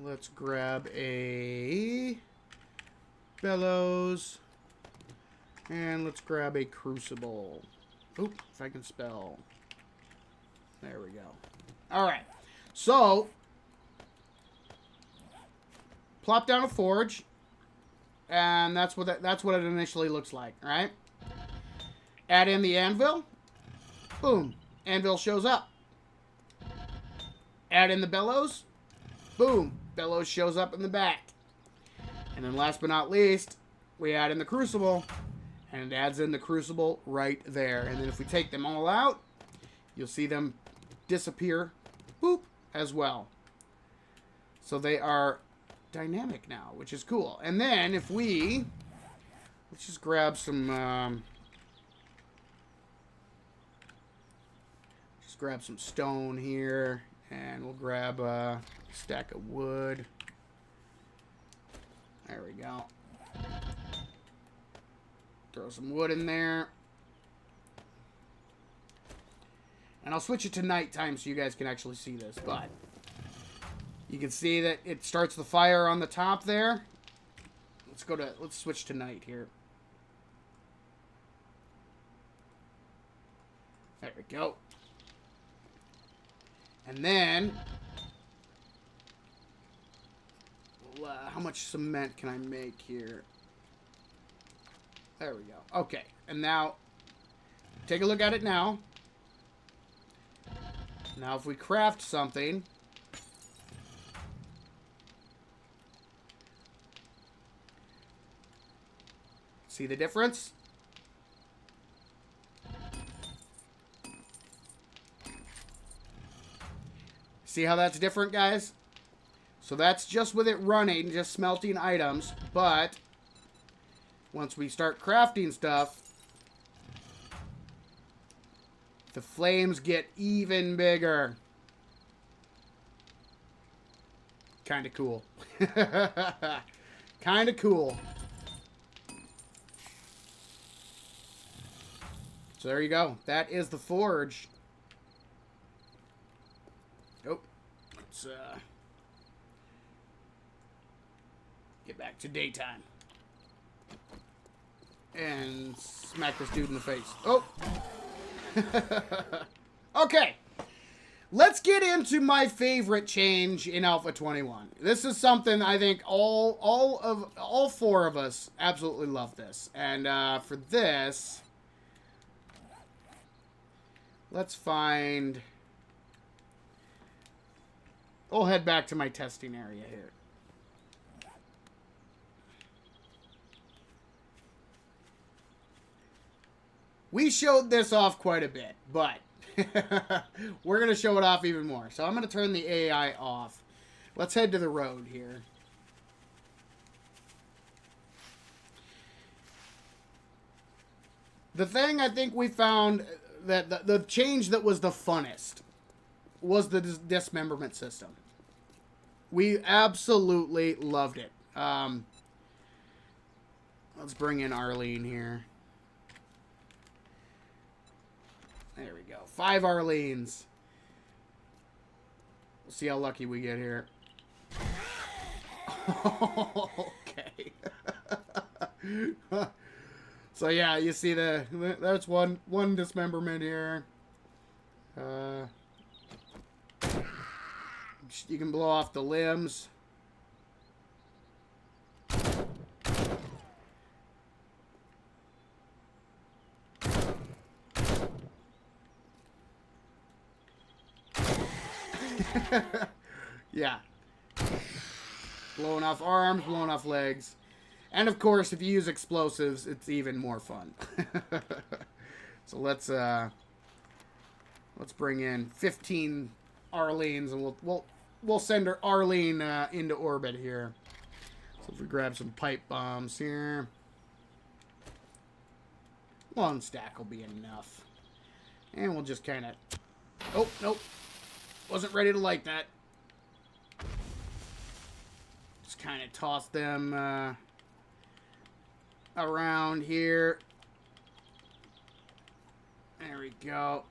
Let's grab a bellows. And let's grab a crucible. Oop, if I can spell. There we go. Alright. So, plop down a forge. And that's what it initially looks like, alright? Add in the anvil. Boom. Anvil shows up. Add in the bellows. Boom. Bellows shows up in the back. And then last but not least, we add in the crucible. And it adds in the crucible right there. And then if we take them all out, you'll see them disappear, boop, as well. So they are dynamic now, which is cool. And then if let's just grab some, stone here. And we'll grab a stack of wood. There we go. Throw some wood in there. And I'll switch it to nighttime so you guys can actually see this. But you can see that it starts the fire on the top there. Let's switch to night here. There we go. And then, how much cement can I make here? There we go. Okay. And now, take a look at it now. Now, if we craft something, see the difference? See how that's different, guys? So that's just with it running, just smelting items, but once we start crafting stuff, the flames get even bigger. Kind of cool. Kind of cool. So there you go. That is the forge. Oh, let's get back to daytime. And smack this dude in the face. Oh. Okay. Let's get into my favorite change in Alpha 21. This is something I think all four of us absolutely love this. And for this, let's find... I'll head back to my testing area here. We showed this off quite a bit, but we're going to show it off even more. So I'm going to turn the AI off. Let's head to the road here. The thing I think we found that the change that was the funnest was the dismemberment system. We absolutely loved it. Let's bring in Arlene here. There we go. 5 Arlenes. We'll see how lucky we get here. Okay. So yeah, you see that's one dismemberment here. You can blow off the limbs. Yeah. Blowing off arms, blowing off legs. And of course, if you use explosives, it's even more fun. So let's bring in 15 Arlenes, and we'll send her Arlene into orbit here. So if we grab some pipe bombs here, 1 stack will be enough. And we'll just kind of... Oh, nope. Wasn't ready to light that. Just kind of toss them around here. There we go.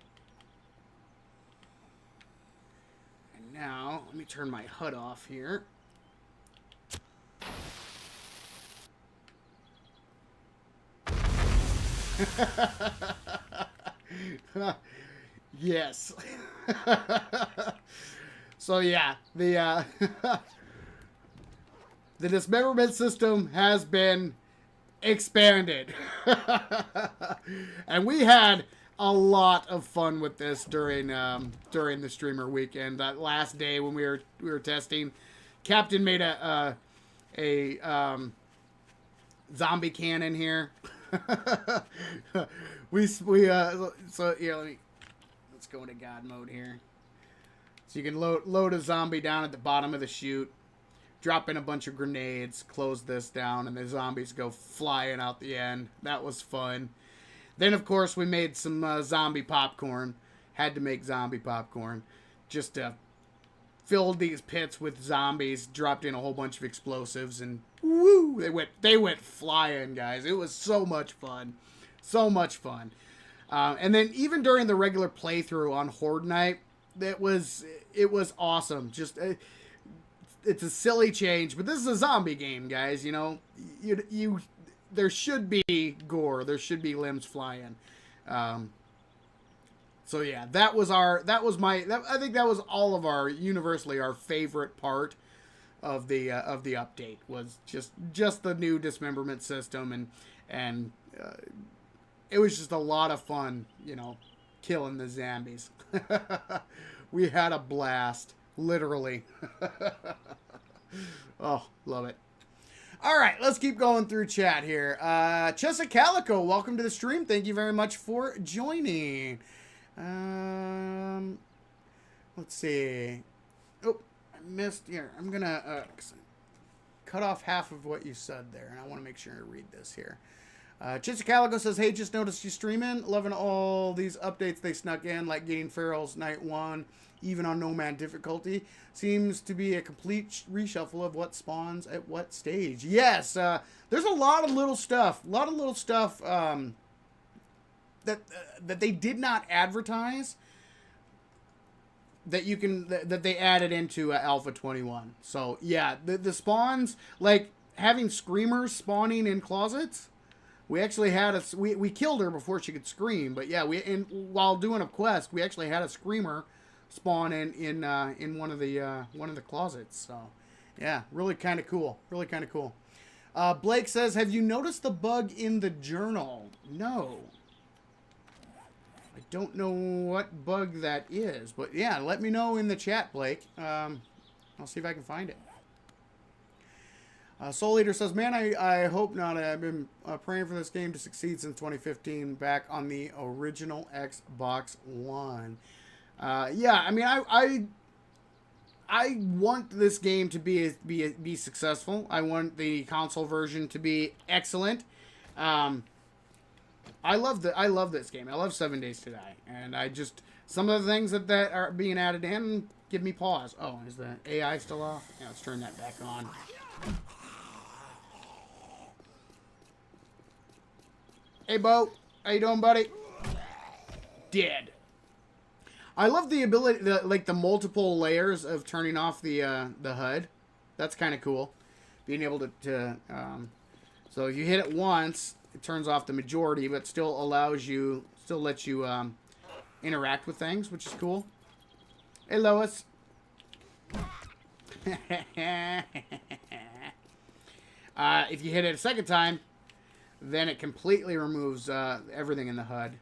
And now, let me turn my HUD off here. Yes. So yeah, the the dismemberment system has been expanded. And we had a lot of fun with this during the streamer weekend. That last day when we were testing, Captain made a zombie cannon here. So yeah, let's go into God mode here. So you can load a zombie down at the bottom of the chute, drop in a bunch of grenades, close this down, and the zombies go flying out the end. That was fun. Then, of course, we made some zombie popcorn. Had to make zombie popcorn. Just filled these pits with zombies, dropped in a whole bunch of explosives, and woo! They went flying, guys. It was so much fun. So much fun. And then even during the regular playthrough on Horde Night, it was awesome. Just it's a silly change, but this is a zombie game, guys. You know, you there should be gore, there should be limbs flying. So yeah, I think that was all of our universally our favorite part of the update was just the new dismemberment system, and it was just a lot of fun, you know, killing the zombies. We had a blast, literally. Oh, love it. All right, let's keep going through chat here. Chessa Calico, welcome to the stream. Thank you very much for joining. Let's see. Oh, I missed here. I'm gonna cut off half of what you said there, and I want to make sure I read this here. Calico says, hey, just noticed you streaming. Loving all these updates they snuck in, like getting Feral's Night 1, even on Nomad difficulty. Seems to be a complete reshuffle of what spawns at what stage. Yes, there's a lot of little stuff. That they did not advertise that they added into Alpha 21. So, yeah, the spawns, like having screamers spawning in closets, We actually had a we killed her before she could scream, but yeah, while doing a quest, we actually had a screamer spawn in one of the closets. So yeah, really kind of cool. Really kind of cool. Blake says, "Have you noticed the bug in the journal?" No. I don't know what bug that is, but yeah, let me know in the chat, Blake. I'll see if I can find it. Soul Eater says, "Man, I hope not. I've been praying for this game to succeed since 2015, back on the original Xbox One." Yeah, I mean, I want this game to be successful. I want the console version to be excellent. I love this game. I love 7 Days to Die, and some of the things that are being added in give me pause. Oh, is the AI still off? Yeah, let's turn that back on. Hey, Bo. How you doing, buddy? Dead. I love the ability, the multiple layers of turning off the HUD. That's kind of cool. Being able to so if you hit it once, it turns off the majority, but still lets you interact with things, which is cool. Hey, Lois. If you hit it a second time, then it completely removes everything in the HUD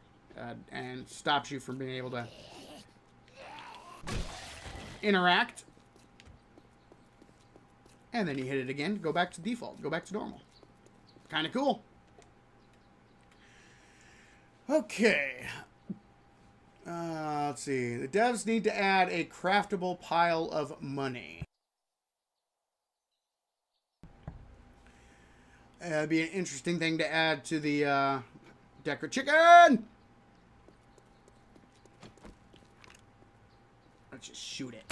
and stops you from being able to interact. And then you hit it again, go back to default, go back to normal. Kind of cool. Okay. Let's see. The devs need to add a craftable pile of money. It'd be an interesting thing to add to the Decker Chicken! Let's just shoot it.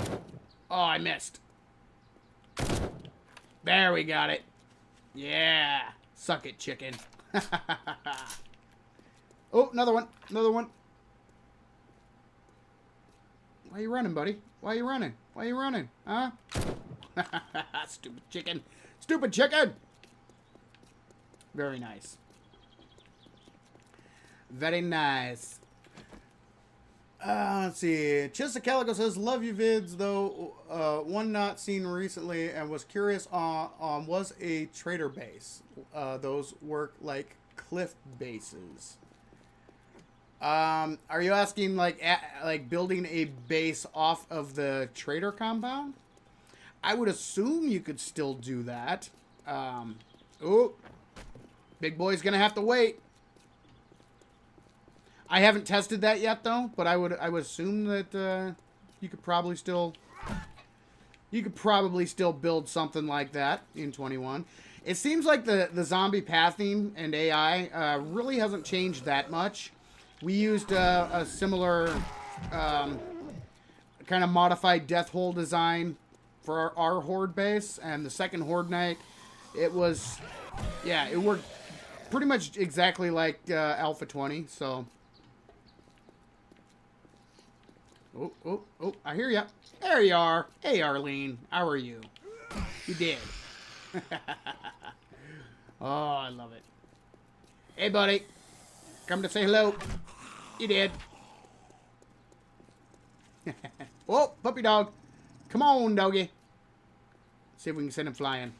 Oh, I missed. There, we got it. Yeah. Suck it, chicken. Oh, another one. Another one. Why are you running, buddy? Why are you running? Why are you running? Huh? Stupid chicken. Stupid chicken! Very nice. Very nice. Let's see. Chisicalico says, "Love you vids, though. One not seen recently and was curious on was a trader base. Those work like cliff bases." Are you asking like building a base off of the trader compound? I would assume you could still do that. Oh, big boy's gonna have to wait. I haven't tested that yet though, but I would assume that you could probably still build something like that in 21. It seems like the zombie pathing and AI really hasn't changed that much. We used a similar kind of modified death hole design for our horde base, and the second horde night, it worked pretty much exactly like Alpha 20. So, oh, I hear ya. There you are. Hey, Arlene, how are you? You did. Oh, I love it. Hey, buddy. Come to say hello. You did. Oh, puppy dog. Come on, doggy. See if we can send him flying.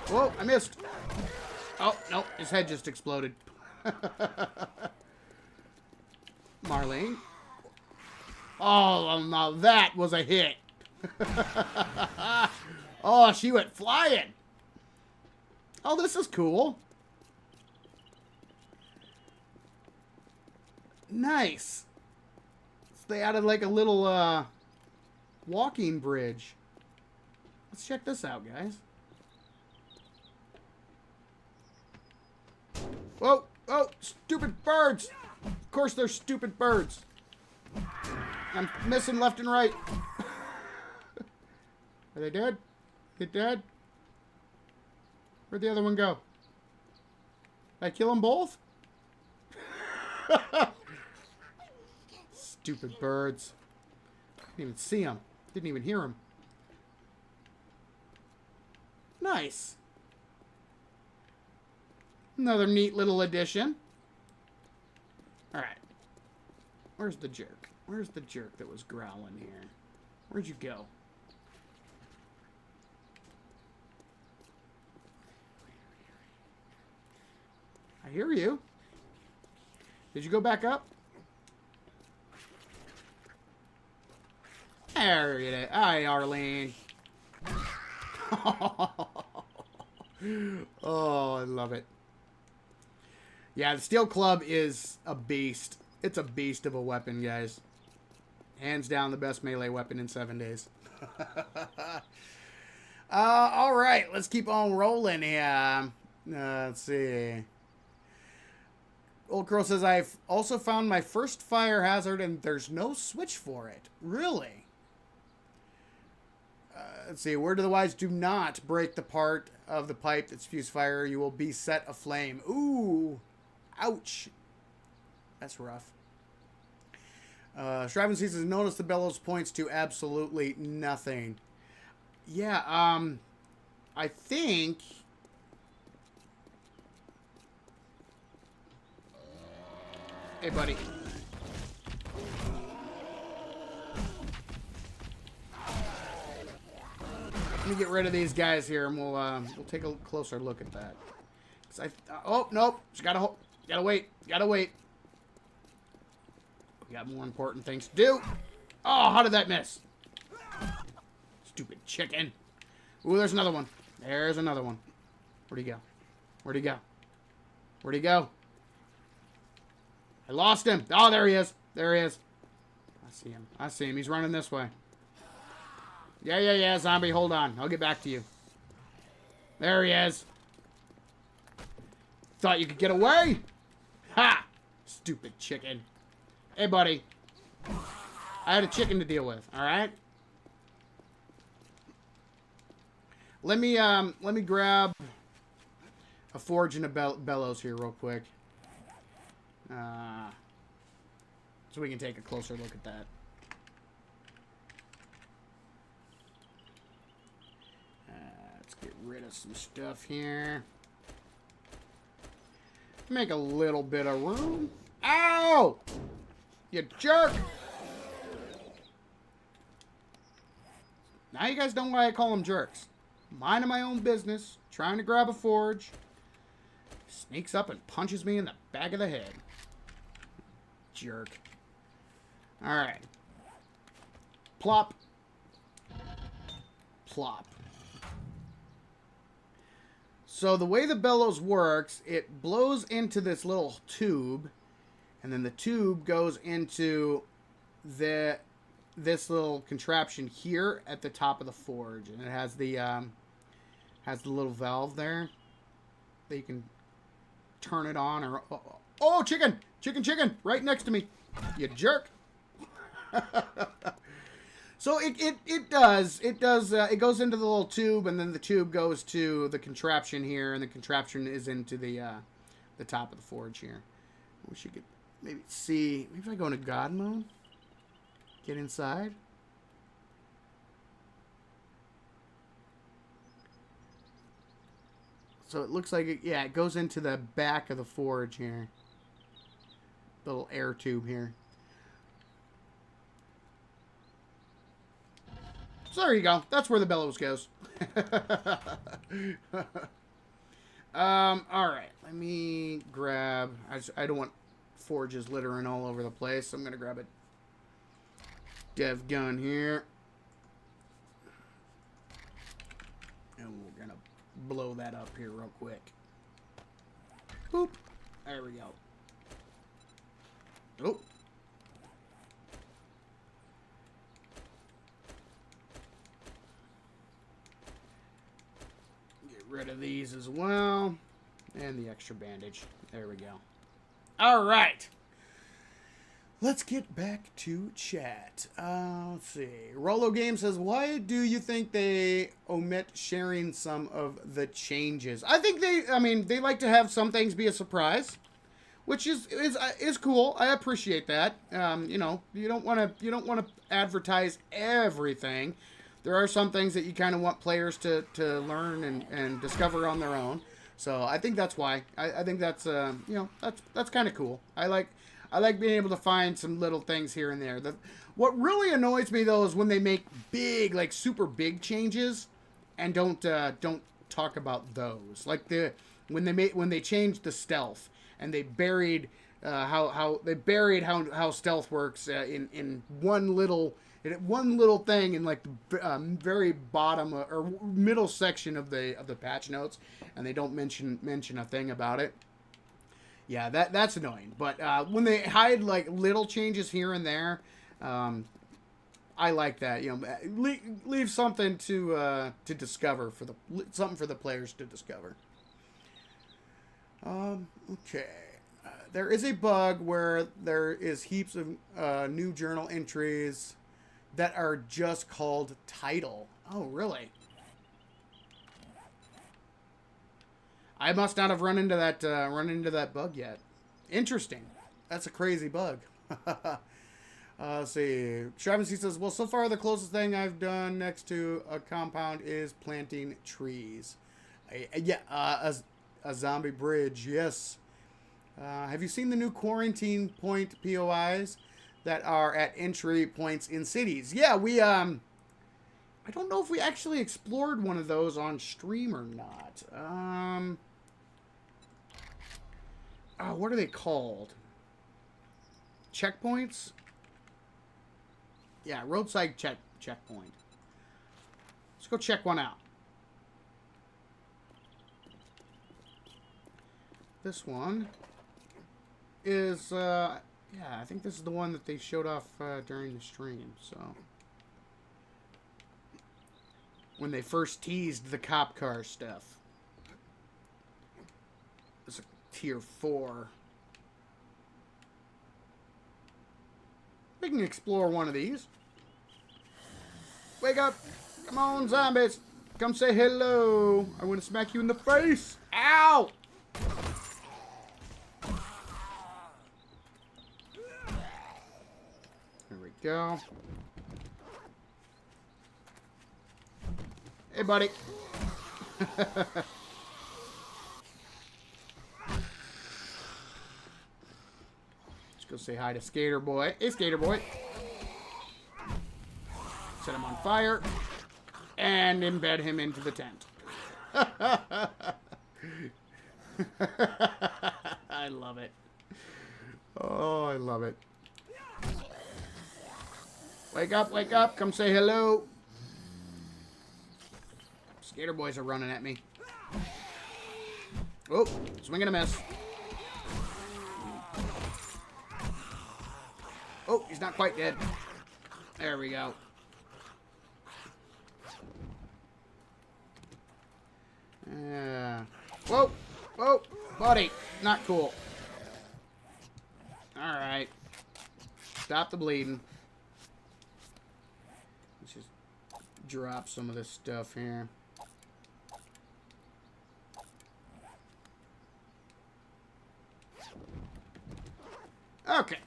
Whoa, I missed. Oh, no, his head just exploded. Marlene. Oh, now that was a hit. Oh, she went flying. Oh, this is cool. Nice. So they added like a little walking bridge. Let's check this out, guys. Whoa, oh, stupid birds. Of course they're stupid birds. I'm missing left and right. Are they dead? They dead? Where'd the other one go? Did I kill them both? Stupid birds. Didn't even see them. Didn't even hear them. Nice. Another neat little addition. Alright. Where's the jerk? Where's the jerk that was growling here? Where'd you go? I hear you. Did you go back up? There it is. Hi, Arlene. Oh, I love it. Yeah, the steel club is a beast. It's a beast of a weapon, guys. Hands down the best melee weapon in 7 days. All right, let's keep on rolling here. Let's see. Old Crow says, I've also found my first fire hazard and there's no switch for it. Really? Let's see. Word to the wise, do not break the part of the pipe that spews fire. You will be set aflame. Ooh. Ouch. That's rough. Shriven says, notice the bellows points to absolutely nothing. Yeah, I think... Hey, buddy. Let me get rid of these guys here, and we'll take a closer look at that. Oh nope, just gotta wait, gotta wait. We got more important things to do. Oh, how did that miss? Stupid chicken. Ooh, there's another one. There's another one. Where'd he go? Where'd he go? Where'd he go? I lost him. Oh, there he is. There he is. I see him. I see him. He's running this way. Yeah, zombie. Hold on. I'll get back to you. There he is. Thought you could get away? Ha! Stupid chicken. Hey, buddy. I had a chicken to deal with, alright? Let me grab a forge and a bellows here real quick. So we can take a closer look at that. Let's get rid of some stuff here. Make a little bit of room. Ow! You jerk! Now you guys know why I call them jerks. Minding my own business, trying to grab a forge. Sneaks up and punches me in the back of the head. Jerk. Alright. Plop. Plop. So the way the bellows works, it blows into this little tube, and then the tube goes into this little contraption here at the top of the forge, and it has the little valve there that you can turn it on or oh, chicken right next to me, you jerk. So it goes into the little tube, and then the tube goes to the contraption here, and the contraption is into the top of the forge here. I wish you could maybe see. Maybe if I go into God mode, get inside. So it looks like it goes into the back of the forge here. Little air tube here. So there you go. That's where the bellows goes. Alright. Let me grab... I don't want forges littering all over the place, so I'm going to grab a dev gun here. And we're going to blow that up here real quick. Boop. There we go. Oh. Get rid of these as well. And the extra bandage. There we go. All right. Let's get back to chat. Let's see. Rollo Game says, why do you think they omit sharing some of the changes? I think they like to have some things be a surprise, which is cool. I appreciate that. You know, you don't want to advertise everything. There are some things that you kind of want players to learn and discover on their own. So I think that's why. I think that's you know, that's kind of cool. I like being able to find some little things here and there. What really annoys me though is when they make big, like super big changes, and don't talk about those. Like when they changed the stealth and they buried how stealth works in one little thing in like the very bottom or middle section of the patch notes, and they don't mention a thing about it. Yeah, that's annoying. But when they hide like little changes here and there, I like that. You know, leave something to discover something for the players to discover. Okay. There is a bug where there is heaps of new journal entries that are just called title. Oh, really? I must not have run into that bug yet. Interesting. That's a crazy bug. Let's see. Travis says, well, so far the closest thing I've done next to a compound is planting trees. A zombie bridge, yes. Have you seen the new quarantine point POIs that are at entry points in cities? Yeah, I don't know if we actually explored one of those on stream or not. What are they called? Checkpoints? Yeah, roadside checkpoint. Let's go check one out. This one is, yeah, I think this is the one that they showed off during the stream, so. When they first teased the cop car stuff. It's a tier 4. We can explore one of these. Wake up! Come on, zombies! Come say hello! I want to smack you in the face! Ow! There we go. Hey, buddy. Let's go say hi to Skater Boy. Hey, Skater Boy. Set him on fire and embed him into the tent. I love it. Oh, I love it. Wake up, come say hello. Skater boys are running at me. Oh, swing and a miss. Oh, he's not quite dead. There we go. Yeah. Whoa, whoa, buddy. Not cool. Alright. Stop the bleeding. Let's just drop some of this stuff here. Okay.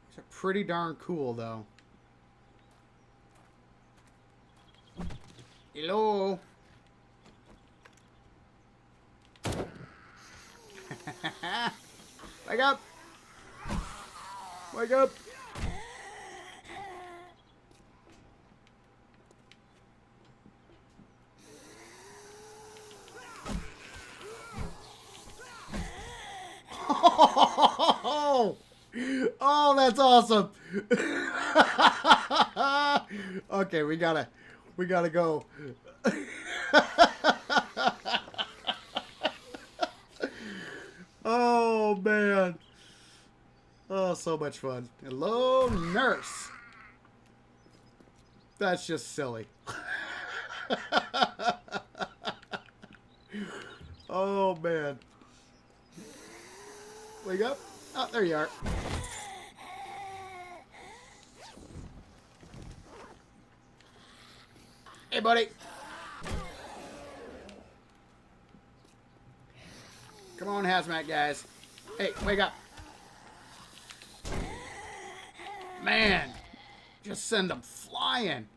These are pretty darn cool, though. Hello. Wake up. Wake up. Oh, that's awesome. Okay, we gotta go. Oh, man. Oh, so much fun. Hello, nurse. That's just silly. Oh, man. Wake up. Oh, there you are. Hey, buddy. Come on, hazmat guys. Hey, wake up. Man, just send them flying.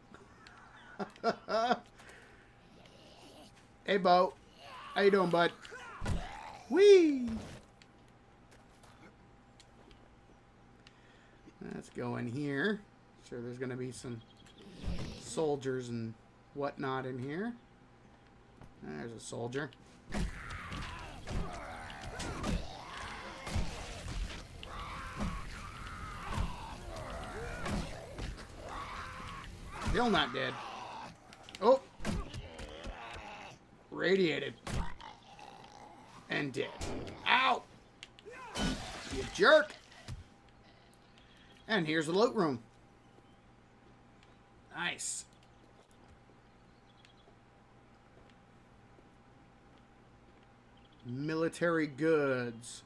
Hey, Bo. How you doing, bud? Whee! Let's go in here. Sure, there's going to be some soldiers and whatnot in here. There's a soldier. Still not dead. Oh! Radiated. And dead. Ow! You jerk! And here's the loot room. Nice. Military goods.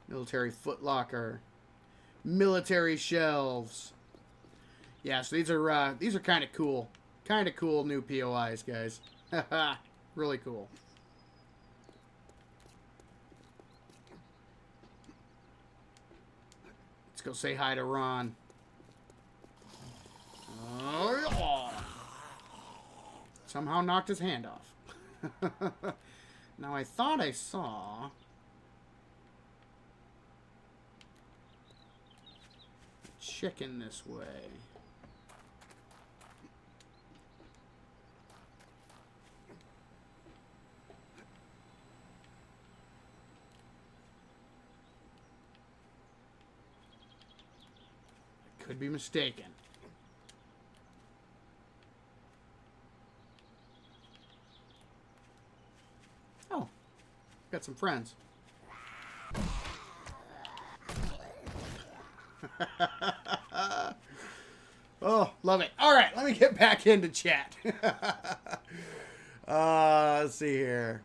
Military footlocker. Military shelves. Yeah, so these are kind of cool. Kind of cool new POIs, guys. Really cool. Let's go say hi to Ron. Oh, yeah. Somehow knocked his hand off. Now, I thought I saw... chicken this way. I could be mistaken. Oh, got some friends. Oh, love it. All right, let me get back into chat. Let's see here.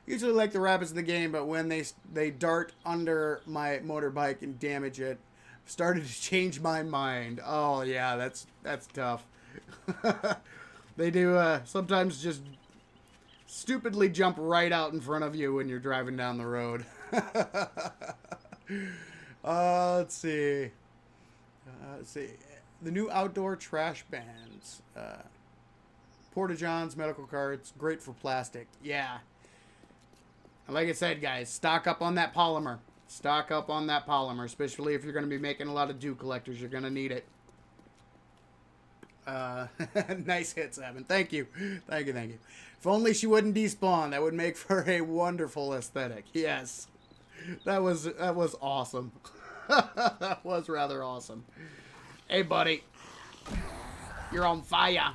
Usually like the rabbits in the game, but when they dart under my motorbike and damage it, started to change my mind. Oh yeah, that's tough. They do sometimes just stupidly jump right out in front of you when you're driving down the road. Let's see. Let's see. The new outdoor trash bans. Porta-johns, medical carts, great for plastic. Yeah. Like I said, guys, stock up on that polymer. Stock up on that polymer, especially if you're going to be making a lot of dew collectors. You're going to need it. Nice hits, Evan. Thank you. Thank you, thank you. If only she wouldn't despawn, that would make for a wonderful aesthetic. Yes. That was awesome. That was rather awesome. Hey, buddy. You're on fire.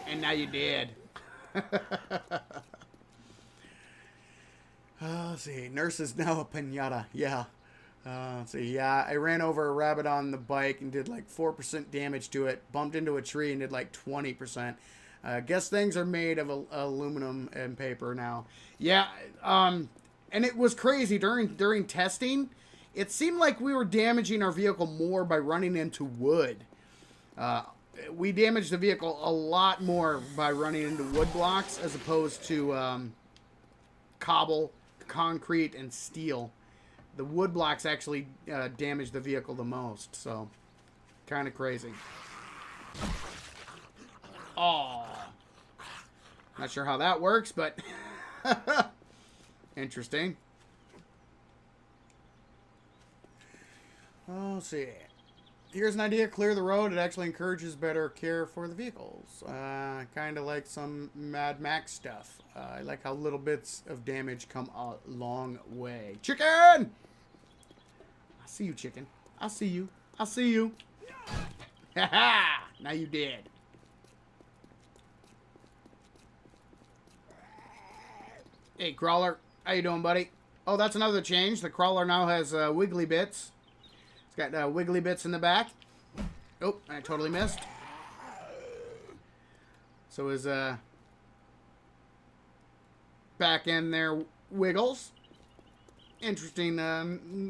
And now you're dead. Let's see. Nurse is now a pinata. Yeah. Let's see. Yeah, I ran over a rabbit on the bike and did like 4% damage to it. Bumped into a tree and did like 20%. Guess things are made of aluminum and paper now. Yeah. And it was crazy during testing. It seemed like we were damaging our vehicle more by running into wood. We damaged the vehicle a lot more by running into wood blocks as opposed to cobble, concrete, and steel. The wood blocks actually damaged the vehicle the most, so kind of crazy. Oh, not sure how that works, but interesting. Oh, let's see. Here's an idea. Clear the road. It actually encourages better care for the vehicles. Kind of like some Mad Max stuff. I like how little bits of damage come a long way. Chicken! I see you, chicken. I see you. I see you. Ha ha! Now you dead. Hey, Crawler. How you doing, buddy? Oh, that's another change. The Crawler now has wiggly bits. It's got wiggly bits in the back. Oh, I totally missed. So his back end there wiggles. Interesting,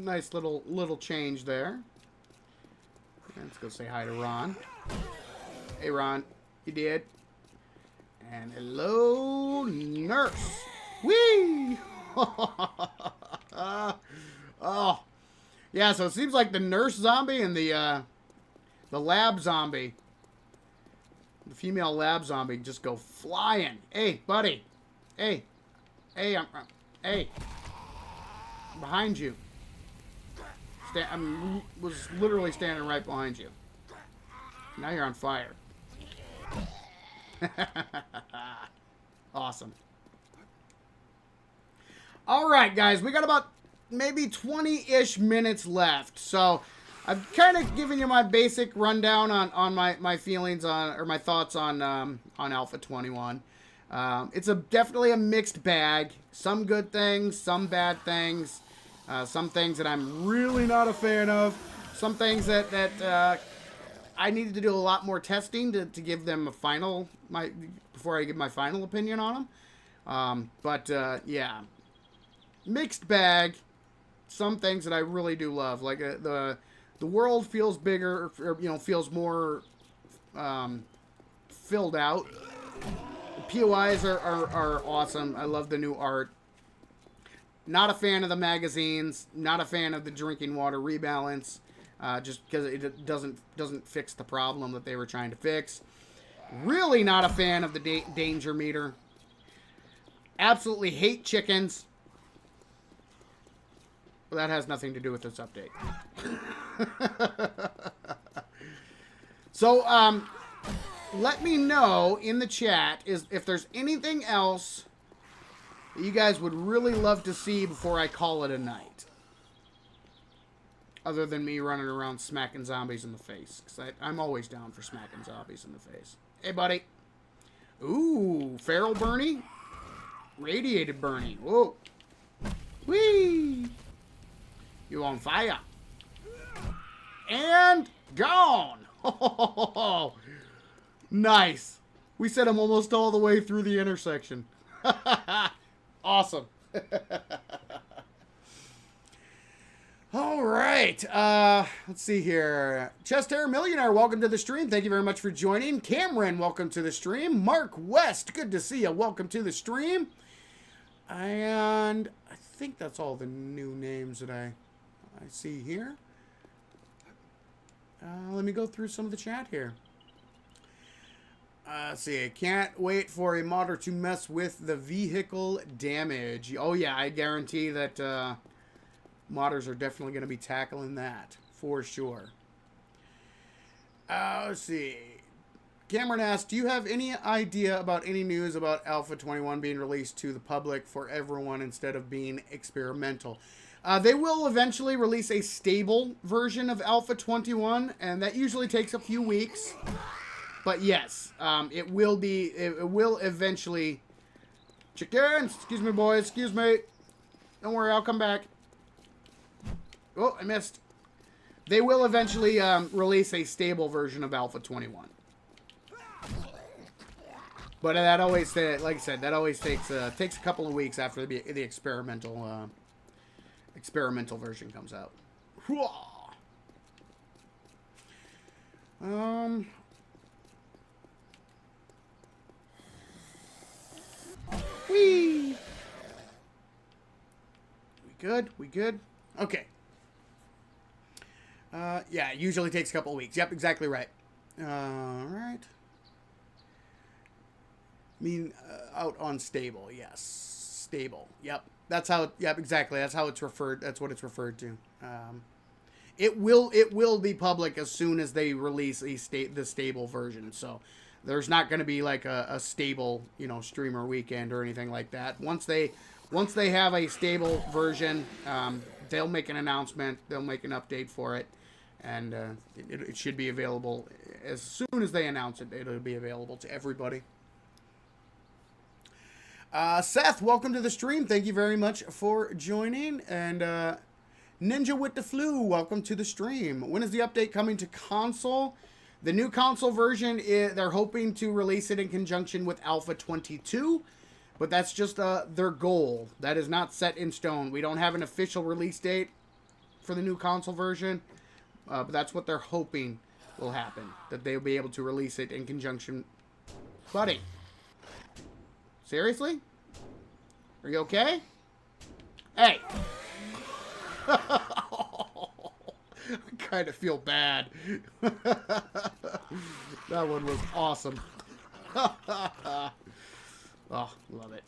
nice little change there. Let's go say hi to Ron. Hey, Ron. You did. And hello, nurse. Whee! Oh. Yeah, so it seems like the nurse zombie and the lab zombie The female lab zombie just go flying. Hey, buddy. Hey. Hey, hey. Behind you. I was literally standing right behind you. Now you're on fire. Awesome. All right, guys. We got about maybe 20-ish minutes left. So I've kind of given you my basic rundown on my feelings on, or my thoughts on Alpha 21. It's definitely a mixed bag. Some good things, some bad things. Some things that I'm really not a fan of. Some things that I needed to do a lot more testing to give them a final, before I give my final opinion on them. Yeah, mixed bag. Some things that I really do love, like the world feels bigger, or, you know, feels more filled out. The POIs are awesome. I love the new art. Not a fan of the magazines. Not a fan of the drinking water rebalance. Just because it doesn't fix the problem that they were trying to fix. Really not a fan of the danger meter. Absolutely hate chickens. But that has nothing to do with this update. So, let me know in the chat if there's anything else that you guys would really love to see before I call it a night. Other than me running around smacking zombies in the face. Because I'm always down for smacking zombies in the face. Hey, buddy. Ooh, feral Bernie. Radiated Bernie. Whoa. Whee. You on fire. And gone. Oh, nice. We sent him almost all the way through the intersection. Awesome. All right. Let's see here. Chest Hair Millionaire, welcome to the stream. Thank you very much for joining. Cameron, welcome to the stream. Mark West, good to see you. Welcome to the stream. And I think that's all the new names that I see here. Let me go through some of the chat here. Let's see. I can't wait for a modder to mess with the vehicle damage. Oh, yeah. I guarantee that modders are definitely going to be tackling that for sure. Let's see. Cameron asked, do you have any idea about any news about Alpha 21 being released to the public for everyone instead of being experimental? They will eventually release a stable version of Alpha 21, and that usually takes a few weeks. But yes, it will eventually... Chickens! Excuse me, boys. Excuse me. Don't worry, I'll come back. Oh, I missed. They will eventually release a stable version of Alpha 21. But that always, like I said, that always takes a couple of weeks after the experimental version comes out. Whee! We good? We good? Okay. Yeah, it usually takes a couple of weeks. Yep, exactly right. All right. I mean, out on stable. Yes, stable. Yep, that's how. Yep, exactly. That's how it's referred. That's what it's referred to. It will be public as soon as they release the stable version. So there's not going to be like a stable, streamer weekend or anything like that. Once they have a stable version, they'll make an announcement. They'll make an update for it, and it should be available as soon as they announce it. It'll be available to everybody. Seth, welcome to the stream. Thank you very much for joining. And Ninja with the Flu, welcome to the stream. When is the update coming to console? The new console version, they're hoping to release it in conjunction with Alpha 22, but that's just their goal. That is not set in stone. We don't have an official release date for the new console version, but that's what they're hoping will happen, that they'll be able to release it in conjunction. Buddy. Seriously? Are you okay? Hey! I kind of feel bad. That one was awesome. Oh, love it.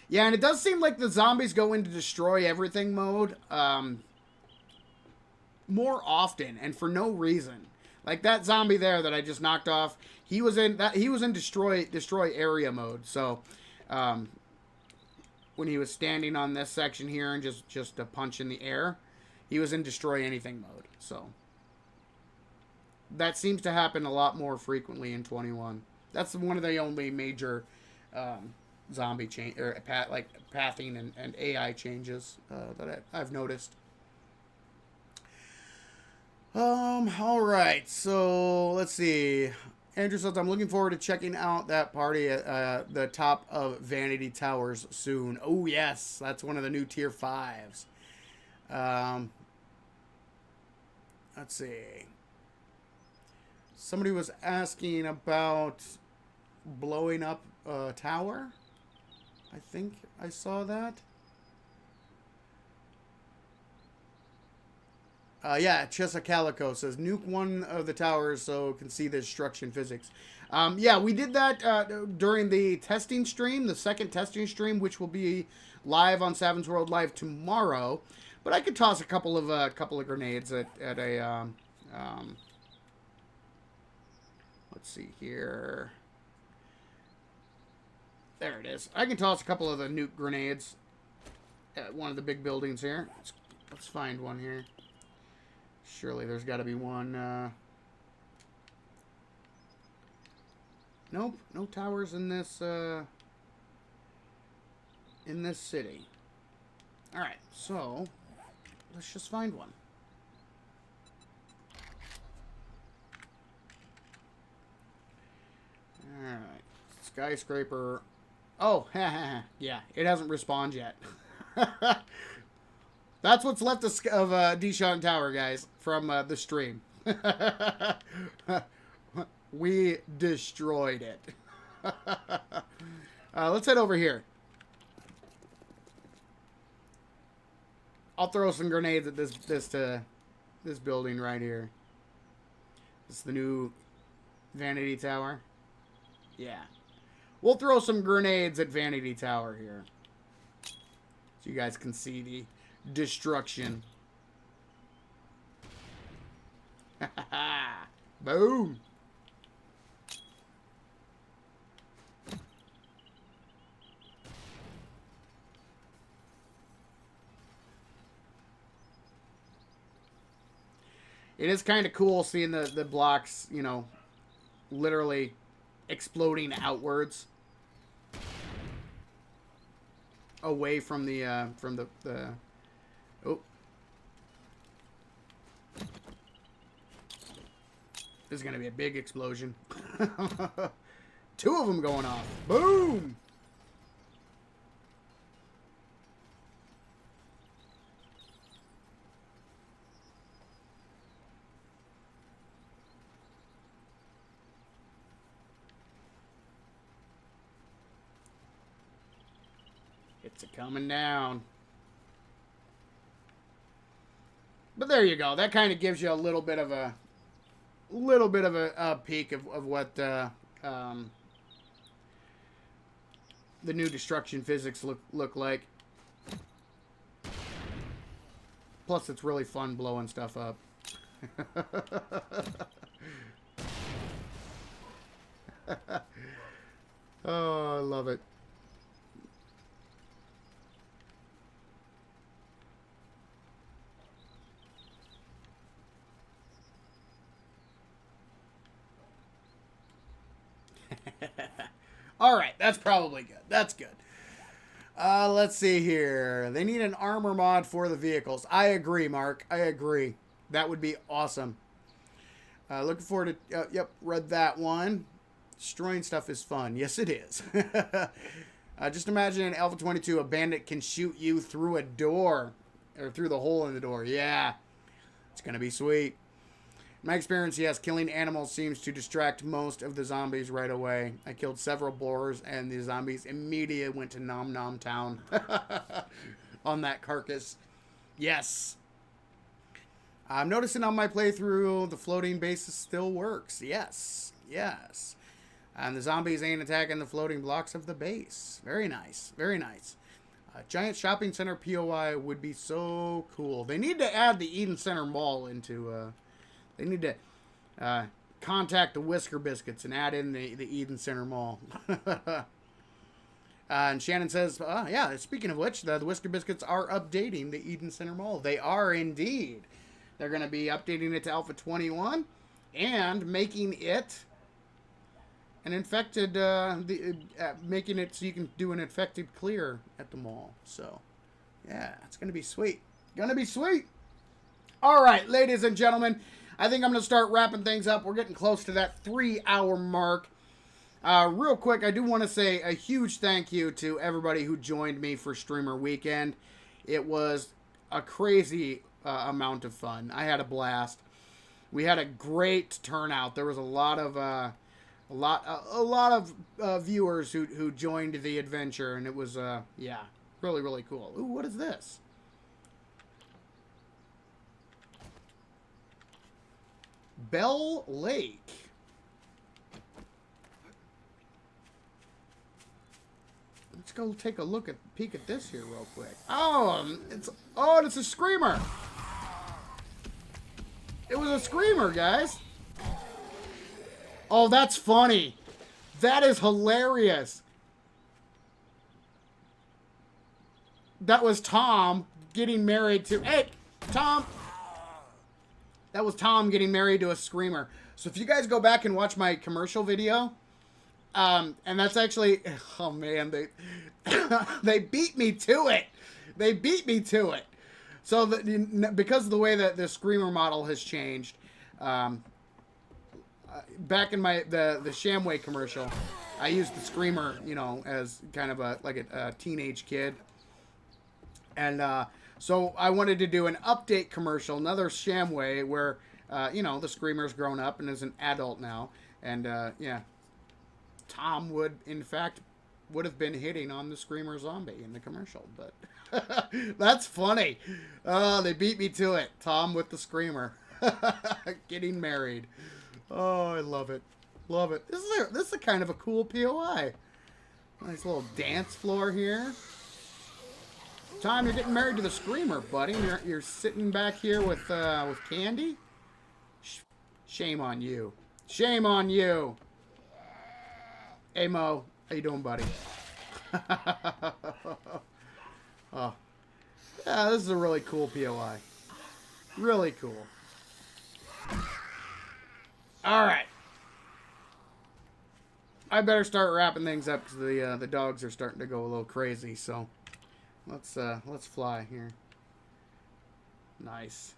Yeah, and it does seem like the zombies go into destroy everything mode more often and for no reason. Like that zombie there that I just knocked off, he was in destroy area mode. So when he was standing on this section here and just a punch in the air, he was in destroy anything mode. So that seems to happen a lot more frequently in 21. That's one of the only major zombie change or like pathing and AI changes that I've noticed. All right, so let's see. Andrew says, I'm looking forward to checking out that party at the top of Vanity Towers soon. Oh, yes, that's one of the new tier 5s. Let's see. Somebody was asking about blowing up a tower. I think I saw that. Yeah, Chessa Calico says, nuke one of the towers so can see the destruction physics. Yeah, we did that during the testing stream, the second testing stream, which will be live on Savage World Live tomorrow. But I could toss a couple of grenades at a... let's see here. There it is. I can toss a couple of the nuke grenades at one of the big buildings here. Let's find one here. Surely there's got to be one. Nope, no towers in this city. All right, so let's just find one. All right, skyscraper. Oh, yeah, it hasn't respawned yet. That's what's left of Dishon Tower, guys, from the stream. We destroyed it. Let's head over here. I'll throw some grenades at this building right here. This is the new Vanity Tower. Yeah. We'll throw some grenades at Vanity Tower here. So you guys can see the destruction. Boom. It is kind of cool seeing the blocks, you know, literally exploding outwards away from the oh, this is gonna be a big explosion. Two of them going off. Boom. It's coming down. But there you go. That kind of gives you a little bit of a peek of what the new destruction physics look like. Plus, it's really fun blowing stuff up. Oh, I love it. All right, that's probably good. That's good. Let's see here. They need an armor mod for the vehicles. I agree, Mark. I agree. That would be awesome. Looking forward to... yep, read that one. Destroying stuff is fun. Yes, it is. Just imagine in Alpha 22, a bandit can shoot you through a door. Or through the hole in the door. Yeah. It's going to be sweet. In my experience, yes, killing animals seems to distract most of the zombies right away. I killed several boars, and the zombies immediately went to Nom Nom Town on that carcass. Yes. I'm noticing on my playthrough, the floating basis still works. Yes. Yes. And the zombies ain't attacking the floating blocks of the base. Very nice. Very nice. Giant shopping center POI would be so cool. They need to add the Eden Center Mall into... they need to contact the Whisker Biscuits and add in the Eden Center Mall. And Shannon says, yeah, speaking of which, the Whisker Biscuits are updating the Eden Center Mall. They are indeed. They're going to be updating it to Alpha 21 and making it an infected, making it so you can do an infected clear at the mall. So, yeah, it's going to be sweet. Going to be sweet. All right, ladies and gentlemen, I think I'm going to start wrapping things up. We're getting close to that 3-hour mark. Real quick, I do want to say a huge thank you to everybody who joined me for Streamer Weekend. It was a crazy amount of fun. I had a blast. We had a great turnout. There was a lot of viewers who joined the adventure, and it was yeah, really, really cool. Ooh, what is this? Bell Lake. Let's go take a peek at this here real quick. Oh, it's a screamer. It was a screamer, guys. Oh, that's funny. That is hilarious. That was Tom getting married to... Hey, Tom. That was Tom getting married to a screamer. So if you guys go back and watch my commercial video... and that's actually... Oh, man. They beat me to it. They beat me to it. So because of the way that the screamer model has changed... back in the Shamway commercial, I used the screamer, you know, as kind of a teenage kid. And so I wanted to do an update commercial, another Shamway, where, you know, the screamer's grown up and is an adult now. And, yeah, Tom would have been hitting on the screamer zombie in the commercial. But that's funny. Oh, they beat me to it. Tom with the screamer. Getting married. Oh, I love it. Love it. This is a kind of a cool POI. Nice little dance floor here. Tom, you're getting married to the screamer, buddy. You're sitting back here with candy? Shame on you. Shame on you. Hey, Mo. How you doing, buddy? Oh. Yeah, this is a really cool POI. Really cool. All right. I better start wrapping things up because the dogs are starting to go a little crazy. So let's fly here. Nice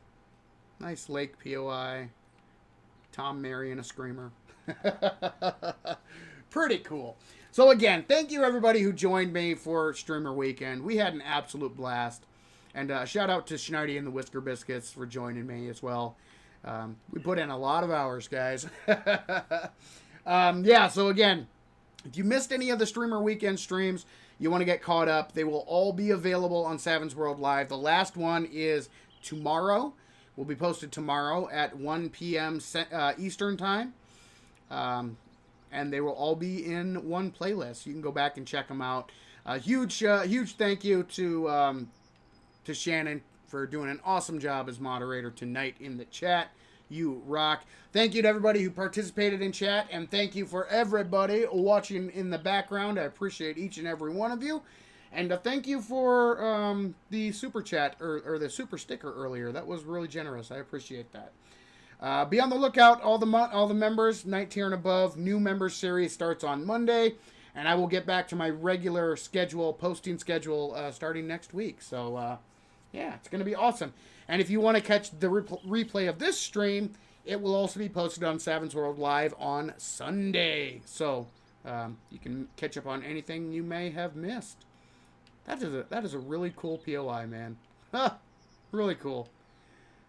lake POI. Tom marrying a screamer. Pretty cool. So again, thank you everybody who joined me for Streamer Weekend. We had an absolute blast. And shout out to Schneidy and the Whisker Biscuits for joining me as well. We put in a lot of hours, guys. Yeah, so again, if you missed any of the Streamer Weekend streams, you want to get caught up, they will all be available on Savins World Live. The last one is tomorrow. Will be posted tomorrow at 1 p.m. Eastern Time. And they will all be in one playlist. You can go back and check them out. Huge thank you to Shannon for doing an awesome job as moderator tonight in the chat. You rock. Thank you to everybody who participated in chat, and thank you for everybody watching in the background. I appreciate each and every one of you. And thank you for the super chat or the super sticker earlier. That was really generous. I appreciate that. Be on the lookout, all the members, 9 tier and above. New members series starts on Monday, and I will get back to my regular posting schedule starting next week. So, yeah, it's going to be awesome. And if you want to catch the replay of this stream, it will also be posted on Savins World Live on Sunday. So, you can catch up on anything you may have missed. That is a really cool POI, man. Really cool.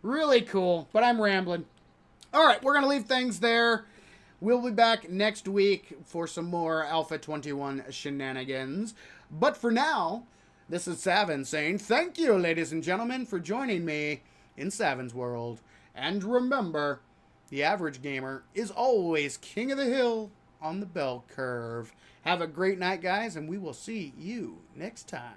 Really cool. But I'm rambling. All right, we're going to leave things there. We'll be back next week for some more Alpha 21 shenanigans. But for now, this is Savin saying thank you, ladies and gentlemen, for joining me in Savin's World. And remember, the average gamer is always king of the hill on the bell curve. Have a great night, guys, and we will see you next time.